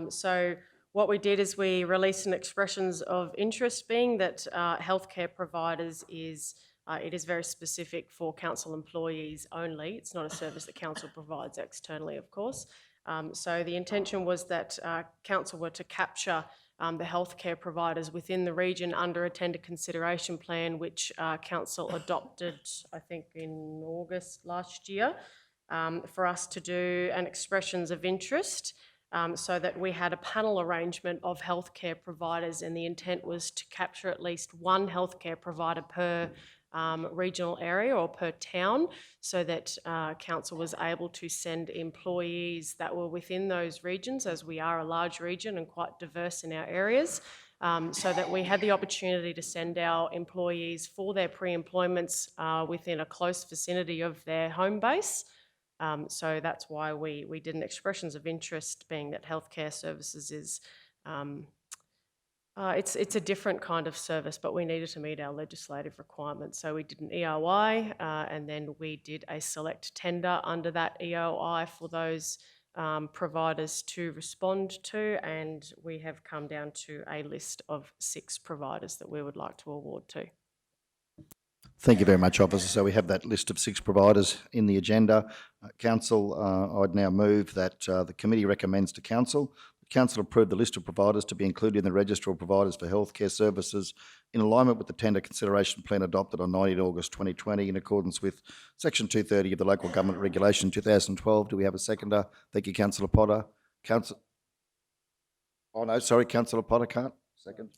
So what we did is we released an expressions of interest, being that healthcare providers it is very specific for council employees only. It's not a service that council provides externally, of course. So the intention was that council were to capture the healthcare providers within the region under a tender consideration plan, which council adopted, I think, in August last year, for us to do an expressions of interest, so that we had a panel arrangement of healthcare providers, and the intent was to capture at least one healthcare provider per regional area or per town, so that council was able to send employees that were within those regions, as we are a large region and quite diverse in our areas, so that we had the opportunity to send our employees for their pre-employments within a close vicinity of their home base. So that's why we did an expressions of interest, being that healthcare services is it's a different kind of service, but we needed to meet our legislative requirements. So we did an EOI, and then we did a select tender under that EOI for those providers to respond to, and we have come down to a list of 6 providers that we would like to award to. Thank you very much, Officer. So we have that list of 6 providers in the agenda. Council, I'd now move that the committee recommends to Council Council approve the list of providers to be included in the register of providers for healthcare services in alignment with the tender consideration plan adopted on 19 August 2020 in accordance with Section 230 of the Local Government Regulation 2012. Do we have a seconder? Thank you, Councillor Potter. Councillor Potter can't. Second.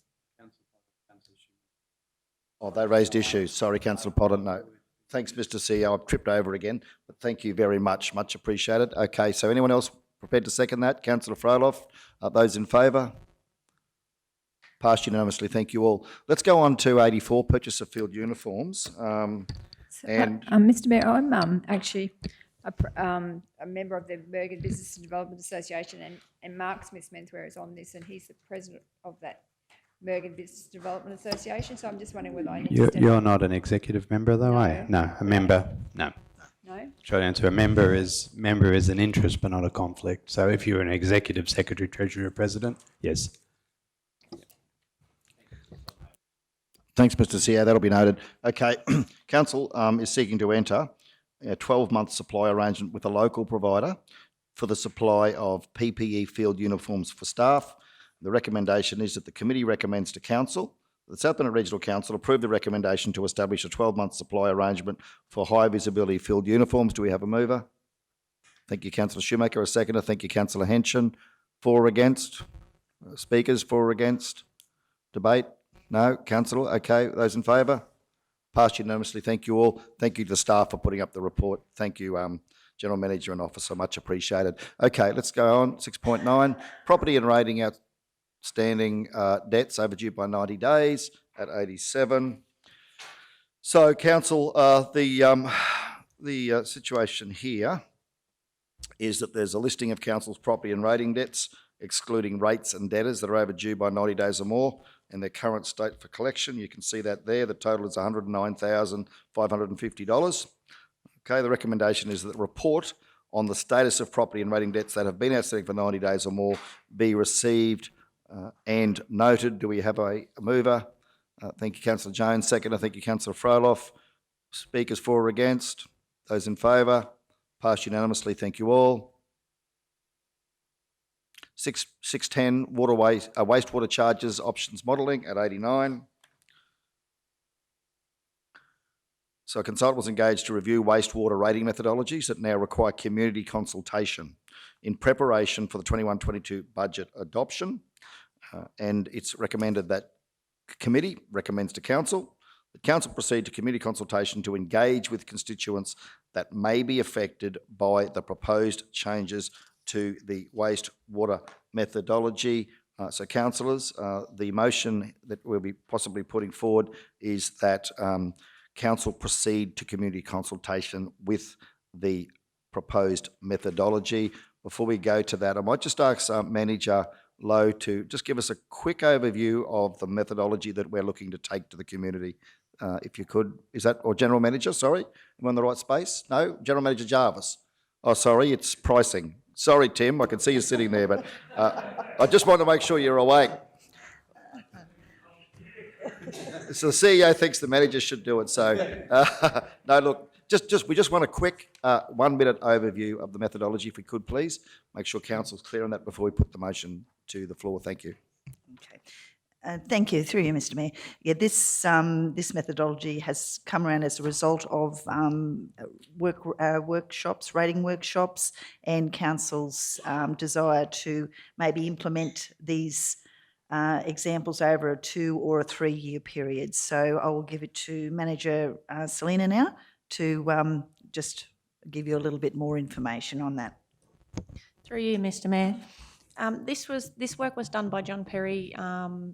Oh, they raised issues. Sorry, Councillor Potter. No. Thanks, Mr. CEO. I've tripped over again, but thank you very much. Much appreciated. Okay, so anyone else prepared to second that? Councillor Froloff. Those in favour? Passed unanimously. Thank you all. Let's go on to 84, purchase of field uniforms. Mr. Mayor, I'm actually a member of the Bergen Business and Development Association, and Mark Smith-Menswear is on this, and he's the president of that Bergen Business Development Association. So I'm just wondering whether I need to step You're up. not an executive member, though, are you? No, a member. No. No? Short answer: a member is an interest, but not a conflict. So if you're an executive secretary, treasurer, president, yes. Thanks, Mr. CEO. That'll be noted. Okay, Council is seeking to enter a 12-month supply arrangement with a local provider for the supply of PPE field uniforms for staff. The recommendation is that the committee recommends to Council, the South Burnett Regional Council approve the recommendation to establish a 12-month supply arrangement for high visibility field uniforms. Do we have a mover? Thank you, Councillor Shoemaker. A seconder. Thank you, Councillor Henson. For or against? Speakers, for or against? Debate? No? Councillor? Okay. Those in favour? Passed unanimously. Thank you all. Thank you to the staff for putting up the report. Thank you, General Manager and Officer. Much appreciated. Okay, let's go on. 6.9. Property and rating outstanding debts overdue by 90 days at 87. So, Council, the situation here is that there's a listing of Council's property and rating debts excluding rates and debtors that are overdue by 90 days or more in their current state for collection. You can see that there. The total is $109,550. Okay, the recommendation is that the report on the status of property and rating debts that have been outstanding for 90 days or more be received and noted. Do we have a mover? Thank you, Councillor Jones. Second, thank you, Councillor Froloff. Speakers for or against? Those in favour? Passed unanimously. Thank you all. 610, wastewater charges options modelling at 89. So a consultant was engaged to review wastewater rating methodologies that now require community consultation in preparation for the 21-22 budget adoption. And it's recommended that committee recommends to council. The council proceed to community consultation to engage with constituents that may be affected by the proposed changes to the wastewater methodology. So councillors, the motion that we'll be possibly putting forward is that council proceed to community consultation with the proposed methodology. Before we go to that, I might just ask Manager Lowe to just give us a quick overview of the methodology that we're looking to take to the community, if you could. Is that, or General Manager, sorry, am I in the right space? No? General Manager Jarvis. Oh, sorry, it's pricing. Sorry, Tim, I can see you sitting there, but I just want to make sure you're awake. So the CEO thinks the manager should do it. So, no, look, we just want a quick 1 minute overview of the methodology, if we could, please. Make sure council's clear on that before we put the motion to the floor. Thank you. Okay. Thank you, through you, Mr. Mayor. Yeah, this methodology has come around as a result of workshops, rating workshops, and council's desire to maybe implement these examples over a 2 or a 3 year period. So I will give it to Manager Selina now to just give you a little bit more information on that. Through you, Mr. Mayor. This work was done by John Perry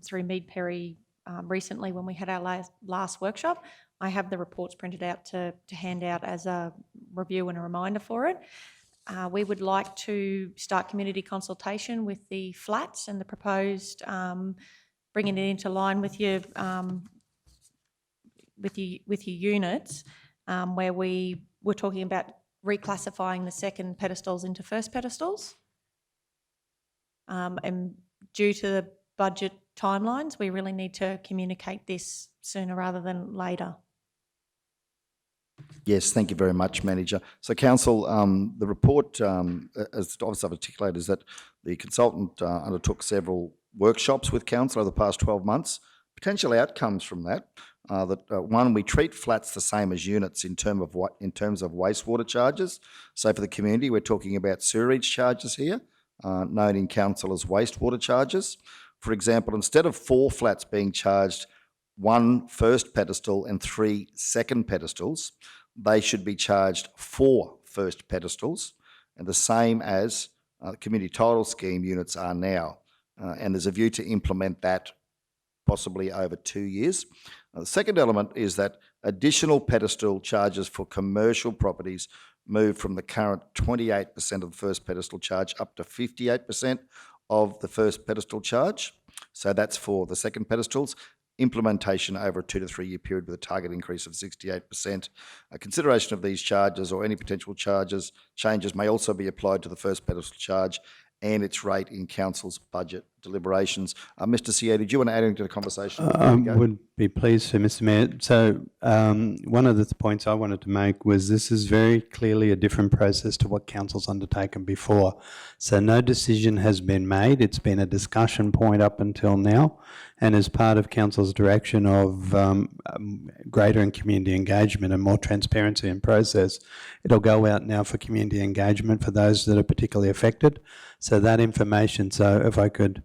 through Mead Perry recently when we had our last workshop. I have the reports printed out to hand out as a review and a reminder for it. We would like to start community consultation with the flats and the proposed bringing it into line with your units, where we were talking about reclassifying the second pedestals into first pedestals. And due to the budget timelines, we really need to communicate this sooner rather than later. Yes, thank you very much, Manager. So, Council, the report, as obviously I've articulated, is that the consultant undertook several workshops with Council over the past 12 months. Potential outcomes from that, one, we treat flats the same as units in terms of wastewater charges. So for the community, we're talking about sewerage charges here, known in Council as wastewater charges. For example, instead of 4 flats being charged 1 first pedestal and 3 second pedestals, they should be charged 4 first pedestals, and the same as community title scheme units are now. And there's a view to implement that possibly over 2 years. The second element is that additional pedestal charges for commercial properties move from the current 28% of the first pedestal charge up to 58% of the first pedestal charge. So that's for the second pedestals. Implementation over a 2 to 3 year period with a target increase of 68%. A consideration of these charges or any potential changes may also be applied to the first pedestal charge and its rate in Council's budget deliberations. Mr. Sier, did you want to add anything to the conversation? I would be pleased to, Mr. Mayor. So one of the points I wanted to make was this is very clearly a different process to what Council's undertaken before. So no decision has been made. It's been a discussion point up until now. And as part of Council's direction of greater community engagement and more transparency in process, it'll go out now for community engagement for those that are particularly affected. So that information, so if I could,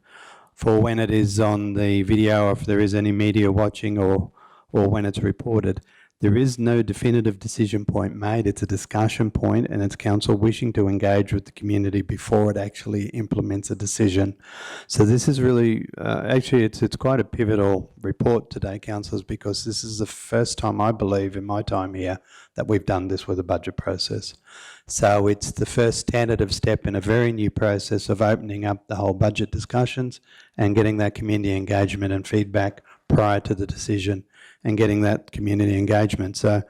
for when it is on the video, or if there is any media watching or when it's reported, There is no definitive decision point made. It's a discussion point, and it's council wishing to engage with the community before it actually implements a decision. So this is really, actually, it's quite a pivotal report today, councillors, because this is the first time, I believe, in my time here, that we've done this with a budget process. So it's the first tentative step in a very new process of opening up the whole budget discussions and getting that community engagement and feedback prior to the decision and getting that community engagement. So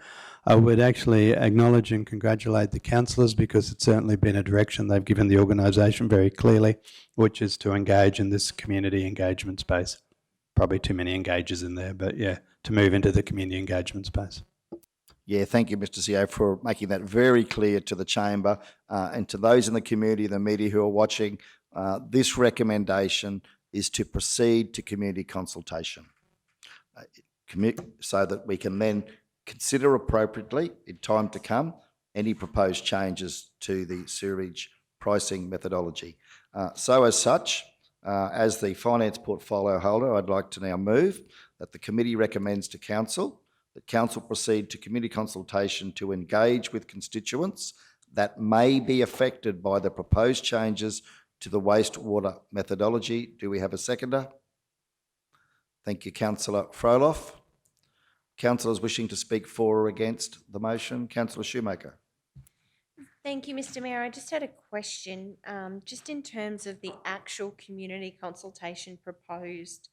I would actually acknowledge and congratulate the councillors, because it's certainly been a direction they've given the organisation very clearly, which is to engage in this community engagement space. Probably too many engages in there, but yeah, to move into the community engagement space. Yeah, thank you, Mr. CEO, for making that very clear to the chamber and to those in the community, the media who are watching. This recommendation is to proceed to community consultation so that we can then consider appropriately in time to come any proposed changes to the sewerage pricing methodology. So as such, as the finance portfolio holder, I'd like to now move that the committee recommends to council that council proceed to community consultation to engage with constituents that may be affected by the proposed changes to the wastewater methodology. Do we have a seconder? Thank you, Councillor Froloff. Councillors wishing to speak for or against the motion. Councillor Shoemaker. Thank you, Mr. Mayor. I just had a question, just in terms of the actual community consultation proposed.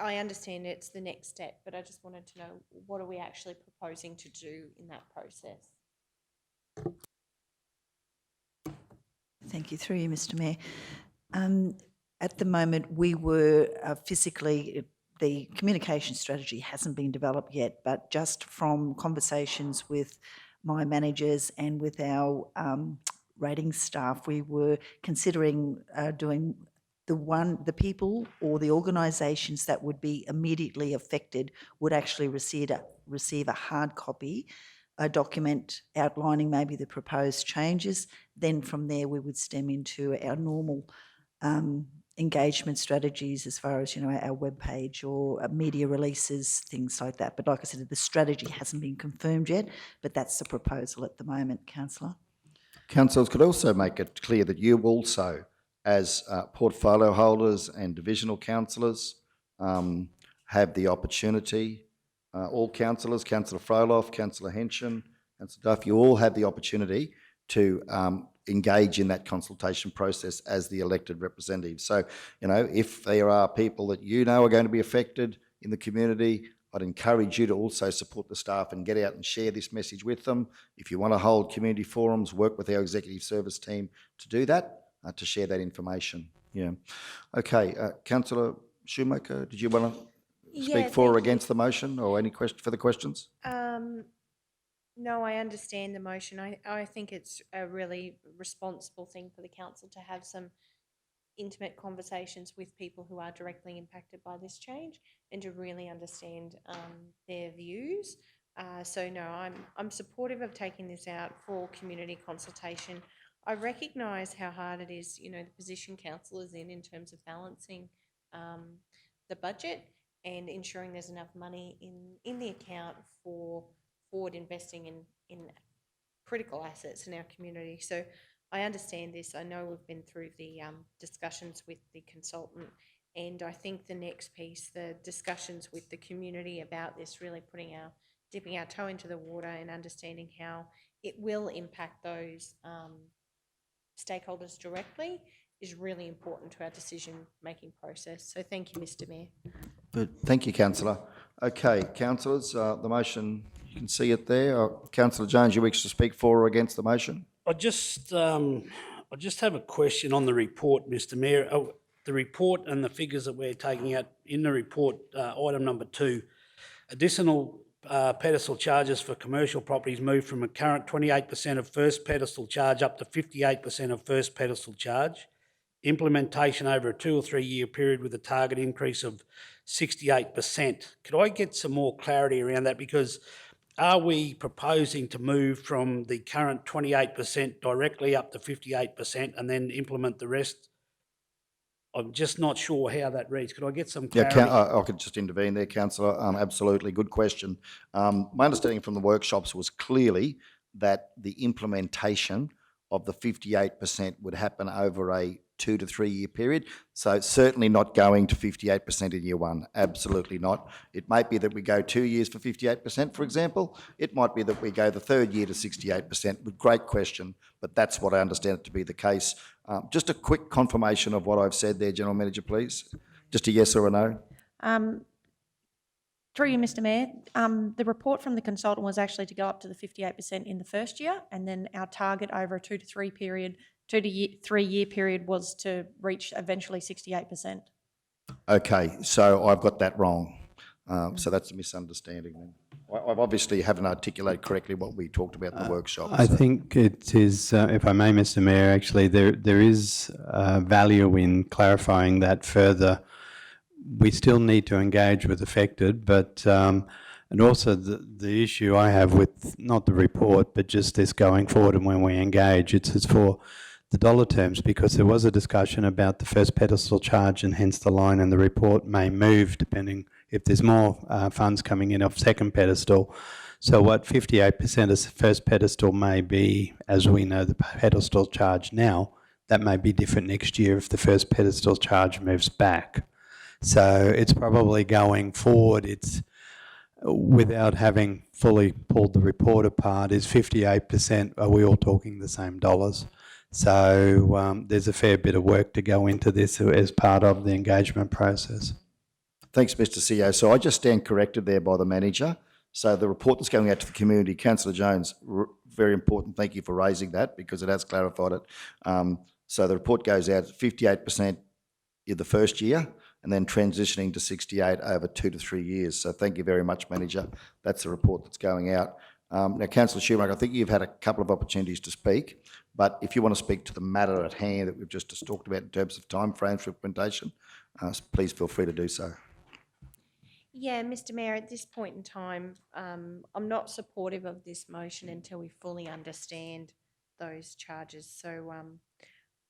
I understand it's the next step, but I just wanted to know, what are we actually proposing to do in that process? Thank you. Through you, Mr. Mayor. At the moment, we were physically, the communication strategy hasn't been developed yet, but just from conversations with my managers and with our ratings staff, we were considering doing the people or the organisations that would be immediately affected would actually receive a hard copy, a document outlining maybe the proposed changes. Then from there we would stem into our normal engagement strategies as far as, our webpage or media releases, things like that. But like I said, the strategy hasn't been confirmed yet, but that's the proposal at the moment, Councillor. Councillors could also make it clear that you also, as portfolio holders and divisional councillors, have the opportunity, all councillors, Councillor Froloff, Councillor Henshin, Councillor Duff, you all have the opportunity to engage in that consultation process as the elected representatives. So, if there are people that are going to be affected in the community, I'd encourage you to also support the staff and get out and share this message with them. If you want to hold community forums, work with our executive service team to do that, to share that information. Yeah. Okay, Councillor Shoemaker, did you want to speak for or against the motion, or any further questions? No, I understand the motion. I think it's a really responsible thing for the council to have some intimate conversations with people who are directly impacted by this change and to really understand their views. So no, I'm supportive of taking this out for community consultation. I recognise how hard it is, the position council is in terms of balancing the budget and ensuring there's enough money in the account for forward investing in critical assets in our community. So I understand this. I know we've been through the discussions with the consultant, and I think the next piece, the discussions with the community about this, really dipping our toe into the water and understanding how it will impact those stakeholders directly, is really important to our decision-making process. So thank you, Mr. Mayor. Good. Thank you, Councillor. Okay, councillors, the motion, you can see it there. Councillor Jones, you wish to speak for or against the motion? I just have a question on the report, Mr. Mayor. The report and the figures that we're taking out in the report, item number 2, additional pedestal charges for commercial properties moved from a current 28% of first pedestal charge up to 58% of first pedestal charge. Implementation over a 2 or 3 year period with a target increase of 68%. Could I get some more clarity around that? Because are we proposing to move from the current 28% directly up to 58% and then implement the rest I'm just not sure how that reads. Could I get some Yeah, clarity? I could just intervene there, councillor. Absolutely, good question. My understanding from the workshops was clearly that the implementation of the 58% would happen over a 2 to 3 year period. So it's certainly not going to 58% in year one. Absolutely not. It might be that we go 2 years for 58%, for example. It might be that we go the third year to 68%. Great question, but that's what I understand it to be the case. Just a quick confirmation of what I've said there, General Manager, please. Just a yes or a no. Through you, Mr. Mayor, the report from the consultant was actually to go up to the 58% in the first year, and then our target over a 2 to 3 year period was to reach eventually 68%. Okay, so I've got that wrong. So that's a misunderstanding then. I obviously haven't articulated correctly what we talked about in the workshop. I so- think it is, if I may, Mr. Mayor, actually, there is value in clarifying that further. We still need to engage with affected, but and also the issue I have with not the report, but just this going forward and when we engage, it's for the dollar terms, because there was a discussion about the first pedestal charge, and hence the line in the report may move depending if there's more funds coming in off second pedestal. So what 58% of first pedestal may be, as we know the pedestal charge now, that may be different next year if the first pedestal charge moves back. So it's probably going forward, it's without having fully pulled the report apart, is 58%, are we all talking the same dollars? So there's a fair bit of work to go into this as part of the engagement process. Thanks, Mr. CEO. So I just stand corrected there by the manager. So the report that's going out to the community, Councillor Jones, very important. Thank you for raising that because it has clarified it. So the report goes out 58% in the first year and then transitioning to 68 over 2 to 3 years. So thank you very much, manager. That's the report that's going out. Now, Councillor Schumacher, I think you've had a couple of opportunities to speak, but if you want to speak to the matter at hand that we've just talked about in terms of timeframes for implementation, please feel free to do so. Yeah, Mr. Mayor, at this point in time, I'm not supportive of this motion until we fully understand those charges. So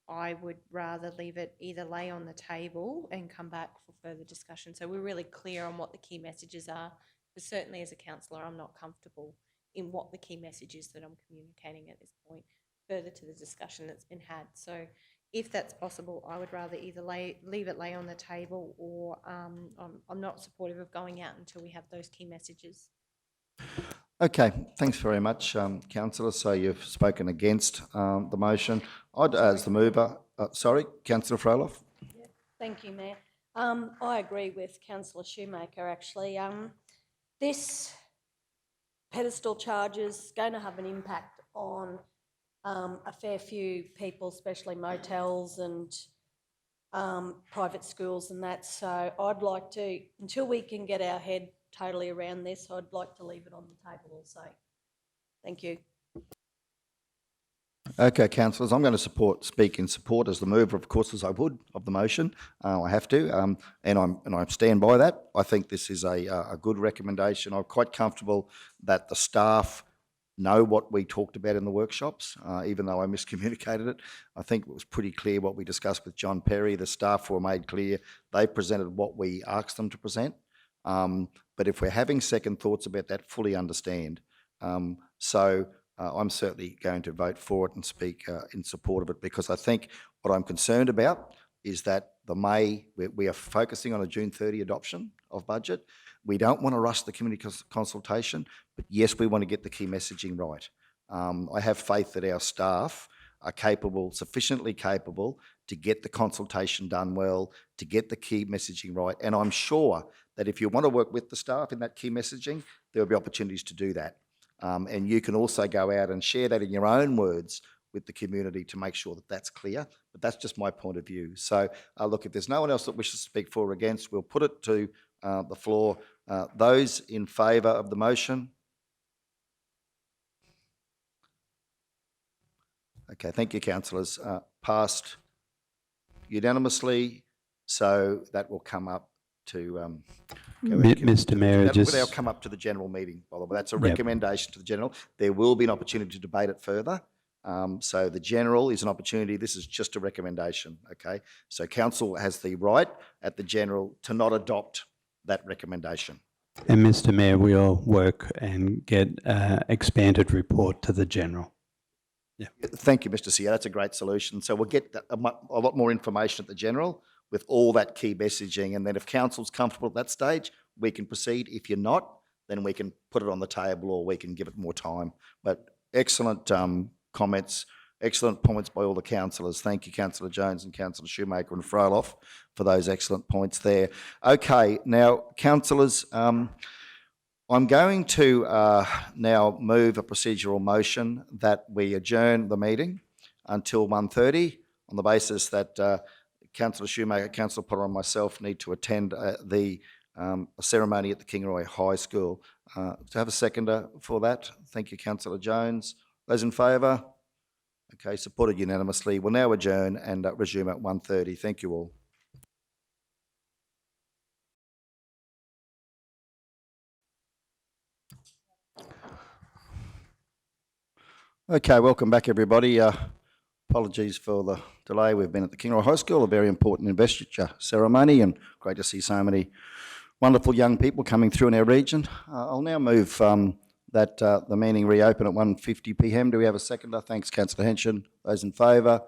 I would rather leave it either lay on the table and come back for further discussion. So we're really clear on what the key messages are. But certainly as a councillor, I'm not comfortable in what the key message is that I'm communicating at this point, further to the discussion that's been had. So if that's possible, I would rather either leave it lay on the table, or I'm not supportive of going out until we have those key messages. Okay, thanks very much, councillor. So you've spoken against the motion. I'd, as the mover, sorry, Councillor Froloff. Thank you, Mayor. I agree with Councillor Shoemaker, actually. This pedestal charge is going to have an impact on a fair few people, especially motels and private schools and that. So I'd like to, until we can get our head totally around this, I'd like to leave it on the table also. Thank you. Okay, councillors, I'm going to speak in support as the mover, of course, as I would, of the motion. I have to, and I stand by that. I think this is a good recommendation. I'm quite comfortable that the staff know what we talked about in the workshops, even though I miscommunicated it. I think it was pretty clear what we discussed with John Perry. The staff were made clear. They presented what we asked them to present. But if we're having second thoughts about that, fully understand. So I'm certainly going to vote for it and speak in support of it, because I think what I'm concerned about is that we are focusing on a June 30 adoption of budget. We don't want to rush the community consultation, but yes, we want to get the key messaging right. I have faith that our staff are capable, sufficiently capable, to get the consultation done well, to get the key messaging right. And I'm sure that if you want to work with the staff in that key messaging, there will be opportunities to do that. And you can also go out and share that in your own words with the community to make sure that that's clear. But that's just my point of view. So look, if there's no one else that wishes to speak for or against, we'll put it to the floor. Those in favour of the motion? Okay, thank you, councillors. Passed unanimously, so that will come up to... Mr. Mayor, That'll come up to the general meeting, by the way. That's a recommendation to the general. There will be an opportunity to debate it further. So the general is an opportunity. This is just a recommendation, okay? So council has the right at the general to not adopt that recommendation. And Mr Mayor, we'll work and get expanded report to the general. Thank you, Mr. Sear. That's a great solution. So we'll get a lot more information at the general with all that key messaging. And then if council's comfortable at that stage, we can proceed. If you're not, then we can put it on the table or we can give it more time. But excellent comments, excellent points by all the councillors. Thank you, Councillor Jones and Councillor Shoemaker and Froloff for those excellent points there. Okay, now, councillors, I'm going to now move a procedural motion that we adjourn the meeting until 1:30 on the basis that Councillor Shoemaker, Councillor Potter and myself need to attend the ceremony at the Kingaroy High School. To have a seconder for that? Thank you, Councillor Jones. Those in favour? Okay, supported unanimously. We'll now adjourn and resume at 1:30. Thank you all. Okay, welcome back, everybody. Apologies for the delay. We've been at the Kingaroy High School, a very important investiture ceremony, and great to see so many wonderful young people coming through in our region. I'll now move that the meeting reopen at 1:50 p.m. Do we have a seconder? Thanks, Councillor Henshin. Those in favour?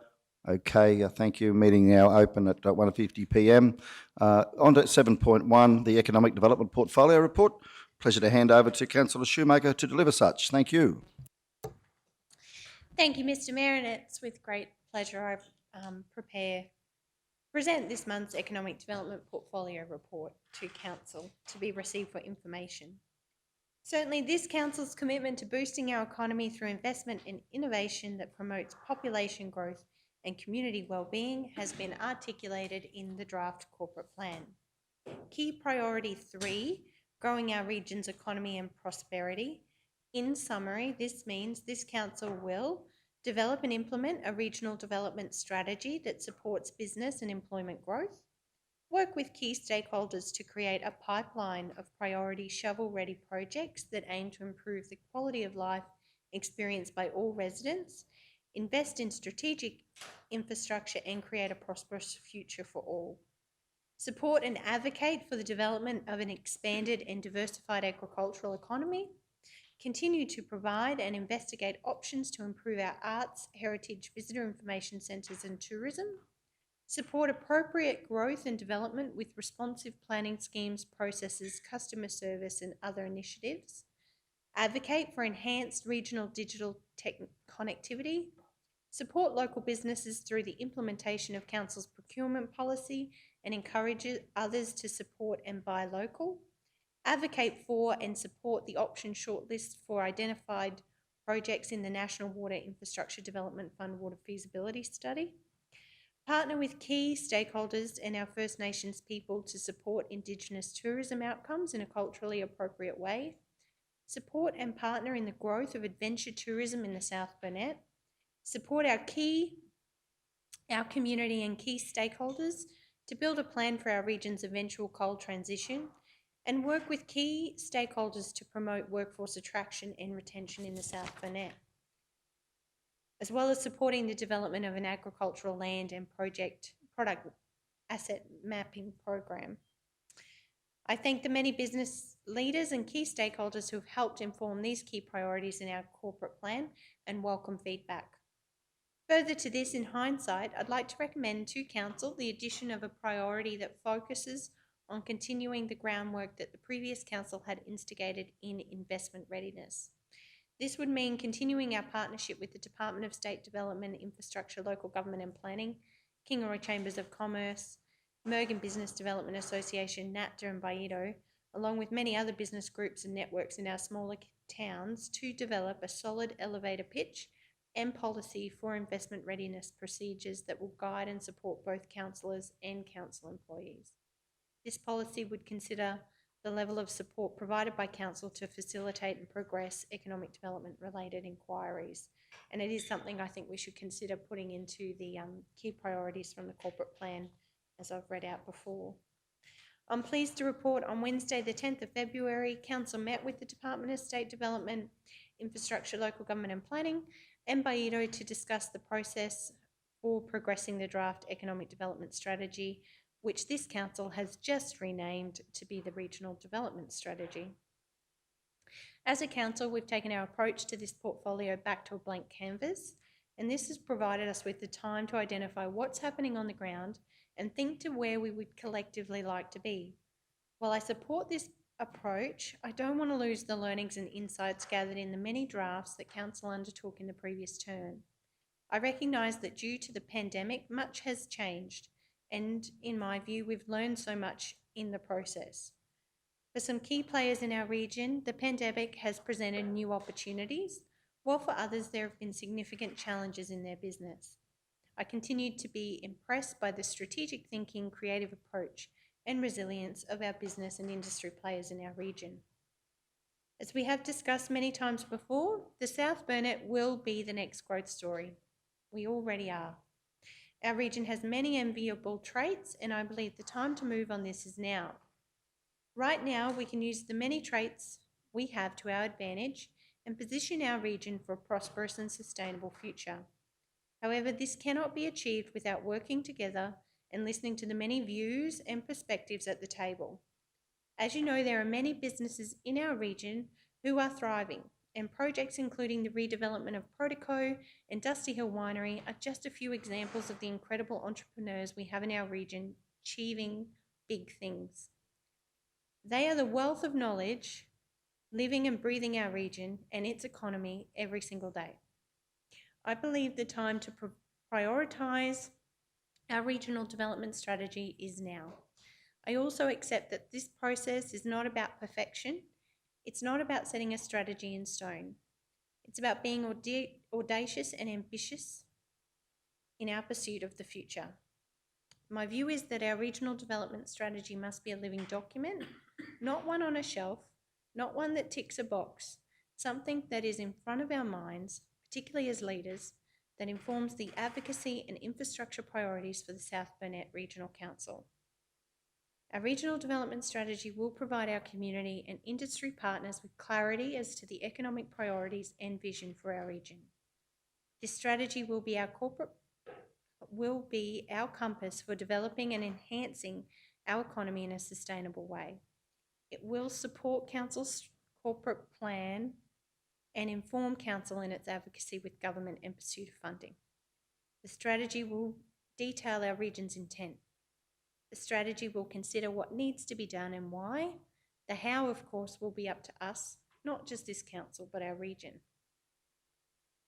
Okay, thank you. Meeting now open at 1:50 p.m. On to 7.1, the Economic Development Portfolio Report. Pleasure to hand over to Councillor Shoemaker to deliver such. Thank you. Thank you, Mr Mayor, and it's with great pleasure I present this month's Economic Development Portfolio Report to Council to be received for information. Certainly, this Council's commitment to boosting our economy through investment and innovation that promotes population growth and community wellbeing has been articulated in the draft corporate plan. Key priority 3, growing our region's economy and prosperity. In summary, this means this Council will develop and implement a regional development strategy that supports business and employment growth, work with key stakeholders to create a pipeline of priority shovel-ready projects that aim to improve the quality of life experienced by all residents, invest in strategic infrastructure and create a prosperous future for all. Support and advocate for the development of an expanded and diversified agricultural economy. Continue to provide and investigate options to improve our arts, heritage, visitor information centres and tourism. Support appropriate growth and development with responsive planning schemes, processes, customer service and other initiatives. Advocate for enhanced regional digital connectivity. Support local businesses through the implementation of Council's procurement policy and encourage others to support and buy local. Advocate for and support the option shortlist for identified projects in the National Water Infrastructure Development Fund Water Feasibility Study. Partner with key stakeholders and our First Nations people to support Indigenous tourism outcomes in a culturally appropriate way. Support and partner in the growth of adventure tourism in the South Burnett. Support our community and key stakeholders to build a plan for our region's eventual coal transition, and work with key stakeholders to promote workforce attraction and retention in the South Burnett, as well as supporting the development of an agricultural land and product asset mapping program. I thank the many business leaders and key stakeholders who have helped inform these key priorities in our corporate plan and welcome feedback. Further to this, in hindsight, I'd like to recommend to Council the addition of a priority that focuses on continuing the groundwork that the previous Council had instigated in investment readiness. This would mean continuing our partnership with the Department of State Development, Infrastructure, Local Government and Planning, Kingaroy Chambers of Commerce, Mergen Business Development Association, NATDA and BIEDO, along with many other business groups and networks in our smaller towns to develop a solid elevator pitch and policy for investment readiness procedures that will guide and support both councillors and council employees. This policy would consider the level of support provided by Council to facilitate and progress economic development related inquiries. And it is something I think we should consider putting into the key priorities from the corporate plan, as I've read out before. I'm pleased to report on Wednesday the 10th of February, Council met with the Department of State Development, Infrastructure, Local Government and Planning and Baito to discuss the process for progressing the draft economic development strategy, which this council has just renamed to be the Regional Development Strategy. As a council, we've taken our approach to this portfolio back to a blank canvas, and this has provided us with the time to identify what's happening on the ground and think to where we would collectively like to be. While I support this approach, I don't want to lose the learnings and insights gathered in the many drafts that council undertook in the previous term. I recognise that due to the pandemic, much has changed, and in my view, we've learned so much in the process. For some key players in our region, the pandemic has presented new opportunities, while for others there have been significant challenges in their business. I continue to be impressed by the strategic thinking, creative approach, and resilience of our business and industry players in our region. As we have discussed many times before, the South Burnett will be the next growth story. We already are. Our region has many enviable traits, and I believe the time to move on this is now. Right now, we can use the many traits we have to our advantage and position our region for a prosperous and sustainable future. However, this cannot be achieved without working together and listening to the many views and perspectives at the table. As you know, there are many businesses in our region who are thriving, and projects including the redevelopment of Protoco and Dusty Hill Winery are just a few examples of the incredible entrepreneurs we have in our region achieving big things. They are the wealth of knowledge living and breathing our region and its economy every single day. I believe the time to prioritise our regional development strategy is now. I also accept that this process is not about perfection. It's not about setting a strategy in stone. It's about being audacious and ambitious in our pursuit of the future. My view is that our regional development strategy must be a living document, not one on a shelf, not one that ticks a box, something that is in front of our minds, particularly as leaders, that informs the advocacy and infrastructure priorities for the South Burnett Regional Council. Our regional development strategy will provide our community and industry partners with clarity as to the economic priorities and vision for our region. This strategy will be our compass for developing and enhancing our economy in a sustainable way. It will support Council's corporate plan and inform Council in its advocacy with government and pursuit of funding. The strategy will detail our region's intent. The strategy will consider what needs to be done and why. The how, of course, will be up to us, not just this Council, but our region.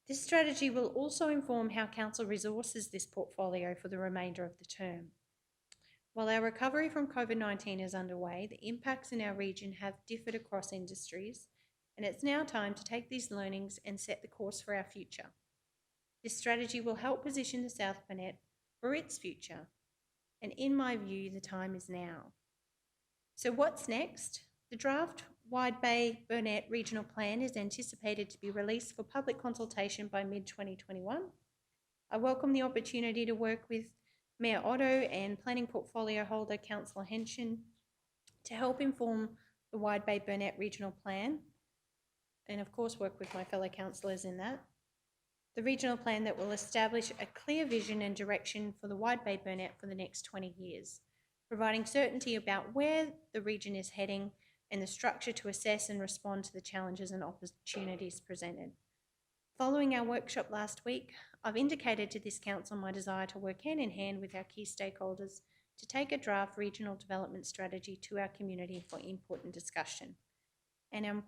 This strategy will also inform how Council resources this portfolio for the remainder of the term. While our recovery from COVID-19 is underway, the impacts in our region have differed across industries, and it's now time to take these learnings and set the course for our future. This strategy will help position the South Burnett for its future, and in my view, the time is now. So what's next? The draft Wide Bay Burnett Regional Plan is anticipated to be released for public consultation by mid-2021. I welcome the opportunity to work with Mayor Otto and Planning Portfolio Holder Councillor Henshin to help inform the Wide Bay Burnett Regional Plan, and of course work with my fellow councillors in that. The regional plan that will establish a clear vision and direction for the Wide Bay Burnett for the next 20 years, providing certainty about where the region is heading and the structure to assess and respond to the challenges and opportunities presented. Following our workshop last week, I've indicated to this council my desire to work hand in hand with our key stakeholders to take a draft regional development strategy to our community for input and discussion. And in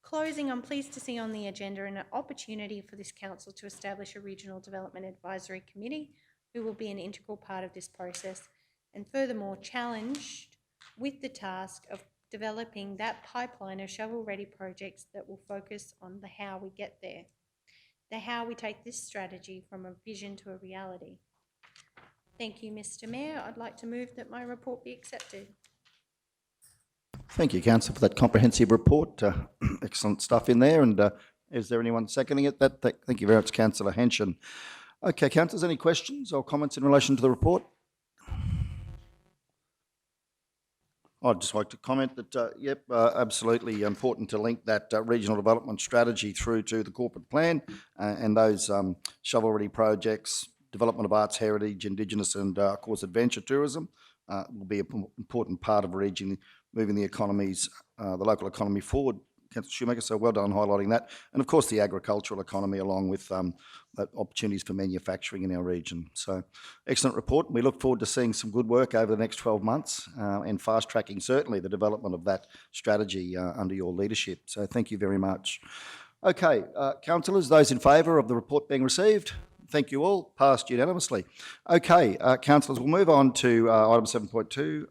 closing, I'm pleased to see on the agenda an opportunity for this council to establish a regional development advisory committee who will be an integral part of this process, and furthermore challenged with the task of developing that pipeline of shovel-ready projects that will focus on the how we get there, the how we take this strategy from a vision to a reality. Thank you, Mr. Mayor. I'd like to move that my report be accepted. Thank you, Councillor, for that comprehensive report. Excellent stuff in there. And is there anyone seconding it? Thank you very much, Councillor Henshin. Okay, councillors, any questions or comments in relation to the report? I'd just like to comment that, absolutely important to link that regional development strategy through to the corporate plan and those shovel-ready projects, development of arts heritage, Indigenous and, of course, adventure tourism will be an important part of moving the economies, the local economy forward. Councillor Shoemaker, so well done highlighting that. And of course, the agricultural economy along with opportunities for manufacturing in our region. So excellent report. We look forward to seeing some good work over the next 12 months and fast-tracking certainly the development of that strategy under your leadership. So thank you very much. Okay, councillors, those in favour of the report being received? Thank you all. Passed unanimously. Okay, councillors, we'll move on to item 7.2.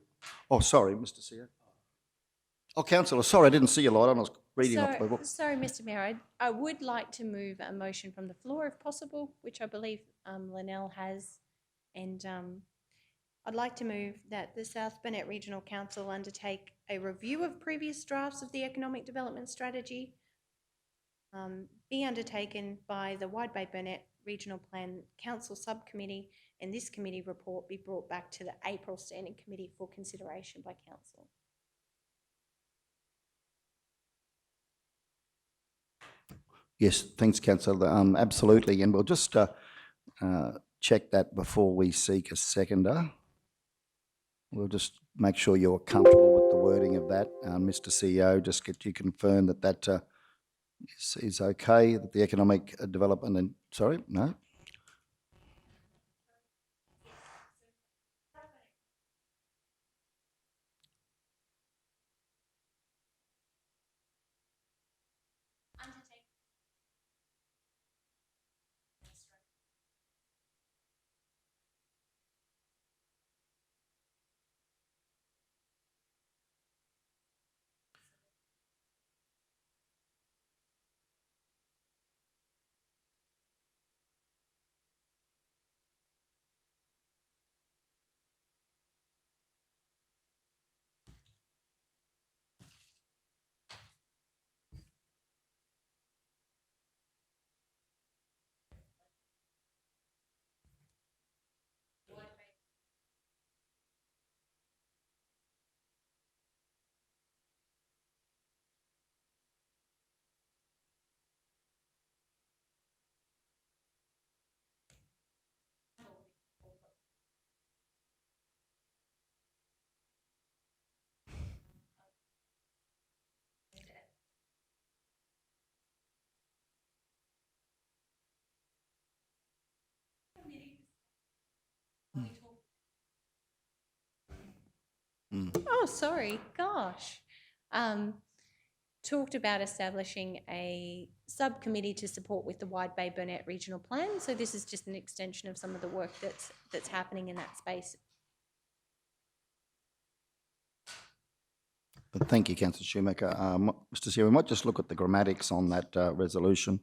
Oh, sorry, Mr. CEO. Oh, councillor, sorry, I didn't see your light on. I was reading off my book. Sorry, Mr Mayor, I would like to move a motion from the floor if possible, which I believe Linnell has. And I'd like to move that the South Burnett Regional Council undertake a review of previous drafts of the Economic Development Strategy, be undertaken by the Wide Bay Burnett Regional Plan Council Subcommittee, and this committee report be brought back to the April Standing Committee for consideration by Council. Yes, thanks, councillor. Absolutely, and we'll just check that before we seek a seconder. We'll just make sure you're comfortable with the wording of that, Mr. CEO. Just get you confirm that that is okay. That the economic development and sorry, no. Oh, sorry, gosh. Talked about establishing a subcommittee to support with the Wide Bay Burnett Regional Plan. So this is just an extension of some of the work that's happening in that space. Thank you, councillor Shoemaker. Mr. CEO, we might just look at the grammatics on that resolution.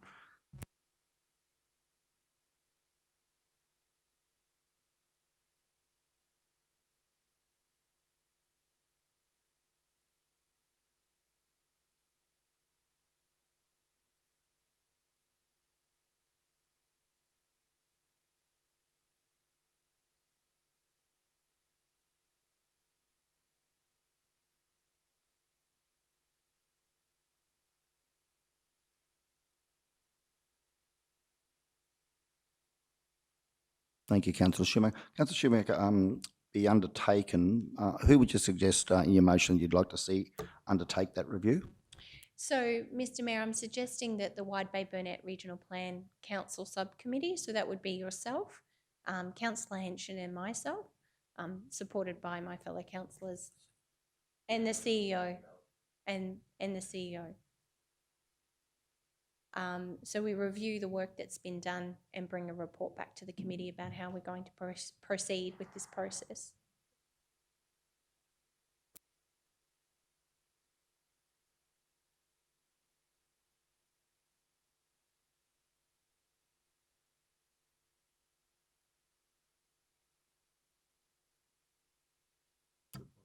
Thank you, councillor Shoemaker. Councillor Shoemaker, be undertaken. Who would you suggest in your motion you'd like to see undertake that review? So, Mr Mayor, I'm suggesting that the Wide Bay Burnett Regional Plan Council Subcommittee, so that would be yourself, Councillor Henshin and myself, supported by my fellow councillors and the CEO and the CEO. So we review the work that's been done and bring a report back to the committee about how we're going to proceed with this process.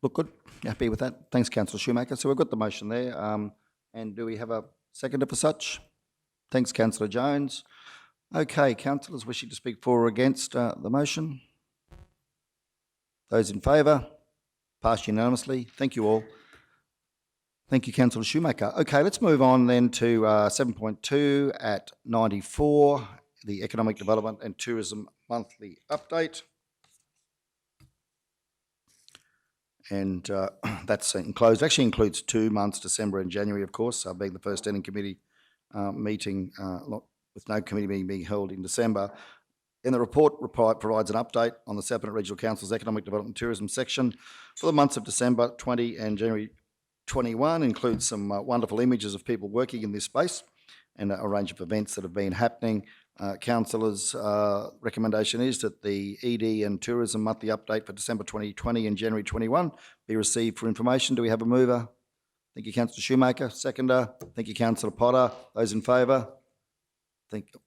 Look good. Happy with that? Thanks, councillor Shoemaker. So we've got the motion there. And do we have a seconder for such? Thanks, councillor Jones. Okay, councillors wishing to speak for or against the motion? Those in favour? Passed unanimously. Thank you all. Thank you, Councillor Shoemaker. Okay, let's move on then to 7.2 at 94, the Economic Development and Tourism Monthly Update. And that's enclosed, actually includes 2 months, December and January, of course, being the first standing committee meeting, with no committee meeting being held in December. And the report provides an update on the South Bennett Regional Council's Economic Development and Tourism section for the months of December 20 and January 21, includes some wonderful images of people working in this space and a range of events that have been happening. Councillors' recommendation is that the ED and Tourism Monthly Update for December 2020 and January 21 be received for information. Do we have a mover? Thank you, Councillor Shoemaker. Seconder? Thank you, Councillor Potter. Those in favour?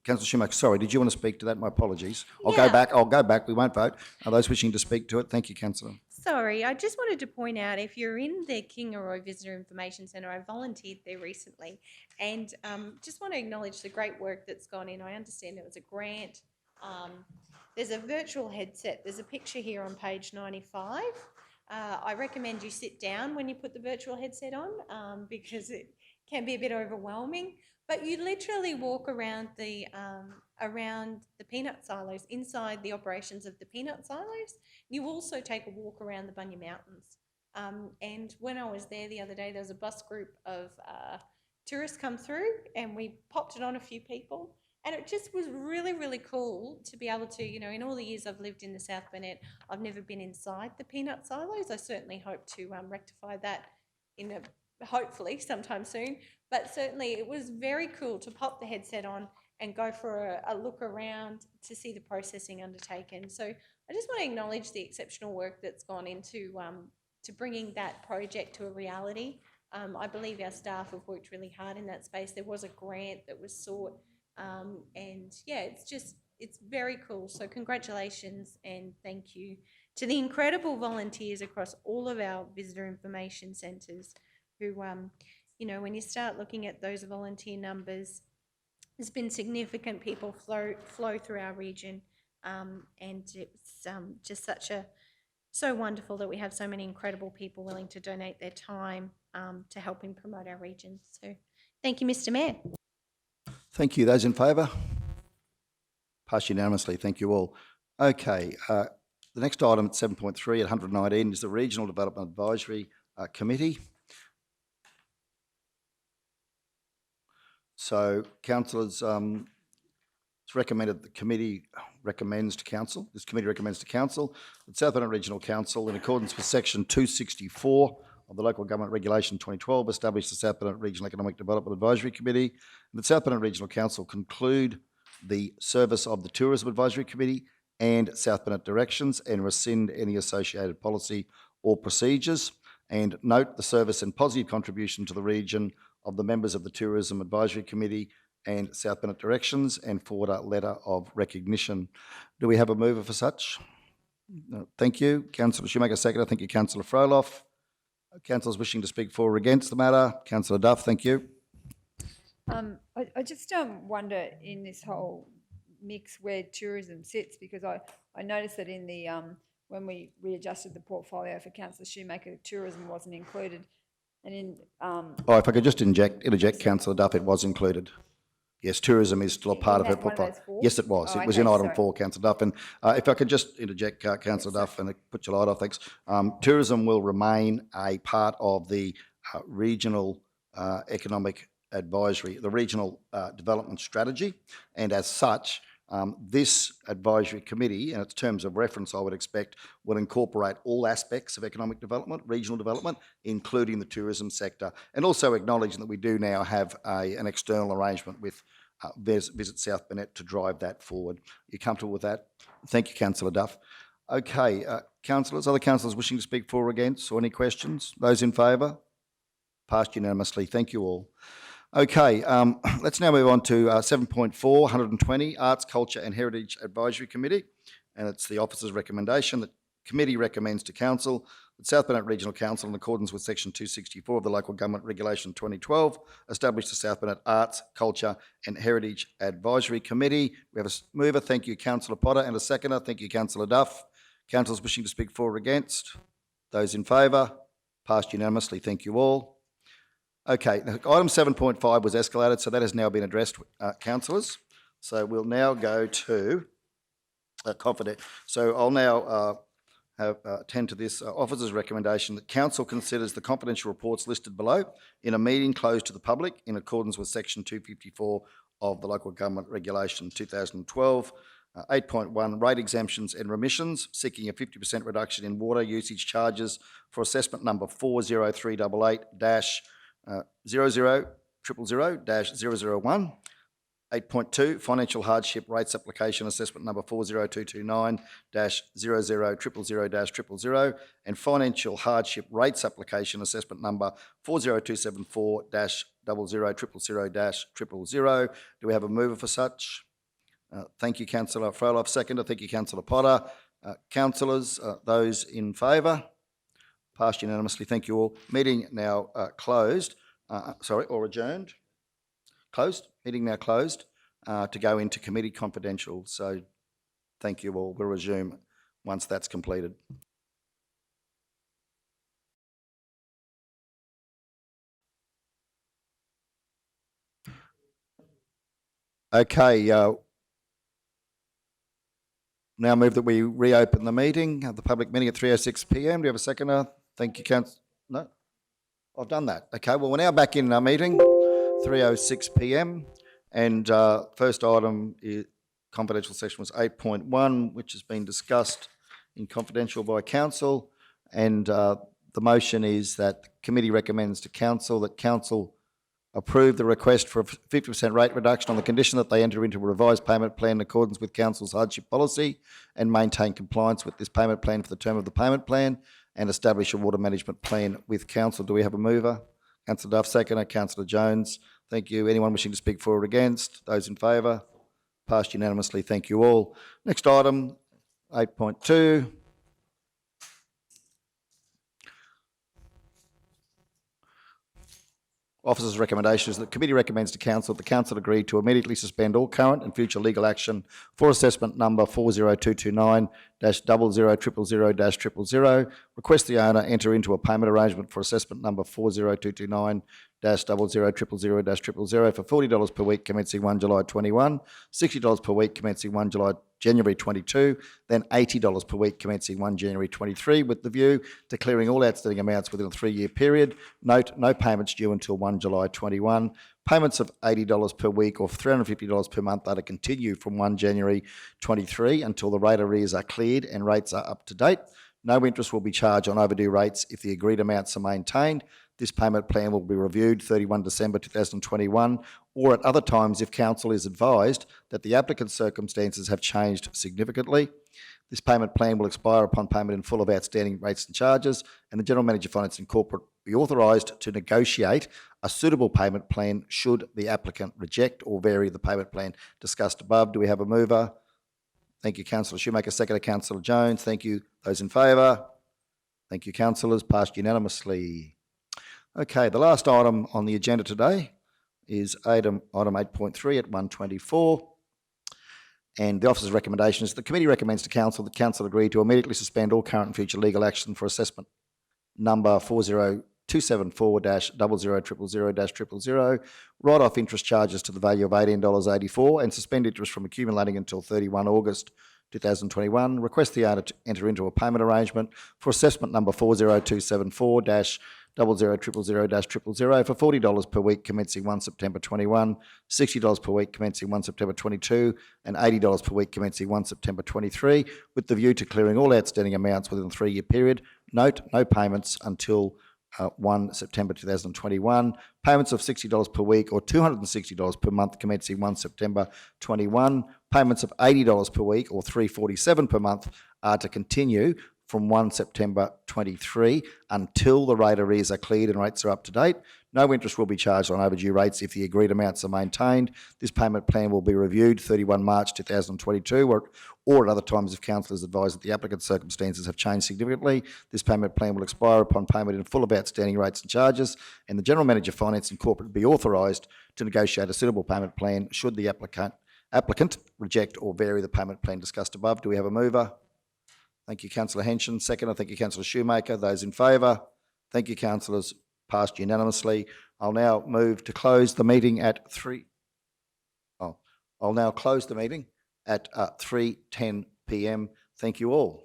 Councillor Shoemaker, sorry, did you want to speak to that? My apologies. I'll go back. We won't vote. Are those wishing to speak to it? Thank you, Councillor. Sorry, I just wanted to point out, if you're in the Kingaroy Visitor Information Centre, I volunteered there recently, and just want to acknowledge the great work that's gone in. I understand there was a grant. There's a virtual headset. There's a picture here on page 95. I recommend you sit down when you put the virtual headset on, because it can be a bit overwhelming. But you literally walk around the peanut silos, inside the operations of the peanut silos. You also take a walk around the Bunya Mountains. And when I was there the other day, there was a bus group of tourists come through, and we popped it on a few people. And it just was really, really cool to be able to, in all the years I've lived in the South Bennett, I've never been inside the peanut silos. I certainly hope to rectify that hopefully sometime soon. But certainly it was very cool to pop the headset on and go for a look around to see the processing undertaken. So I just want to acknowledge the exceptional work that's gone into to bringing that project to a reality. I believe our staff have worked really hard in that space. There was a grant that was sought, and yeah, it's very cool. So congratulations and thank you to the incredible volunteers across all of our visitor information centres who, when you start looking at those volunteer numbers, there's been significant people flow through our region, and it's just so wonderful that we have so many incredible people willing to donate their time to helping promote our region. So thank you, Mr. Mayor. Thank you. Those in favour? Passed unanimously. Thank you all. Okay, the next item at 7.3 at 119 is the Regional Development Advisory Committee. So, councillors, it's recommended the committee recommends to council. This committee recommends to council that South Bennett Regional Council, in accordance with section 264 of the Local Government Regulation 2012, establish the South Bennett Regional Economic Development Advisory Committee, and that South Bennett Regional Council conclude the service of the Tourism Advisory Committee and South Bennett Directions and rescind any associated policy or procedures, and note the service and positive contribution to the region of the members of the Tourism Advisory Committee and South Bennett Directions, and forward a letter of recognition. Do we have a mover for such? No. Thank you. Councillor Shoemaker, seconder. Thank you, Councillor Froloff. Councillors wishing to speak for or against the matter? Councillor Duff, thank you. I just wonder in this whole mix where tourism sits, because I noticed that in the when we readjusted the portfolio for Councillor Shoemaker, tourism wasn't included. And in if I could just interject, Councillor Duff, it was included. Yes, tourism is still a part of her portfolio. Yes, it was. It was in item 4, Councillor Duff. And if I could just interject, Councillor Duff, and put your light off, thanks. Tourism will remain a part of the regional economic advisory, the regional development strategy, and as such, this advisory committee, and its terms of reference, I would expect, will incorporate all aspects of economic development, regional development, including the tourism sector, and also acknowledging that we do now have an external arrangement with Visit South Bennett to drive that forward. You comfortable with that? Thank you, Councillor Duff. Okay, councillors, other councillors wishing to speak for or against, or any questions? Those in favour? Passed unanimously. Thank you all. Okay, let's now move on to 7.4, 120, Arts, Culture and Heritage Advisory Committee. And it's the officer's recommendation that committee recommends to council that South Bennett Regional Council, in accordance with section 264 of the Local Government Regulation 2012, establish the South Bennett Arts, Culture and Heritage Advisory Committee. We have a mover. Thank you, Councillor Potter, and a seconder. Thank you, Councillor Duff. Councillors wishing to speak for or against? Those in favour? Passed unanimously. Thank you all. Okay, now, item 7.5 was escalated, so that has now been addressed, councillors. So we'll now go to confident. So I'll now attend to this officer's recommendation that council considers the confidential reports listed below in a meeting closed to the public in accordance with section 254 of the Local Government Regulation 2012. 8.1, rate exemptions and remissions, seeking a 50% reduction in water usage charges for assessment number 40388-00000-001. 8.2, financial hardship rates application assessment number 40229-00000-000, and financial hardship rates application assessment number 40274-00000-000. Do we have a mover for such? Thank you, Councillor Froloff. Seconder. Thank you, Councillor Potter. Councillors, those in favour? Passed unanimously. Thank you all. Meeting now closed. Or adjourned. Closed. Meeting now closed to go into committee confidential. So thank you all. We'll resume once that's completed. Okay. Now move that we reopen the meeting, the public meeting at 3:06 p.m. Do you have a seconder? Thank you, Councillor. No? I've done that. Okay, well, we're now back in our meeting, 3:06 p.m. And first item, confidential session was 8.1, which has been discussed in confidential by council. And the motion is that the committee recommends to council that council approve the request for a 50% rate reduction on the condition that they enter into a revised payment plan in accordance with council's hardship policy and maintain compliance with this payment plan for the term of the payment plan and establish a water management plan with council. Do we have a mover? Councillor Duff, seconder. Councillor Jones. Thank you. Anyone wishing to speak for or against? Those in favour? Passed unanimously. Thank you all. Next item, 8.2. Officer's recommendation is that the committee recommends to council that the council agree to immediately suspend all current and future legal action for assessment number 40229-00000-000. Request the owner enter into a payment arrangement for assessment number 40229-00000-000 for $40 per week commencing 1 July 21, $60 per week commencing 1 January 22, then $80 per week commencing 1 January 23, with the view to clearing all outstanding amounts within a 3-year period. Note, no payments due until 1 July 21. Payments of $80 per week or $350 per month are to continue from 1 January 23 until the rate arrears are cleared and rates are up to date. No interest will be charged on overdue rates if the agreed amounts are maintained. This payment plan will be reviewed 31 December 2021 or at other times if council is advised that the applicant's circumstances have changed significantly. This payment plan will expire upon payment in full of outstanding rates and charges, and the General Manager Finance and Corporate be authorised to negotiate a suitable payment plan should the applicant reject or vary the payment plan discussed above. Do we have a mover? Thank you, Councillor Shoemaker. Seconder, Councillor Jones. Thank you. Those in favour? Thank you, councillors. Passed unanimously. Okay, the last item on the agenda today is item 8.3 at 124. And the officer's recommendation is the committee recommends to council that council agree to immediately suspend all current and future legal action for assessment number 40274-00000-000, write off interest charges to the value of $18.84 and suspend interest from accumulating until 31 August 2021. Request the owner to enter into a payment arrangement for assessment number 40274-00000-000 for $40 per week commencing 1 September 21, $60 per week commencing 1 September 22, and $80 per week commencing 1 September 23, with the view to clearing all outstanding amounts within a 3-year period. Note, no payments until 1 September 2021. Payments of $60 per week or $260 per month commencing 1 September 21. Payments of $80 per week or $347 per month are to continue from 1 September 23 until the rate arrears are cleared and rates are up to date. No interest will be charged on overdue rates if the agreed amounts are maintained. This payment plan will be reviewed 31 March 2022 or at other times if council is advised that the applicant's circumstances have changed significantly. This payment plan will expire upon payment in full of outstanding rates and charges, and the General Manager Finance and Corporate be authorised to negotiate a suitable payment plan should the applicant reject or vary the payment plan discussed above. Do we have a mover? Thank you, councillor Henson. Seconder, thank you, councillor Shoemaker. Those in favour? Thank you, councillors. Passed unanimously. I'll now move to close the meeting at 3. I'll now close the meeting at 3:10 p.m. Thank you all.